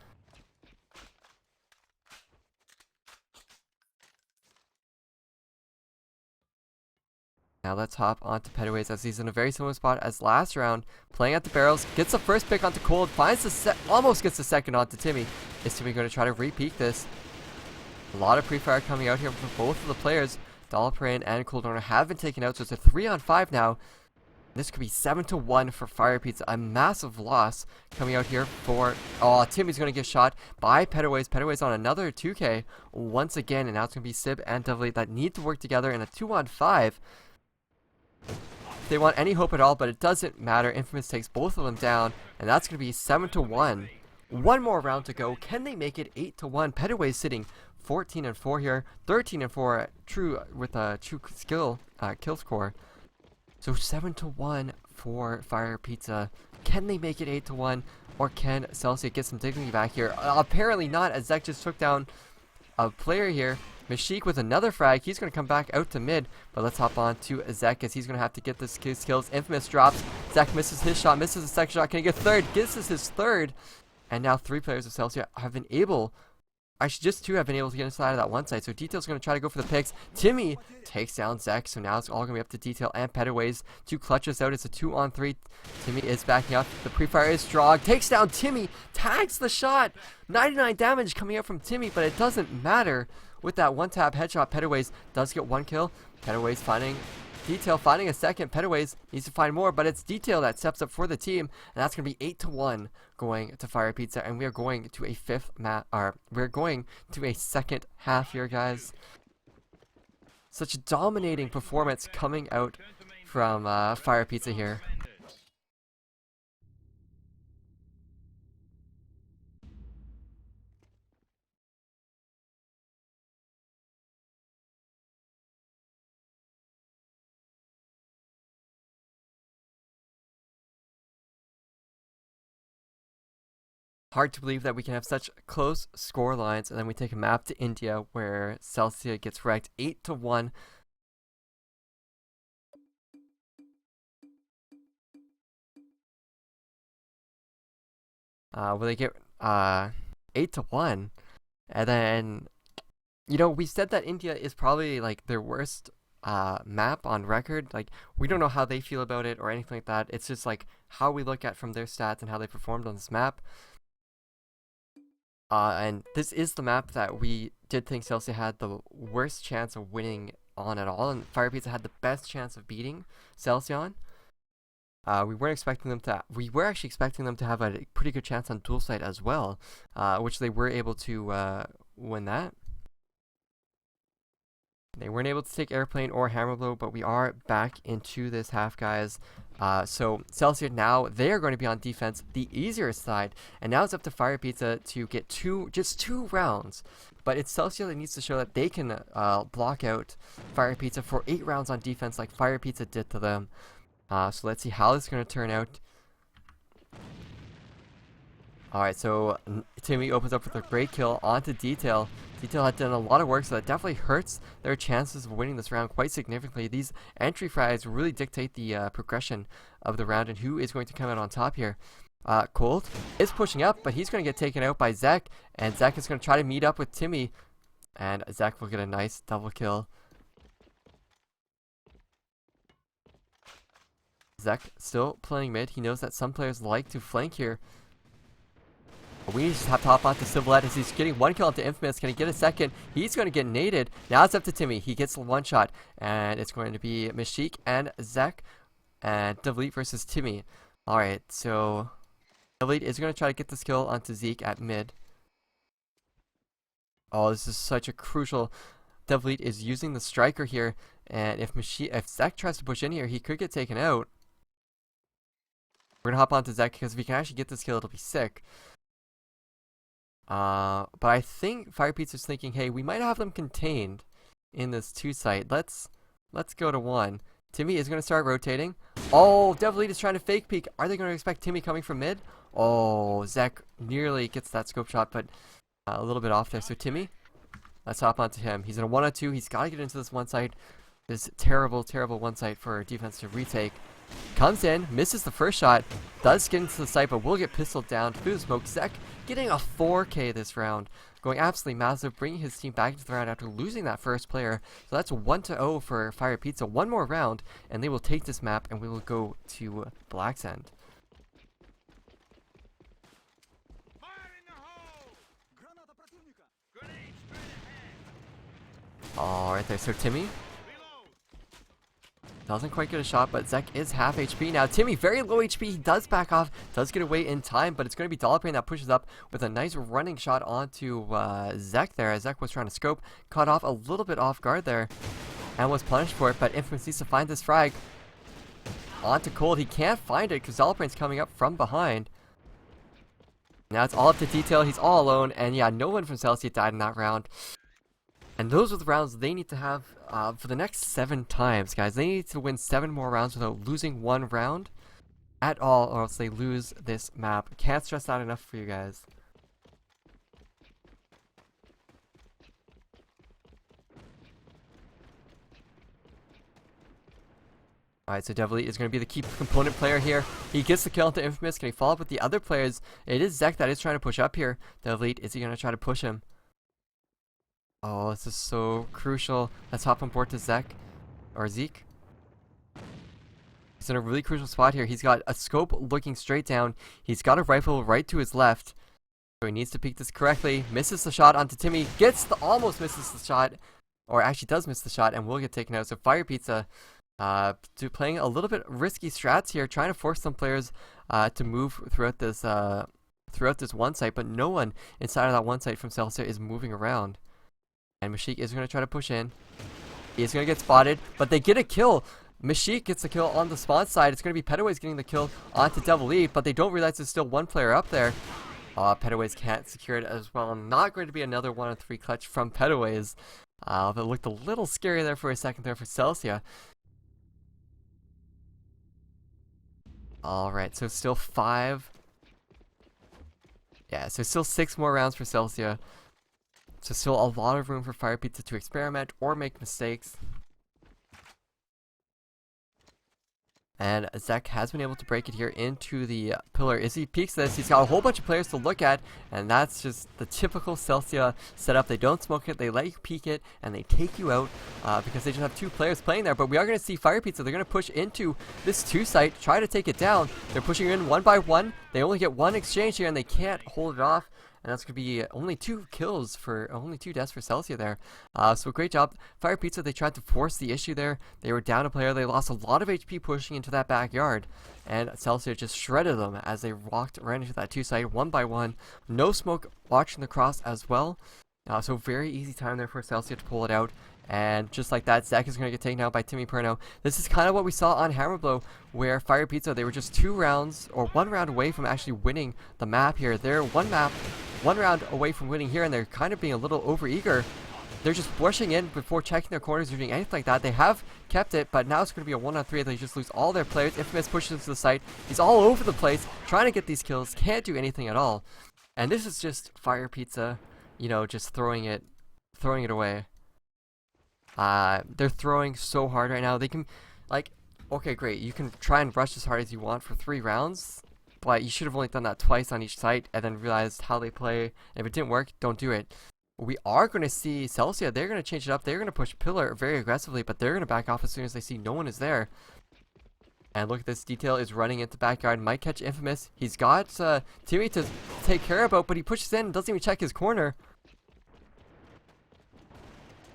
Now let's hop onto Pettaways as he's in a very similar spot as last round. Playing at the barrels. Gets the first pick onto Cold. Finds the almost gets the second onto Timmy. Is Timmy going to try to repeat this? A lot of pre-fire coming out here for both of the players. Dollaprane and Cold Owner have been taken out, so it's a 3-on-5 now. This could be 7-1 for FirePizza. A massive loss coming out here for... Oh, Timmy's going to get shot by Pettaways. Pettaways on another 2K once again, and now it's going to be Sib and Devleet that need to work together in a 2-on-5. They want any hope at all, but it doesn't matter. Infamous takes both of them down, and that's going to be 7-1. One more round to go. Can they make it 8-1? Pettaways sitting 14-4 here, 13-4 true with a true skill kill score. So 7-1 for FirePizza. Can they make it 8-1, or can Celsia get some dignity back here? Apparently not, as Zek just took down a player here. Mashik with another frag. He's going to come back out to mid, but let's hop on to Zek as he's going to have to get this kills. Infamous drops. Zek misses his shot, misses the second shot. Can he get third? This is his third. And now 3 players of Celsia have been able... Actually, just 2 have been able to get inside of that one side. So Detail's going to try to go for the picks. Timmy takes down Zek. So now it's all going to be up to Detail and Pettaways to clutch us out. It's a 2-on-3. Timmy is backing up. The pre-fire is strong. Takes down Timmy. Tags the shot. 99 damage coming out from Timmy, but it doesn't matter. With that one-tap headshot, Pettaways does get 1 kill. Pettaways finding... Detail finding a second. Pettaways needs to find more, but it's Detail that steps up for the team, and that's going to be 8-1 going to FirePizza, and we are going to a 5th map, or we're going to a second half here, guys. Such a dominating performance coming out from FirePizza here. Hard to believe that we can have such close score lines, and then we take a map to India where Celsia gets wrecked 8-1. Where they get 8-1, and then we said that India is probably like their worst map on record. Like, we don't know how they feel about it or anything like that. It's just like how we look at from their stats and how they performed on this map. And this is the map that we did think Celsia had the worst chance of winning on at all, and FirePizza had the best chance of beating Celsia on. We were actually expecting them to have a pretty good chance on dual site as well, which they were able to win that. They weren't able to take airplane or hammer blow, but we are back into this half, guys. So Celsia now, they are going to be on defense, the easier side, and now it's up to FirePizza to get just two rounds. But it's Celsia that needs to show that they can block out FirePizza for 8 rounds on defense like FirePizza did to them. So let's see how this is going to turn out. Alright, so Timmy opens up with a great kill onto Detail. Detail had done a lot of work, so that definitely hurts their chances of winning this round quite significantly. These entry frags really dictate the progression of the round and who is going to come out on top here. Colt is pushing up, but he's going to get taken out by Zek, and Zek is going to try to meet up with Timmy, and Zek will get a nice double kill. Zek still playing mid. He knows that some players like to flank here. We just have to hop onto Civilette as he's getting one kill onto Infamous. Can he get a second? He's going to get naded. Now it's up to Timmy. He gets one shot. And it's going to be Mashik and Zek. And Devleet versus Timmy. Alright, so Devleet is going to try to get this kill onto Zeke at mid. Oh, this is such a crucial... Devleet is using the striker here. And if Zek tries to push in here, he could get taken out. We're going to hop onto Zek because if he can actually get this kill, it'll be sick. But I think FirePizza's thinking, hey, we might have them contained in this 2 site. Let's go to 1. Timmy is going to start rotating. Oh, Devleet is trying to fake peek. Are they going to expect Timmy coming from mid? Oh, Zek nearly gets that scope shot, but a little bit off there. So Timmy, let's hop onto him. He's in a 1-on-2. He's got to get into this 1 site. This terrible, terrible 1 site for defense to retake. Comes in, misses the first shot, does get into the site, but will get pistoled down through the smoke. Zek getting a 4K this round, going absolutely massive, bringing his team back into the round after losing that first player. So that's 1-0 for FirePizza. One more round, and they will take this map, and we will go to Black's End. Alright there, so Timmy doesn't quite get a shot, but Zek is half HP. Now, Timmy, very low HP. He does back off, does get away in time, but it's going to be Dollopane that pushes up with a nice running shot onto Zek there, as Zek was trying to scope. Caught off a little bit off guard there and was punished for it, but Infamous needs to find this frag. Onto Cold. He can't find it because Dollapane's coming up from behind. Now it's all up to Detail. He's all alone, and yeah, no one from Celsia died in that round. And those are the rounds they need to have for the next 7 times, guys. They need to win 7 more rounds without losing 1 round at all, or else they lose this map. Can't stress that enough for you guys. Alright, so Devleet is going to be the key component player here. He gets the kill into Infamous. Can he follow up with the other players? It is Zek that is trying to push up here. Devleet, is he going to try to push him? Oh, this is so crucial. Let's hop on board to Zek. Or Zeke. He's in a really crucial spot here. He's got a scope looking straight down. He's got a rifle right to his left. So he needs to peek this correctly. Misses the shot onto Timmy. Almost misses the shot. Or actually does miss the shot and will get taken out. So FirePizza playing a little bit risky strats here. Trying to force some players to move throughout this 1 site. But no one inside of that 1 site from Celsia is moving around. And Mashik is going to try to push in. He's going to get spotted, but they get a kill. Mashik gets the kill on the spawn side. It's going to be Petaways getting the kill onto Devleet, but they don't realize there's still 1 player up there. Petaways can't secure it as well. Not going to be another 1-on-3 clutch from Petaways. That looked a little scary there for a second there for Celsia. Alright, so still 5 Yeah, so still 6 more rounds for Celsia. So still a lot of room for FirePizza to experiment or make mistakes. And Zek has been able to break it here into the pillar. As he peeks this, he's got a whole bunch of players to look at, and that's just the typical Celsia setup. They don't smoke it, they let you peek it, and they take you out because they just have 2 players playing there. But we are going to see FirePizza. They're going to push into this 2 site, try to take it down. They're pushing in 1 by 1. They only get 1 exchange here, and they can't hold it off. And that's going to be only 2 deaths for Celsia there. So great job. FirePizza, they tried to force the issue there. They were down a player. They lost a lot of HP pushing into that backyard. And Celsia just shredded them as they walked right into that 2 site 1 by 1. No smoke watching the cross as well. So very easy time there for Celsia to pull it out. And just like that, Zek is going to get taken out by Timmy Perno. This is kind of what we saw on Hammerblow, where FirePizza, they were just 2 rounds, or 1 round away from actually winning the map here. They're 1 round away from winning here, and they're kind of being a little overeager. They're just rushing in before checking their corners or doing anything like that. They have kept it, but now it's going to be a 1-on-3. They just lose all their players. Infamous pushes into the site. He's all over the place, trying to get these kills. Can't do anything at all. And this is just FirePizza, you know, just throwing it away. They're throwing so hard right now. They can, like, okay, great. You can try and rush as hard as you want for 3 rounds, but you should have only done that twice on each site and then realized how they play. If it didn't work, don't do it. We are going to see Celsia. They're going to change it up. They're going to push Pillar very aggressively, but they're going to back off as soon as they see no one is there. And look at this. Detail is running into backyard. Might catch Infamous. He's got Timmy to take care about, but he pushes in and doesn't even check his corner.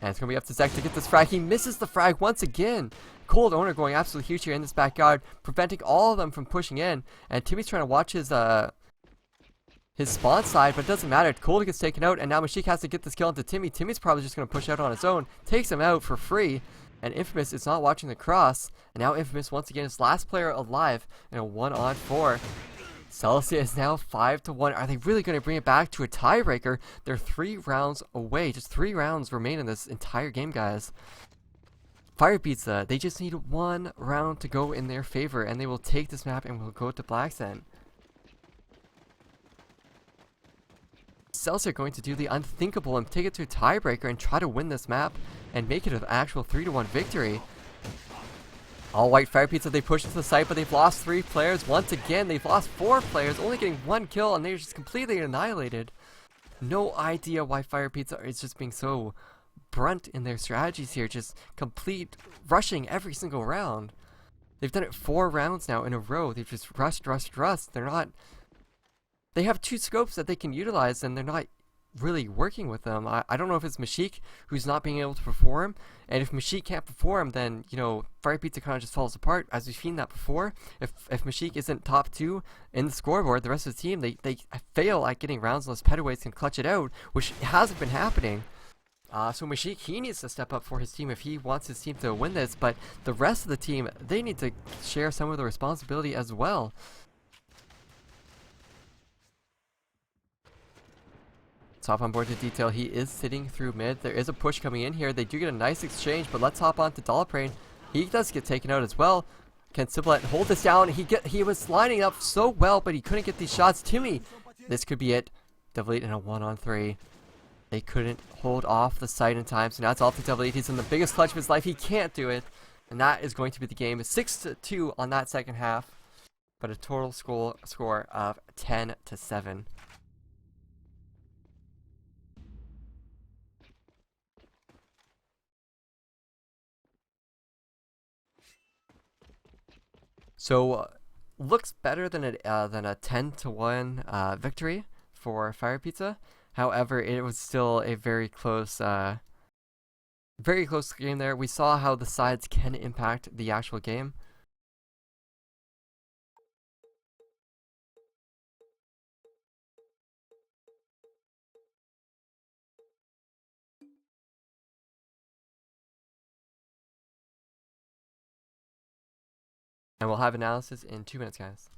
And it's going to be up to Zek to get this frag. He misses the frag once again. Cold Owner going absolutely huge here in this backyard, preventing all of them from pushing in. And Timmy's trying to watch his spawn side, but it doesn't matter. Cold gets taken out, and now Mashik has to get this kill into Timmy. Timmy's probably just going to push out on his own. Takes him out for free. And Infamous is not watching the cross. And now Infamous, once again, is last player alive in a 1-on-4. Celsia is now 5-1. Are they really going to bring it back to a tiebreaker? They're 3 rounds away. Just 3 rounds remain in this entire game, guys. FirePizza, they just need 1 round to go in their favor, and they will take this map and will go to Blacksand. Celsia are going to do the unthinkable and take it to a tiebreaker and try to win this map and make it an actual 3-1 victory. All white FirePizza, they push into the site, but they've lost 3 players. Once again, they've lost 4 players, only getting 1 kill, and they're just completely annihilated. No idea why FirePizza is just being so brunt in their strategies here, just complete rushing every single round. They've done it 4 rounds now in a row. They've just rushed. They're not... They have 2 scopes that they can utilize, and they're not really working with them. I don't know if it's Mashik who's not being able to perform, and if Mashik can't perform, then, you know, FirePizza kind of just falls apart, as we've seen that before. If Mashik isn't top 2 in the scoreboard, the rest of the team, they fail at getting rounds unless Pettaway can clutch it out, which hasn't been happening. So Mashik, he needs to step up for his team if he wants his team to win this, but the rest of the team, they need to share some of the responsibility as well. Let's hop on board to Detail. He is sitting through mid. There is a push coming in here. They do get a nice exchange, but let's hop on to Dollprane. He does get taken out as well. Can Siblet hold this down? He was lining up so well, but he couldn't get these shots. Timmy, this could be it. Devil Eat in a 1-on-3. They couldn't hold off the site in time, so now it's all to Devil Eat. He's in the biggest clutch of his life. He can't do it, and that is going to be the game. 6-2 on that second half, but a total score of 10-7. So, looks better than a 10-1 victory for FirePizza. However, it was still a very close game there. We saw how the sides can impact the actual game. And we'll have analysis in 2 minutes, guys.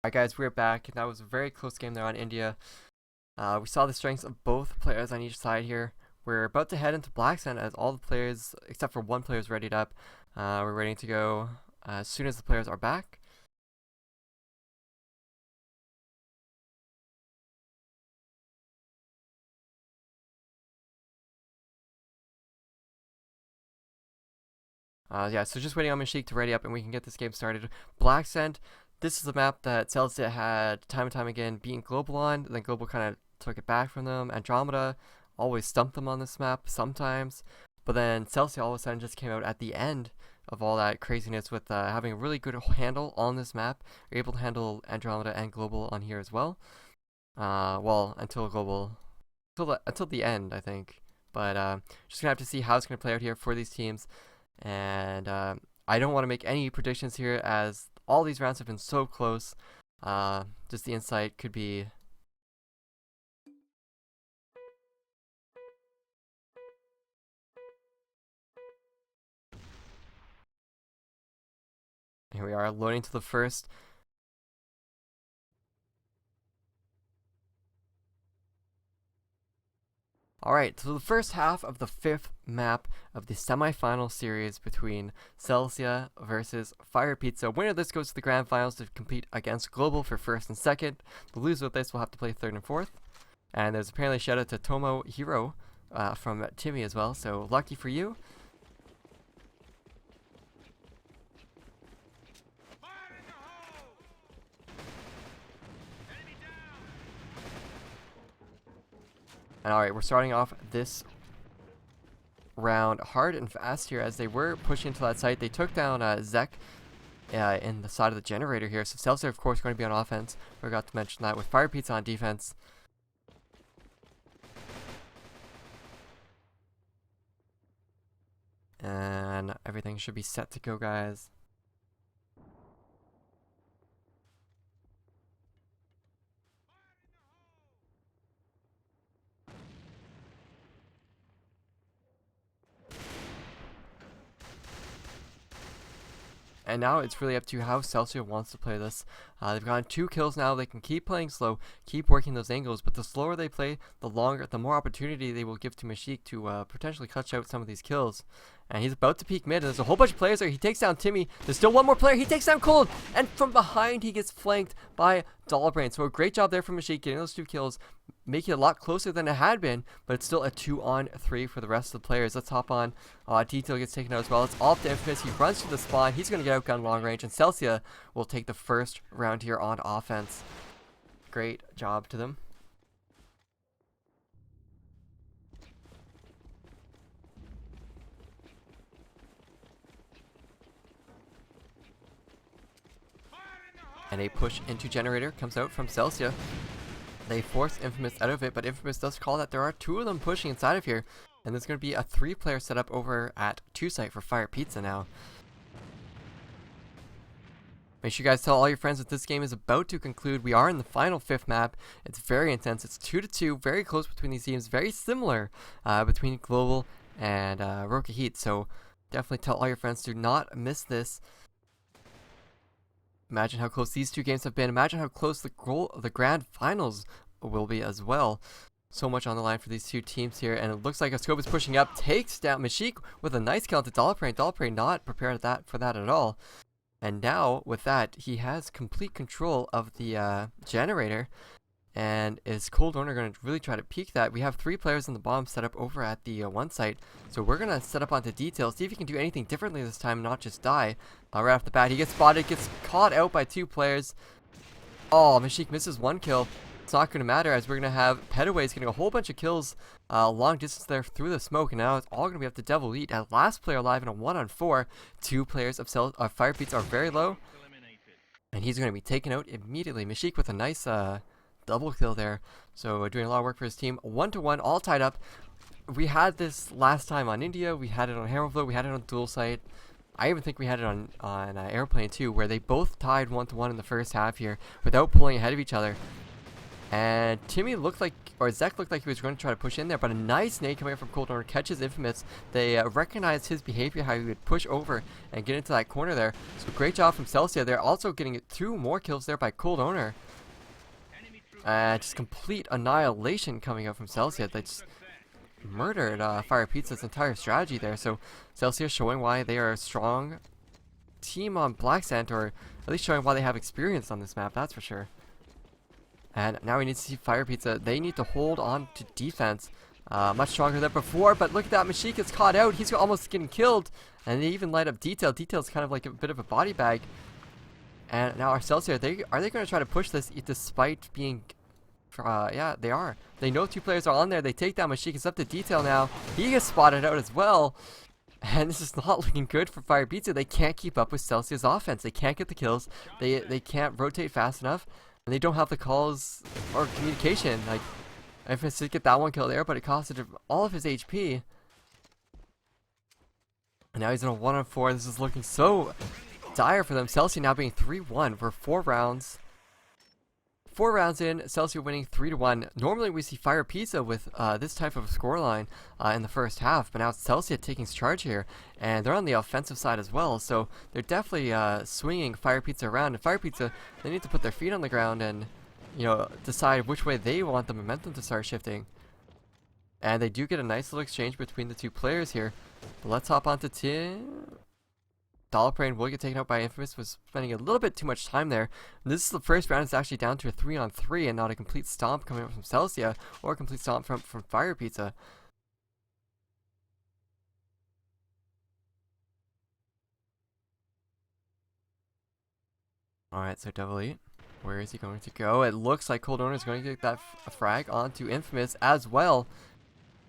Alright guys, we're back, and that was a very close game there on India. We saw the strengths of both players on each side here. We're about to head into Black Sand as all the players, except for one player, is readied up. We're ready to go as soon as the players are back. Yeah, so just waiting on Mashik to ready up and we can get this game started. Black Sand, this is a map that Celsia had time and time again beaten Global on, then Global kind of took it back from them. Andromeda always stumped them on this map sometimes, but then Celsia all of a sudden just came out at the end of all that craziness with having a really good handle on this map. You're able to handle Andromeda and Global on here as well. Well, until Global, until the end, I think. But just gonna have to see how it's gonna play out here for these teams. And I don't want to make any predictions here as all these rounds have been so close. Just the insight could be... Here we are, loading to the first. Alright, so the first half of the 5th map of the semi-final series between Celsia versus FirePizza. Winner of this goes to the grand finals to compete against Global for 1st and 2nd. The loser of this will have to play 3rd and 4th. And there's apparently a shout out to Tomo Hiro from Timmy as well, so lucky for you. And alright, we're starting off this round hard and fast here as they were pushing into that site. They took down Zek in the side of the generator here. So Celsia, of course, going to be on offense. Forgot to mention that with FirePizza on defense. And everything should be set to go, guys. And now it's really up to how Celsia wants to play this. They've gotten 2 kills now. They can keep playing slow, keep working those angles, but the slower they play, the more opportunity they will give to Mashik to potentially clutch out some of these kills. And he's about to peek mid, and there's a whole bunch of players there. He takes down Timmy. There's still one more player. He takes down Cold, and from behind he gets flanked by Dollbrain. So a great job there from Mashik getting those 2 kills, making it a lot closer than it had been, but it's still a 2-on-3 for the rest of the players. Let's hop on. Detail gets taken out as well. It's all up to Infamous. He runs to the spawn. He's going to get outgunned long range, and Celsia will take the first round here on offense. Great job to them. And a push into generator comes out from Celsia. They force Infamous out of it, but Infamous does call that there are 2 of them pushing inside of here. And there's going to be a 3-player setup over at 2 site for FirePizza now. Make sure you guys tell all your friends that this game is about to conclude. We are in the final 5th map. It's very intense. It's 2-2, very close between these teams. Very similar between Global and Roka Heat. So definitely tell all your friends to not miss this. Imagine how close these 2 games have been. Imagine how close the grand finals will be as well. So much on the line for these 2 teams here. And it looks like a scope is pushing up. Takes down Mashik with a nice kill to Dollbrain. Dollbrain not prepared for that at all. And now, with that, he has complete control of the generator. And is Cold Owner going to really try to peek that? We have 3 players in the bomb set up over at the 1 site. So we're going to set up onto detail, see if he can do anything differently this time, not just die. Right off the bat, he gets spotted, gets caught out by 2 players. Oh, Mashik misses 1 kill. It's not going to matter as we're going to have Petaways getting a whole bunch of kills long distance there through the smoke. And now it's all going to be up to Devil Eat. At last player alive in a 1-on-4. 2 players of FirePizza are very low. And he's going to be taken out immediately. Mashik with a nice... double kill there. So doing a lot of work for his team. 1-1, all tied up. We had this last time on India. We had it on Heraldflow. We had it on Dual Site. I even think we had it on Airplane too, where they both tied 1-1 in the first half here without pulling ahead of each other. And Timmy looked like, or Zek looked like he was going to try to push in there, but a nice nade coming from Cold Owner catches Infamous. They recognized his behavior, how he would push over and get into that corner there. So great job from Celsia. They're also getting 2 more kills there by Cold Owner. Just complete annihilation coming out from Celsia. They just murdered FirePizza's entire strategy there. So Celsia showing why they are a strong team on Black Sand, or at least showing why they have experience on this map, that's for sure. And now we need to see FirePizza. They need to hold on to defense much stronger than before. But look at that. Mashik gets caught out. He's almost getting killed. And they even light up Detail. Detail's kind of like a bit of a body bag. And now our Celsia, are they going to try to push this despite being... yeah, they are. They know 2 players are on there. They take down Mashik. It's up to Detail now. He gets spotted out as well. And this is not looking good for FirePizza. They can't keep up with Celsia's offense. They can't get the kills. They can't rotate fast enough. And they don't have the calls or communication. Like, Infamous did get that 1 kill there, but it costed him all of his HP. And now he's in a 1-on-4. This is looking so dire for them. Celsia now being 3-1 for 4 rounds. 4 rounds in, Celsia winning 3-1. Normally we see FirePizza with this type of scoreline in the first half, but now it's Celsia taking charge here, and they're on the offensive side as well, so they're definitely swinging FirePizza around. And FirePizza, they need to put their feet on the ground and, you know, decide which way they want the momentum to start shifting. And they do get a nice little exchange between the 2 players here. But let's hop onto Tim. Dollarbrain will get taken out by Infamous, was spending a little bit too much time there. And this is the first round. It's actually down to a 3-on-3 and not a complete stomp coming up from Celsia or a complete stomp from FirePizza. Alright, so Devil Eat, where is he going to go? It looks like Cold Owner is going to get that frag onto Infamous as well.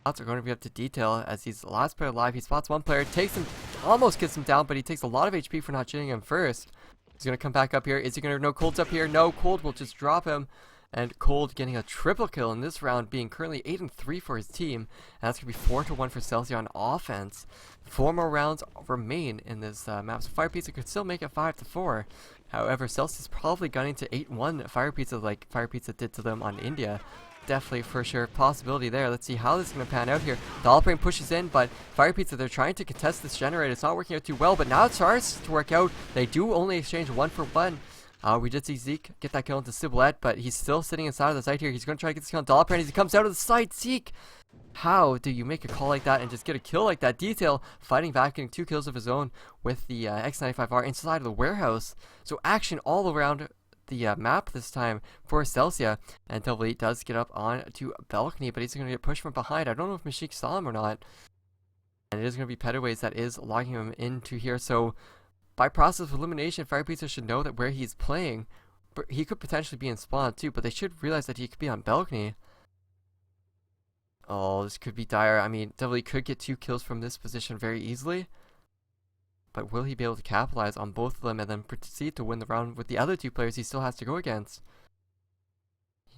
Shots are going to be up to Detail as he's the last player alive. He spots 1 player, takes him, almost gets him down, but he takes a lot of HP for not shooting him first. He's going to come back up here. Is he going to... No, Cold's up here. No, Cold will just drop him. And Cold getting a triple kill in this round, being currently 8-3 for his team. And that's going to be 4-1 for Celsia on offense. 4 more rounds remain in this map. So FirePizza could still make it 5-4. However, Celsia's probably gunning to 8-1 FirePizza like FirePizza did to them on India. Definitely for sure possibility there. Let's see how this is going to pan out here. Dollarbrain pushes in, but FirePizza, they're trying to contest this generator. It's not working out too well, but now it starts to work out. They do only exchange 1 for 1. We did see Zeke get that kill into Cibolette, but he's still sitting inside of the site here. He's going to try to get this kill on Dollarbrain as he comes out of the site. Zeke! How do you make a call like that and just get a kill like that? Detail fighting back, getting 2 kills of his own with the X95R inside of the warehouse. So action all around the map this time for Celsia, and Devil Eat does get up on to balcony, but he's going to get pushed from behind. I don't know if Mashik saw him or not, and it is going to be Pedaways that is logging him into here. So by process of elimination, FirePizza should know that where he's playing, but he could potentially be in spawn too, but they should realize that he could be on balcony. Oh, this could be dire. I mean, Devil Eat could get 2 kills from this position very easily. But will he be able to capitalize on both of them and then proceed to win the round with the other 2 players he still has to go against?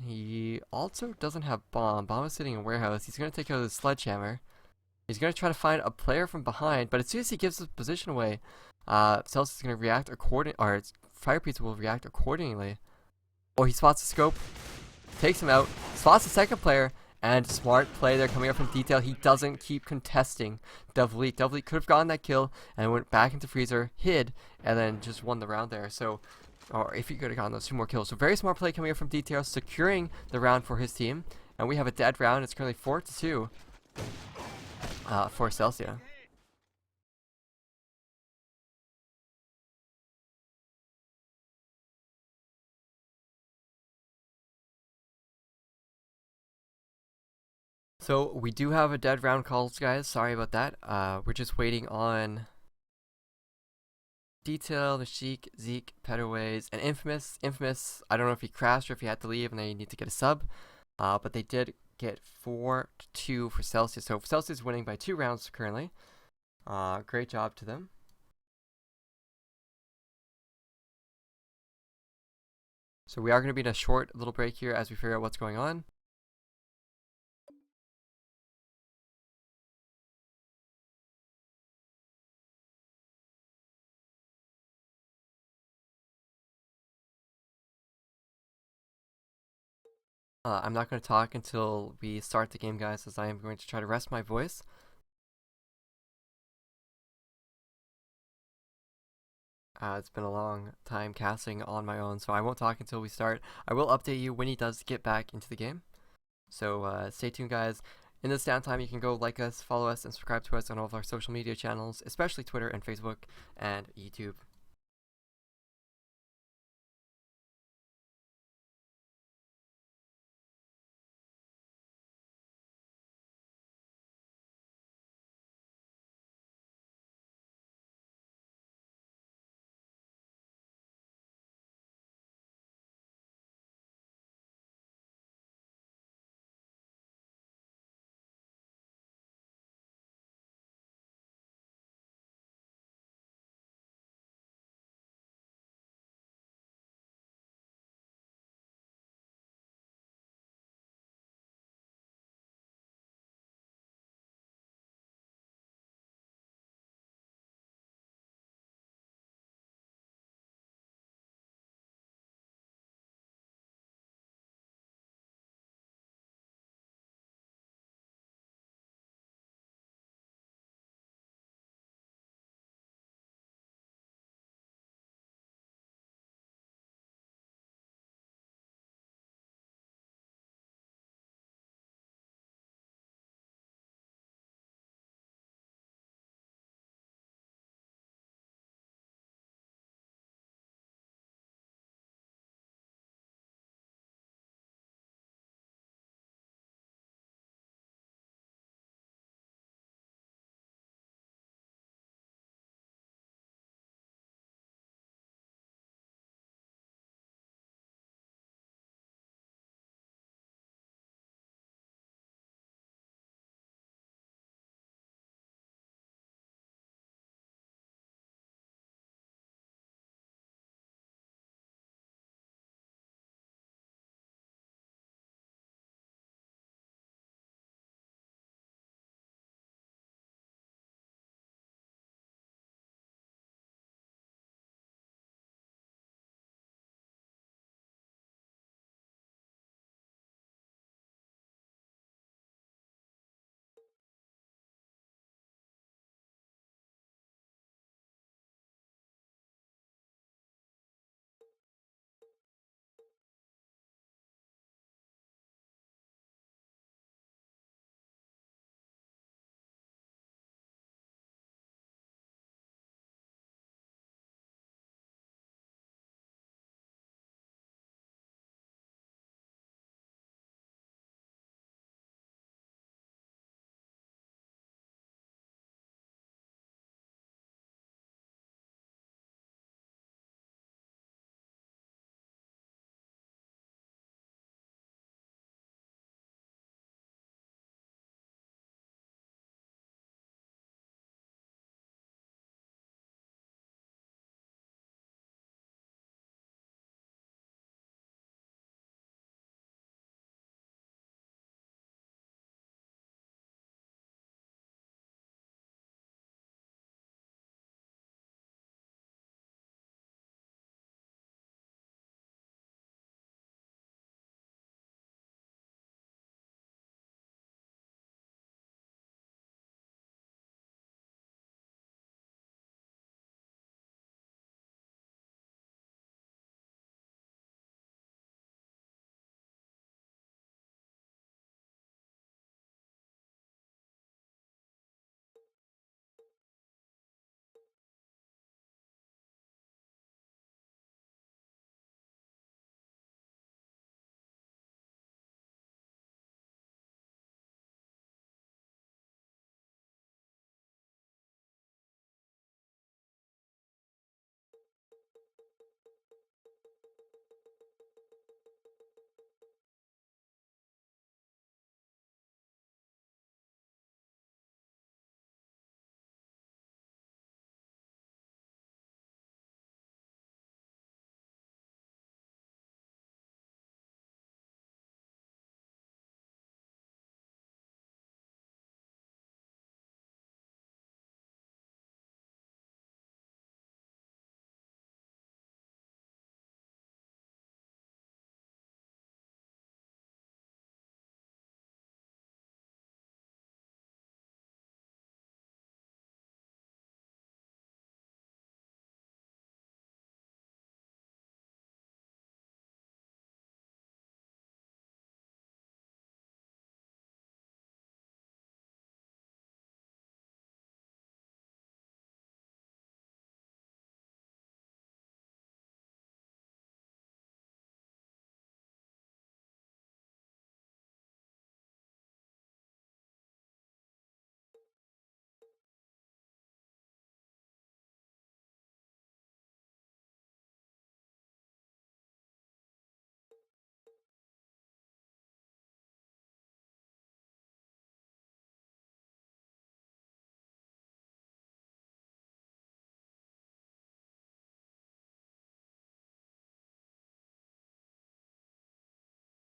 He also doesn't have Bomb. Bomb is sitting in warehouse. He's going to take out his sledgehammer. He's going to try to find a player from behind, but as soon as he gives his position away, Celsius is going to react accordingly, or FirePizza will react accordingly. Oh, he spots the scope, takes him out, spots the second player, and smart play there coming up from Detail. He doesn't keep contesting Devil Eat. Devil Eat could have gotten that kill and went back into Freezer, hid, and then just won the round there. So, or if he could have gotten those 2 more kills. So very smart play coming up from Detail, securing the round for his team. And we have a dead round. It's currently 4-2 for Celsia. So we do have a dead round calls, guys. Sorry about that. We're just waiting on Detail, the Sheik, Zeke, Pedaways, and Infamous. Infamous, I don't know if he crashed or if he had to leave and they need to get a sub. But they did get 4-2 for Celsius. So Celsius is winning by 2 rounds currently. Great job to them. So we are going to be in a short little break here as we figure out what's going on. I'm not going to talk until we start the game, guys, as I am going to try to rest my voice. It's been a long time casting on my own, so I won't talk until we start. I will update you when he does get back into the game. So stay tuned, guys. In this downtime, you can go like us, follow us, and subscribe to us on all of our social media channels, especially Twitter and Facebook and YouTube.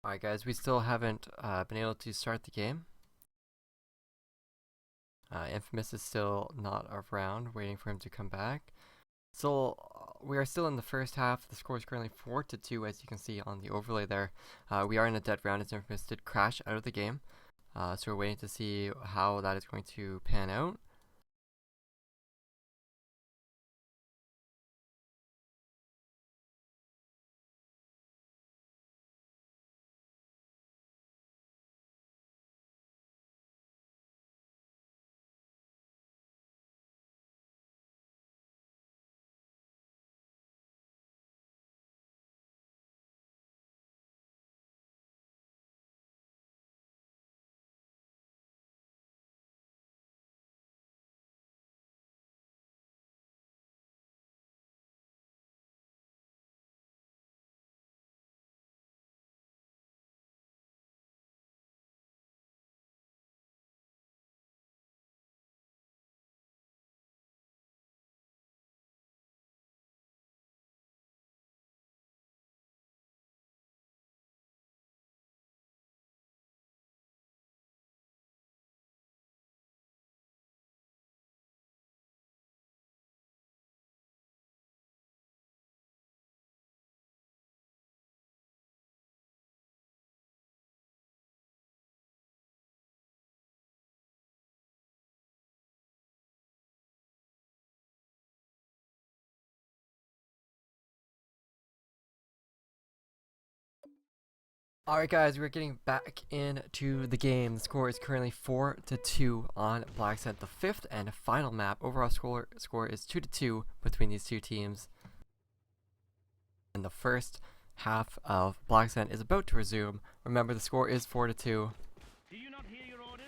Alright guys, we still haven't been able to start the game. Infamous is still not around, waiting for him to come back. So we are still in the first half. The score is currently 4-2, as you can see on the overlay there. We are in a dead round as Infamous did crash out of the game. So we're waiting to see how that is going to pan out. Alright guys, we're getting back into the game. The score is currently 4-2 on Black Scent, the fifth and final map. Overall score is 2-2 between these two teams. And the first half of Black Scent is about to resume. Remember, the score is 4-2. Do you not hear your orders?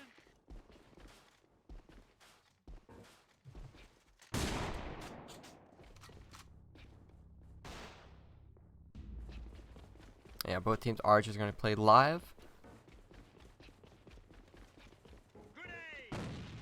Yeah, both teams are just going to play live.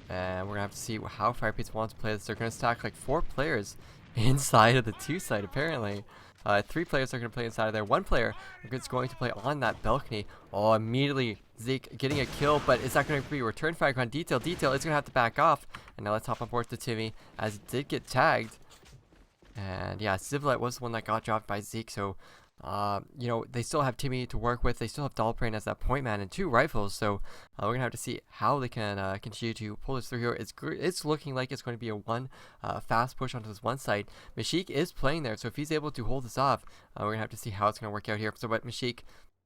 And we're going to have to see how FirePizza wants to play this. They're going to stack like 4 players inside of the 2 side, apparently. 3 players are going to play inside of there. 1 player is going to play on that balcony. Oh, immediately Zeke getting a kill, but is that going to be a return fire on Detail? Detail is going to have to back off. And now let's hop on board to Timmy, as he did get tagged. And yeah, Civilite was the one that got dropped by Zeke, so you know, they still have Timmy to work with. They still have Dollbrain as that point man and 2 rifles, so we're gonna have to see how they can continue to pull this through here. It's looking like it's going to be a fast push onto this one side. Mashik is playing there, so if he's able to hold this off, we're gonna have to see how it's gonna work out here. So, but Mashik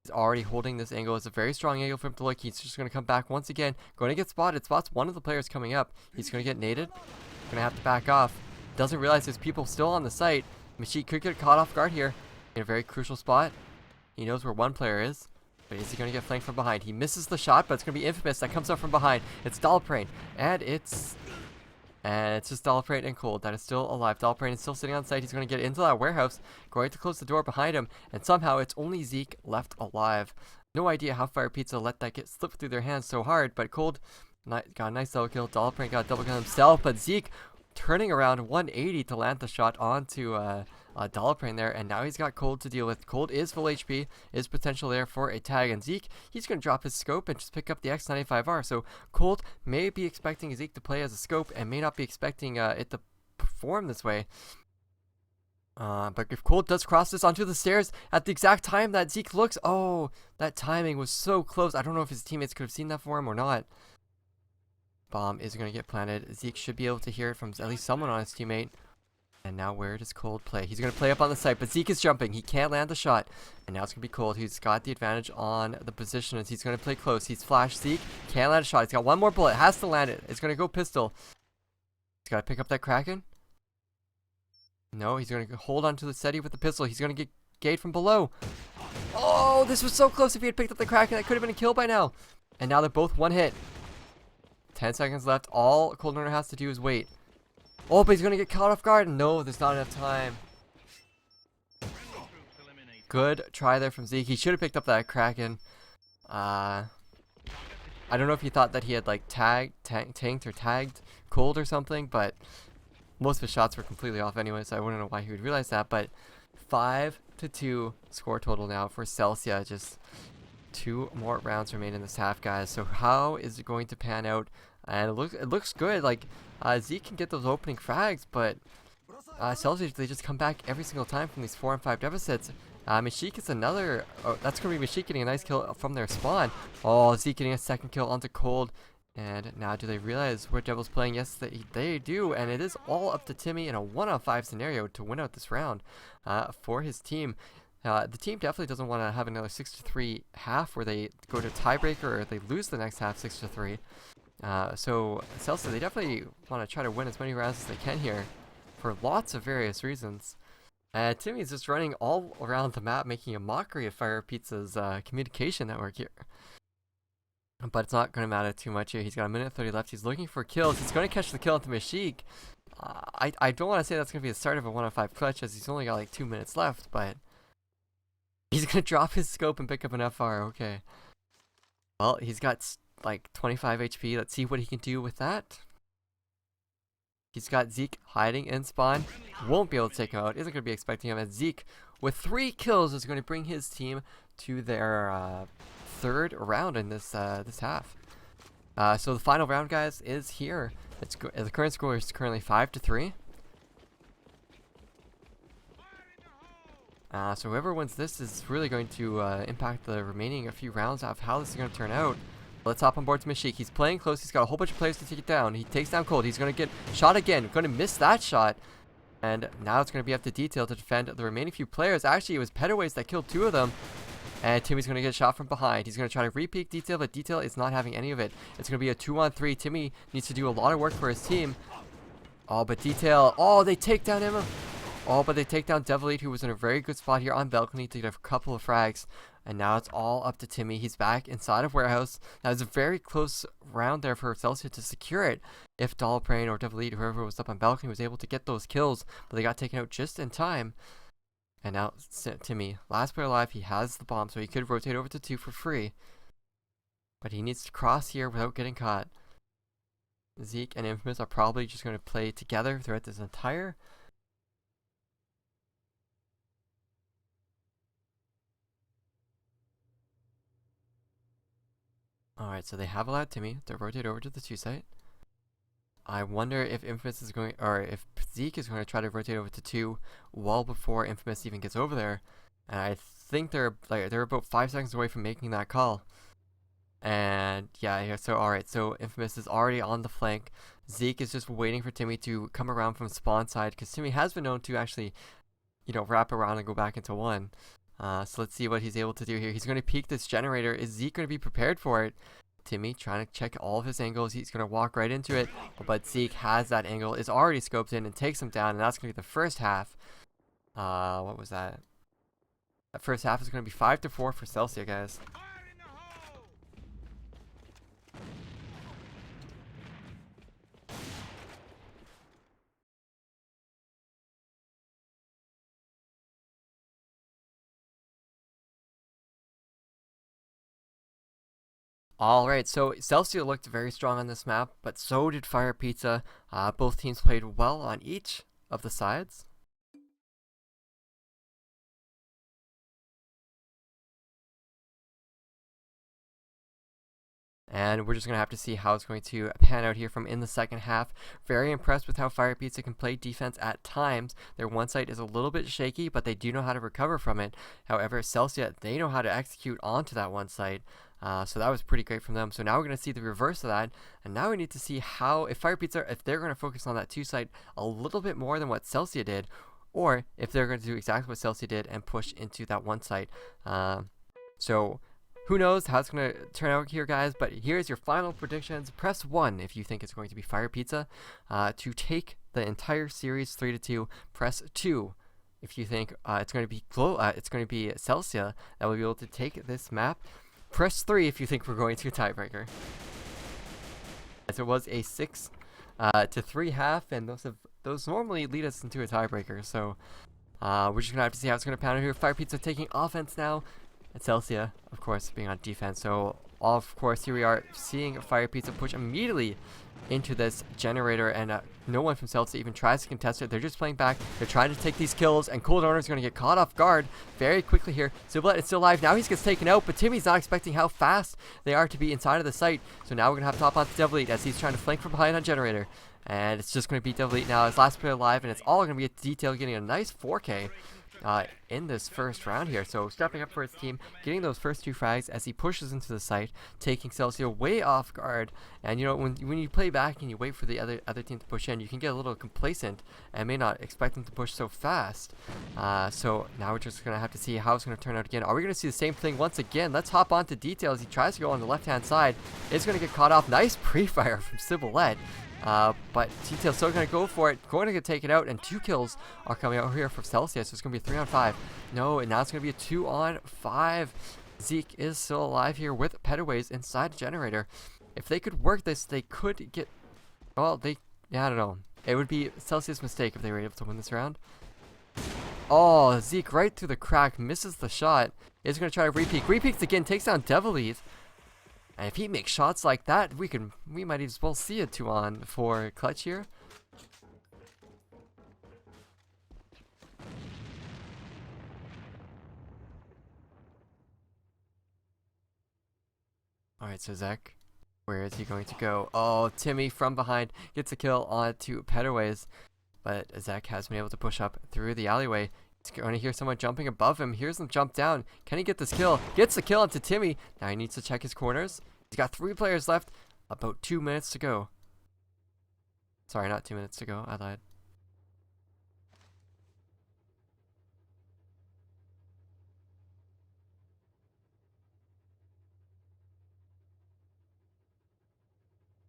is already holding this angle. It's a very strong angle for him to look. He's just gonna come back once again, going to get spotted. Spots one of the players coming up. He's gonna get naded. Gonna have to back off. Doesn't realize there's people still on the site. Mashik could get caught off guard here in a very crucial spot. He knows where one player is, but is he going to get flanked from behind? He misses the shot, but it's going to be Infamous that comes up from behind. It's Dollbrain, and it's just Dollbrain and Cold that is still alive. Dollbrain is still sitting on site. He's going to get into that warehouse, going to close the door behind him, and somehow it's only Zeke left alive. No idea how FirePizza let that get slip through their hands so hard, but Cold got a nice double kill. Dollbrain got a double kill himself, but Zeke turning around 180 to land the shot onto Dollbrain there, and now he's got Cold to deal with. Cold is full HP, is potential there for a tag, and Zeke, he's going to drop his scope and just pick up the X95R. So Cold may be expecting Zeke to play as a scope and may not be expecting it to perform this way. But if Cold does cross this onto the stairs at the exact time that Zeke looks, oh, that timing was so close. I don't know if his teammates could have seen that for him or not. Bomb is going to get planted. Zeke should be able to hear it from at least someone on his teammate. And now where does Cold play? He's going to play up on the site, but Zeke is jumping. He can't land the shot. And now it's going to be Cold. He's got the advantage on the position as he's going to play close. He's flashed Zeke. Can't land a shot. He's got one more bullet. Has to land it. It's going to go pistol. He's got to pick up that Kraken. No, he's going to hold on to the SETI with the pistol. He's going to get gate from below. Oh, this was so close. If he had picked up the Kraken, that could have been a kill by now. And now they're both one hit. 10 seconds left. All Cold Runner has to do is wait. Oh, but he's going to get caught off guard. No, there's not enough time. Good try there from Zeke. He should have picked up that Kraken. I don't know if he thought that he had like tanked or tagged Cold or something, but most of his shots were completely off anyway, so I wouldn't know why he would realize that. But 5-2 score total now for Celsia. Just 2 more rounds remain in this half, guys. So how is it going to pan out? And it looks good. Like Zeke can get those opening frags, but Celsia, they just come back every single time from these 4 and 5 deficits. Mashik is another. Oh, that's going to be Mashik getting a nice kill from their spawn. Oh, Zeke getting a second kill onto Cold. And now, do they realize where Devil's playing? Yes, they do. And it is all up to Timmy in a 1-on-5 scenario to win out this round for his team. The team definitely doesn't want to have another 6-3 half where they go to tiebreaker or they lose the next half 6-3. So Celsia, they definitely want to try to win as many rounds as they can here for lots of various reasons. Timmy's just running all around the map, making a mockery of FirePizza's communication network here. But it's not going to matter too much here. He's got 1:30 left. He's looking for kills. He's going to catch the kill into Mashik. I don't want to say that's going to be the start of a 1-on-5 clutch, as he's only got like 2 minutes left, but he's going to drop his scope and pick up an FR. Okay. Well, he's got like 25 HP. Let's see what he can do with that. He's got Zeke hiding in spawn. Won't be able to take him out. Isn't going to be expecting him. And Zeke, with 3 kills, is going to bring his team to their 3rd round in this this half. So the final round, guys, is here. The current score is currently 5-3. So whoever wins this is really going to impact the remaining a few rounds of how this is going to turn out. Let's hop on board to Mashik. He's playing close. He's got a whole bunch of players to take it down. He takes down Cold. He's going to get shot again. Going to miss that shot. And now it's going to be up to Detail to defend the remaining few players. Actually, it was Petaways that killed 2 of them. And Timmy's going to get shot from behind. He's going to try to re-peek Detail, but Detail is not having any of it. It's going to be a 2-on-3. Timmy needs to do a lot of work for his team. Oh, but Detail. Oh, they take down him. Oh, but they take down Devil Eat, who was in a very good spot here on balcony to get a couple of frags. And now it's all up to Timmy. He's back inside of Warehouse. That was a very close round there for Celsia to secure it. If Dollprane or Devil Eat, whoever was up on balcony, was able to get those kills. But they got taken out just in time. And now Timmy, last player alive, he has the bomb, so he could rotate over to 2 for free. But he needs to cross here without getting caught. Zeke and Infamous are probably just going to play together throughout this entire... Alright, so they have allowed Timmy to rotate over to the 2 site. I wonder if Infamous is going, or if Zeke is going to try to rotate over to 2 well before Infamous even gets over there. And I think they're about 5 seconds away from making that call. And yeah, so alright, so Infamous is already on the flank. Zeke is just waiting for Timmy to come around from spawn side, because Timmy has been known to actually, you know, wrap around and go back into 1. So let's see what he's able to do here. He's going to peek this generator. Is Zeke going to be prepared for it? Timmy trying to check all of his angles. He's going to walk right into it. But Zeke has that angle, is already scoped in, and takes him down. And that's going to be the first half. What was that? That first half is going to be 5-4 for Celsia, guys. Alright, so Celsia looked very strong on this map, but so did FirePizza. Both teams played well on each of the sides. And we're just going to have to see how it's going to pan out here from in the second half. Very impressed with how FirePizza can play defense at times. Their 1 site is a little bit shaky, but they do know how to recover from it. However, Celsia, they know how to execute onto that 1 site. So that was pretty great from them. So now we're going to see the reverse of that. And now we need to see how, if FirePizza, if they're going to focus on that 2 site a little bit more than what Celsia did, or if they're going to do exactly what Celsia did and push into that 1 site. So who knows how it's going to turn out here, guys, but here's your final predictions. Press 1 if you think it's going to be FirePizza to take the entire series 3-2. Press 2 if you think it's going to be Celsia that will be able to take this map. Press 3 if you think we're going to a tiebreaker. As it was a 6-3 half, and those normally lead us into a tiebreaker. So we're just gonna have to see how it's gonna pan out here. FirePizza taking offense now, and Celsia, of course, being on defense. So of course, here we are seeing FirePizza push immediately into this generator, and no one from Celsia even tries to contest it. They're just playing back. They're trying to take these kills, and Cold Owner is going to get caught off guard very quickly here. Sublet is still alive. Now he gets taken out, but Timmy's not expecting how fast they are to be inside of the site. So now we're going to have to hop onto Devil Eat as he's trying to flank from behind on Generator. And it's just going to be Devil Eat now as last player alive, and it's all going to be a Detail getting a nice 4K. In this first round here. So stepping up for his team, getting those first 2 frags as he pushes into the site, taking Celsia way off guard. And you know, when you play back and you wait for the other team to push in, you can get a little complacent and may not expect them to push so fast. So now we're just going to have to see how it's going to turn out again. Are we going to see the same thing once again? Let's hop on to Details. He tries to go on the left-hand side. It's going to get caught off. Nice pre-fire from Civilette. But Detail's still going to go for it, going to get taken out, and 2 kills are coming out here for Celsia, so it's going to be a 3 on 5. No, and now it's going to be a 2 on 5. Zeke is still alive here with Petaways inside the generator. If they could work this, they could get, well, yeah, I don't know. It would be Celsia's mistake if they were able to win this round. Oh, Zeke right through the crack, misses the shot. Is going to try to repeat. Repeats again, takes down Devil Eat. And if he makes shots like that, we might as well see a 2 on for Clutch here. Alright, so Zach, where is he going to go? Oh, Timmy from behind gets a kill on 2 Petaways. But Zach has been able to push up through the alleyway. He's going to hear someone jumping above him. Hears him jump down. Can he get this kill? Gets the kill onto Timmy. Now he needs to check his corners. He's got 3 players left. About 2 minutes to go. Sorry, not 2 minutes to go. I lied.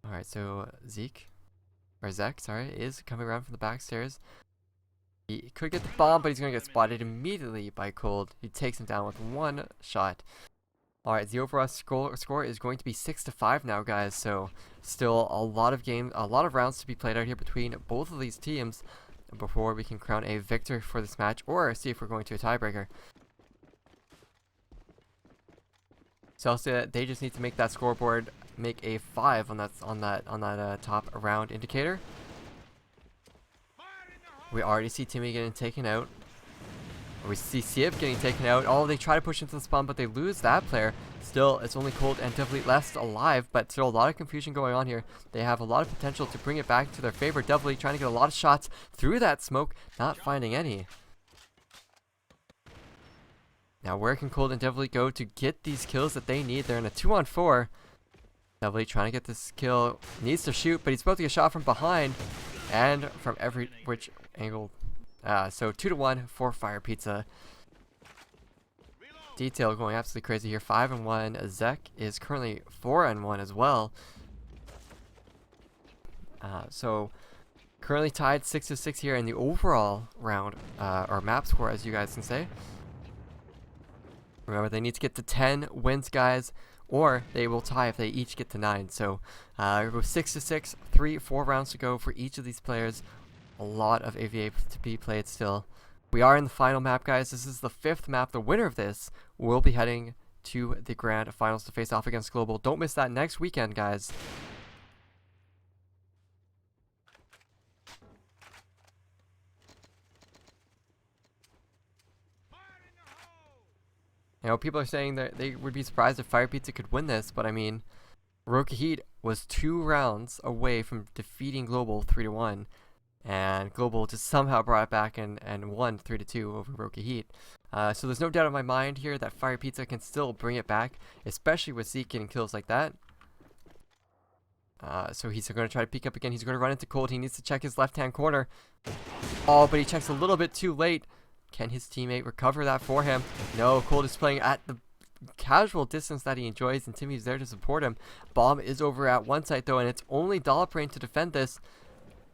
Alright, so Zach, sorry, is coming around from the back stairs. He could get the bomb, but he's going to get spotted immediately by Cold. He takes him down with 1 shot. Alright, the overall score is going to be 6-5 now, guys. So still a lot of rounds to be played out here between both of these teams before we can crown a victor for this match, or see if we're going to a tiebreaker. Celsia, they just need to make that scoreboard make a 5 on that top round indicator. We already see Timmy getting taken out. We see Siev getting taken out. Oh, they try to push into the spawn, but they lose that player. Still, it's only Cold and Devil Eat left alive, but still a lot of confusion going on here. They have a lot of potential to bring it back to their favor. Devil Eat trying to get a lot of shots through that smoke, not finding any. Now, where can Cold and Devil Eat go to get these kills that they need? They're in a 2 on 4. Devil Eat trying to get this kill. Needs to shoot, but he's about to get shot from behind and from which angle. So 2-1 for FirePizza. Detail going absolutely crazy here. 5 and 1. Zek is currently 4 and 1 as well. So currently tied 6-6 here in the overall round, or map score, as you guys can say. Remember, they need to get to 10 wins, guys, or they will tie if they each get to 9. So we're 6-6, 4 rounds to go for each of these players. A lot of AVA to be played still. We are in the final map, guys. This is the 5th map. The winner of this will be heading to the grand finals to face off against Global. Don't miss that next weekend, guys. You know, people are saying that they would be surprised if FirePizza could win this, but I mean, Roki Heat was 2 rounds away from defeating Global 3-1. And Global just somehow brought it back and won 3-2 over Roki Heat. So there's no doubt in my mind here that FirePizza can still bring it back, especially with Zeke getting kills like that. So he's going to try to peek up again. He's going to run into Cold. He needs to check his left-hand corner. Oh, but he checks a little bit too late. Can his teammate recover that for him? No, Cold is playing at the casual distance that he enjoys, and Timmy's there to support him. Bomb is over at one site, though, and it's only Dollabrain to defend this.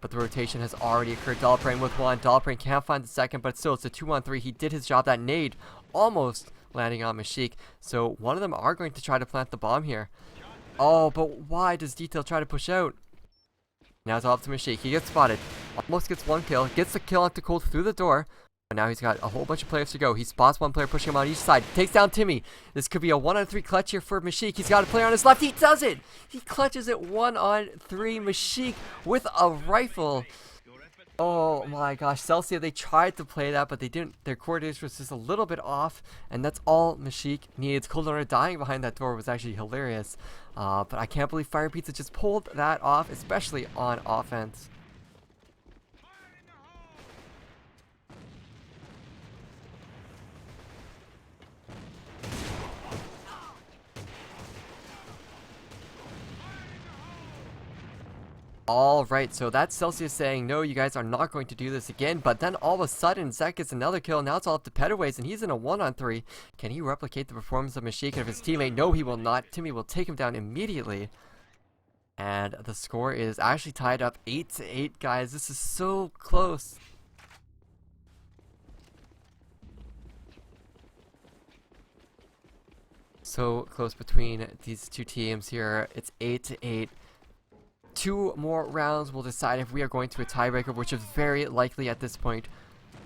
But the rotation has already occurred. Dollabrain with 1. Dollabrain can't find the second, but still, it's a 2-on-3. He did his job. That nade almost landing on Mashik. So one of them are going to try to plant the bomb here. Oh, but why does Detail try to push out? Now it's all up to Mashik. He gets spotted. Almost gets 1 kill. Gets the kill onto Cold through the door. But now he's got a whole bunch of players to go. He spots one player pushing him on each side. Takes down Timmy. This could be a 1-on-3 clutch here for Mashik. He's got a player on his left. He does it! He clutches it 1-on-3. Mashik with a rifle. Oh my gosh. Celsia, they tried to play that, but they didn't. Their coordination was just a little bit off. And that's all Mashik needs. Cold dying behind that door was actually hilarious. But I can't believe FirePizza just pulled that off, especially on offense. Alright, so that's Celsius saying, no, you guys are not going to do this again. But then all of a sudden, Zek gets another kill. Now it's all up to Pedaways, and he's in a 1-on-3. Can he replicate the performance of Mashik and of his teammate? No, he will not. Timmy will take him down immediately. And the score is actually tied up 8-8, guys. This is so close. So close between these two teams here. It's 8-8. 2 more rounds will decide if we are going to a tiebreaker, which is very likely at this point,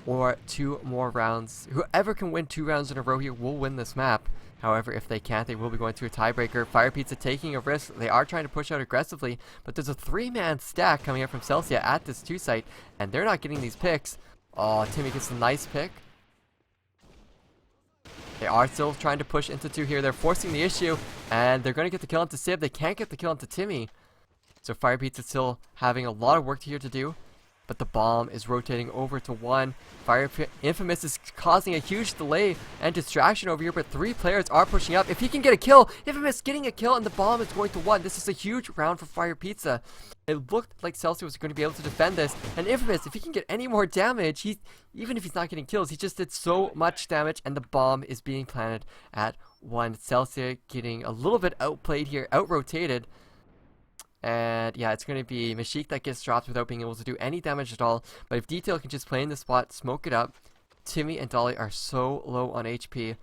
or 2 more rounds. Whoever can win 2 rounds in a row here will win this map. However, if they can't, they will be going to a tiebreaker. FirePizza taking a risk. They are trying to push out aggressively, but there's a 3-man stack coming up from Celsia at this 2 site, and they're not getting these picks. Oh, Timmy gets a nice pick. They are still trying to push into 2 here. They're forcing the issue, and they're going to get the kill into Sib. They can't get the kill into Timmy. So FirePizza still having a lot of work here to do, but the bomb is rotating over to 1. Infamous is causing a huge delay and distraction over here, but 3 players are pushing up. If he can get a kill, Infamous getting a kill, and the bomb is going to 1. This is a huge round for FirePizza. It looked like Celsia was going to be able to defend this, and Infamous, if he can get any more damage, even if he's not getting kills, he just did so much damage, and the bomb is being planted at 1. Celsia getting a little bit outplayed here, out-rotated. And yeah, it's going to be Mashik that gets dropped without being able to do any damage at all. But if Detail can just play in the spot, smoke it up, Timmy and Dolly are so low on HP.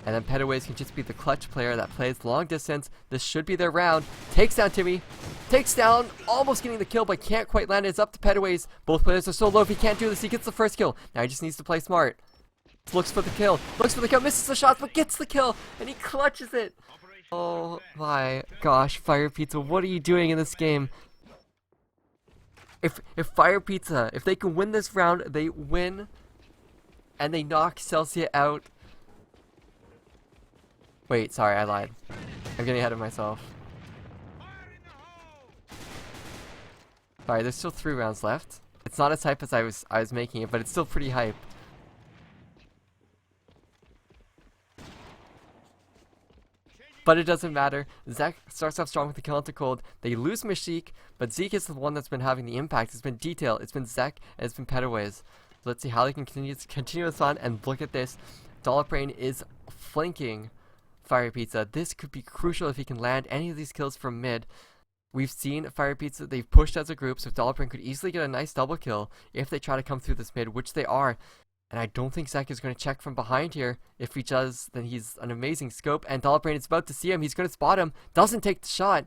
And then Pedaways can just be the clutch player that plays long distance. This should be their round. Takes down Timmy. Takes down, almost getting the kill, but can't quite land it. It's up to Pedaways. Both players are so low. If he can't do this, he gets the first kill. Now he just needs to play smart. Looks for the kill. Looks for the kill. Misses the shot, but gets the kill. And he clutches it. Oh my gosh, FirePizza, what are you doing in this game? If FirePizza, if they can win this round, they win, and they knock Celsia out. Wait, sorry, I lied. I'm getting ahead of myself. Sorry, there's still 3 rounds left. It's not as hype as I was making it, but it's still pretty hype. But it doesn't matter. Zek starts off strong with the kill into Cold. They lose Mashik, but Zeke is the one that's been having the impact. It's been Detail, it's been Zek, and it's been Pedaways. So let's see how they can continue this on, and look at this. Dollabrain is flanking FirePizza. This could be crucial if he can land any of these kills from mid. We've seen FirePizza, they've pushed as a group, so Dollabrain could easily get a nice double kill if they try to come through this mid, which they are. And I don't think Zek is going to check from behind here. If he does, then he's an amazing scope. And Dollabrain is about to see him. He's going to spot him. Doesn't take the shot.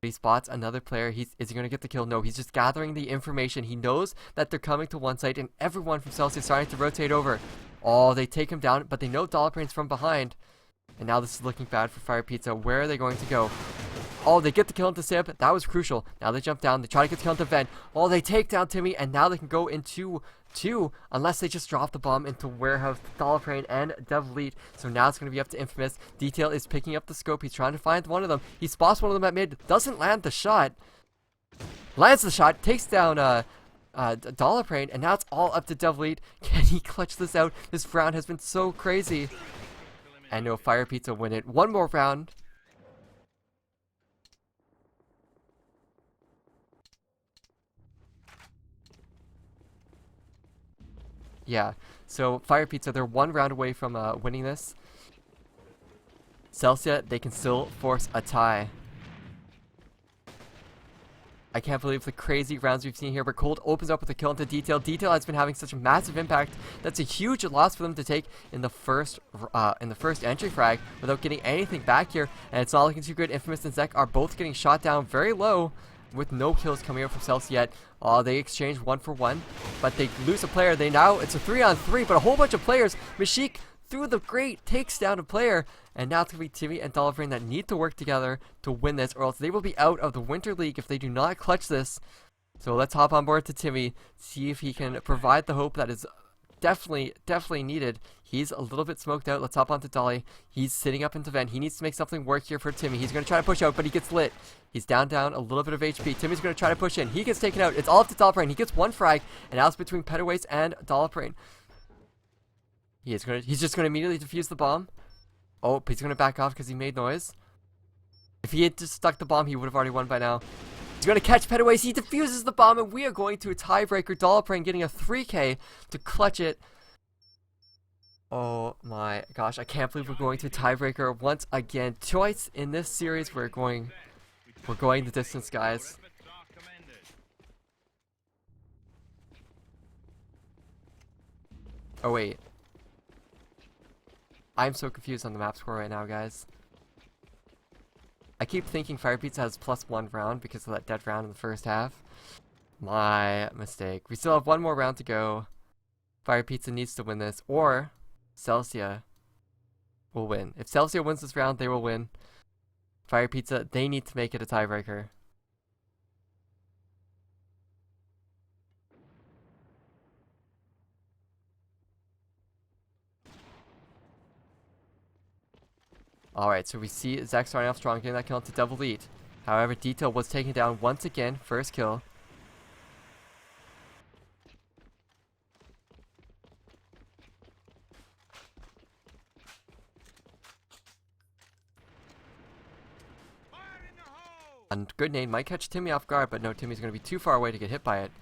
He spots another player. Is he going to get the kill? No, he's just gathering the information. He knows that they're coming to one site, and everyone from Celsius is starting to rotate over. Oh, they take him down, but they know Dollabrain's from behind. And now this is looking bad for FirePizza. Where are they going to go? Oh, they get the kill into Sib. That was crucial. Now they jump down. They try to get the kill into Vent. Oh, they take down Timmy, and now they can go into 2, unless they just drop the bomb into Warehouse, Dollabrain, and Devilite. So now it's going to be up to Infamous. Detail is picking up the scope. He's trying to find one of them. He spots one of them at mid. Doesn't land the shot. Lands the shot. Takes down Dollabrain, and now it's all up to Devilite. Can he clutch this out? This round has been so crazy. And no, FirePizza win it. 1 more round. Yeah, so FirePizza, they're 1 round away from winning this. Celsia, they can still force a tie. I can't believe the crazy rounds we've seen here, but Cold opens up with a kill into Detail. Detail has been having such a massive impact. That's a huge loss for them to take in the first entry frag without getting anything back here. And it's not looking too good. Infamous and Zek are both getting shot down very low. with no kills coming out from Celsia yet. They exchange 1-for-1, but they lose a player. It's a 3-on-3, but a whole bunch of players. Mashik through the grate takes down a player, and now it's going to be Timmy and Dolphin that need to work together to win this, or else they will be out of the Winter League if they do not clutch this. So let's hop on board to Timmy, see if he can provide the hope that is definitely needed. He's a little bit smoked out. Let's hop onto Dolly. He's sitting up into vent. He needs to make something work here for Timmy. He's going to try to push out, but he gets lit. He's down a little bit of HP. Timmy's going to try to push in. He gets taken out. It's all up to Dollbrain. He gets one frag, and now it's between Pettaways and Dollbrain. He's just going to immediately defuse the bomb. Oh, he's going to back off because he made noise. If he had just stuck the bomb, he would have already won by now. He's going to catch Pettaways. He defuses the bomb, and we are going to a tiebreaker. Dollbrain getting a 3K to clutch it. Oh my gosh, I can't believe we're going to a tiebreaker once again. Twice in this series, we're going the distance, guys. Oh wait. I'm so confused on the map score right now, guys. I keep thinking FirePizza has +1 round because of that dead round in the first half. My mistake. We still have one more round to go. FirePizza needs to win this, or Celsia will win. If Celsia wins this round, they will win. FirePizza, they need to make it a tiebreaker. Alright, so we see Zach starting off strong, getting that kill into double lead. However, Detail was taken down once again. First kill. And good nade might catch Timmy off guard, but no, Timmy's going to be too far away to get hit by it.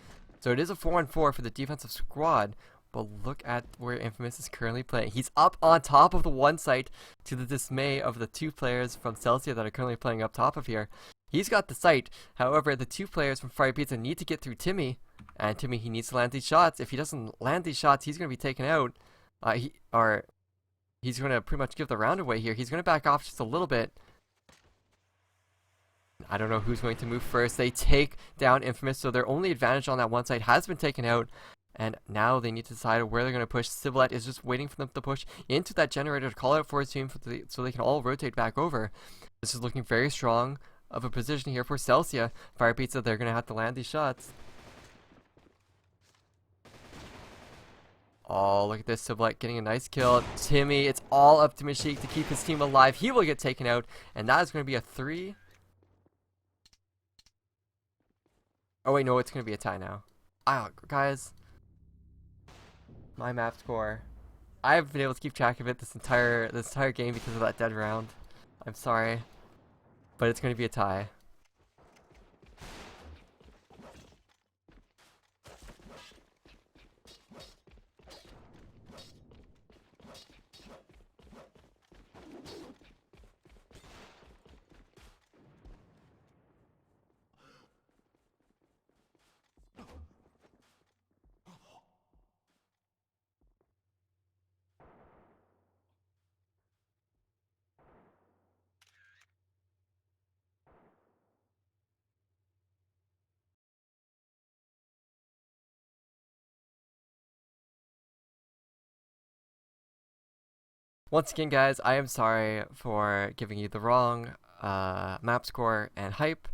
So it is a 4-on-4 for the defensive squad. But look at where Infamous is currently playing. He's up on top of the one site, to the dismay of the two players from Celsia that are currently playing up top of here. He's got the site. However, the two players from FirePizza need to get through Timmy. And Timmy, he needs to land these shots. If he doesn't land these shots, he's going to be taken out. He's going to pretty much give the round away here. He's going to back off just a little bit. I don't know who's going to move first. They take down Infamous, so their only advantage on that one side has been taken out. And now they need to decide where they're going to push. Civilette is just waiting for them to push into that generator to call out for his team so they can all rotate back over. This is looking very strong of a position here for Celsia. FirePizza, they're going to have to land these shots. Oh, look at this. Civilette getting a nice kill. Timmy, it's all up to Mashik to keep his team alive. He will get taken out. And that is going to be a 3. Oh, wait, no, it's going to be a tie now. Guys. My map score. I haven't been able to keep track of it this entire game because of that dead round. I'm sorry. But it's going to be a tie. Once again, guys, I am sorry for giving you the wrong map score and hype.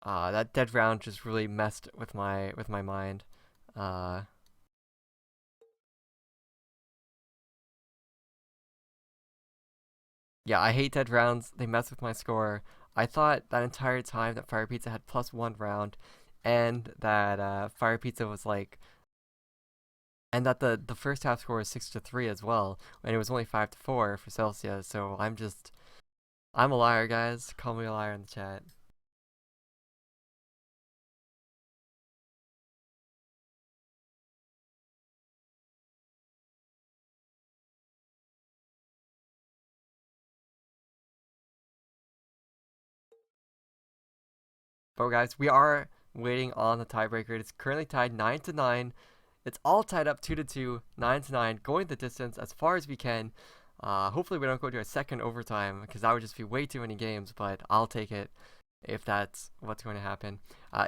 That dead round just really messed with my mind. Yeah, I hate dead rounds. They mess with my score. I thought that entire time that FirePizza had +1 round, and that FirePizza was like, and that the first half score was 6-3 as well, and it was only 5-4 for Celsia. So I'm a liar, guys. Call me a liar in the chat. But guys, we are waiting on the tiebreaker. It's currently tied 9-9. It's all tied up 2-2, 9-9, going the distance as far as we can. Hopefully we don't go to a second overtime because that would just be way too many games, but I'll take it if that's what's going to happen.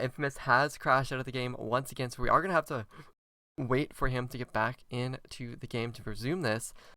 Infamous has crashed out of the game once again, so we are going to have to wait for him to get back into the game to resume this.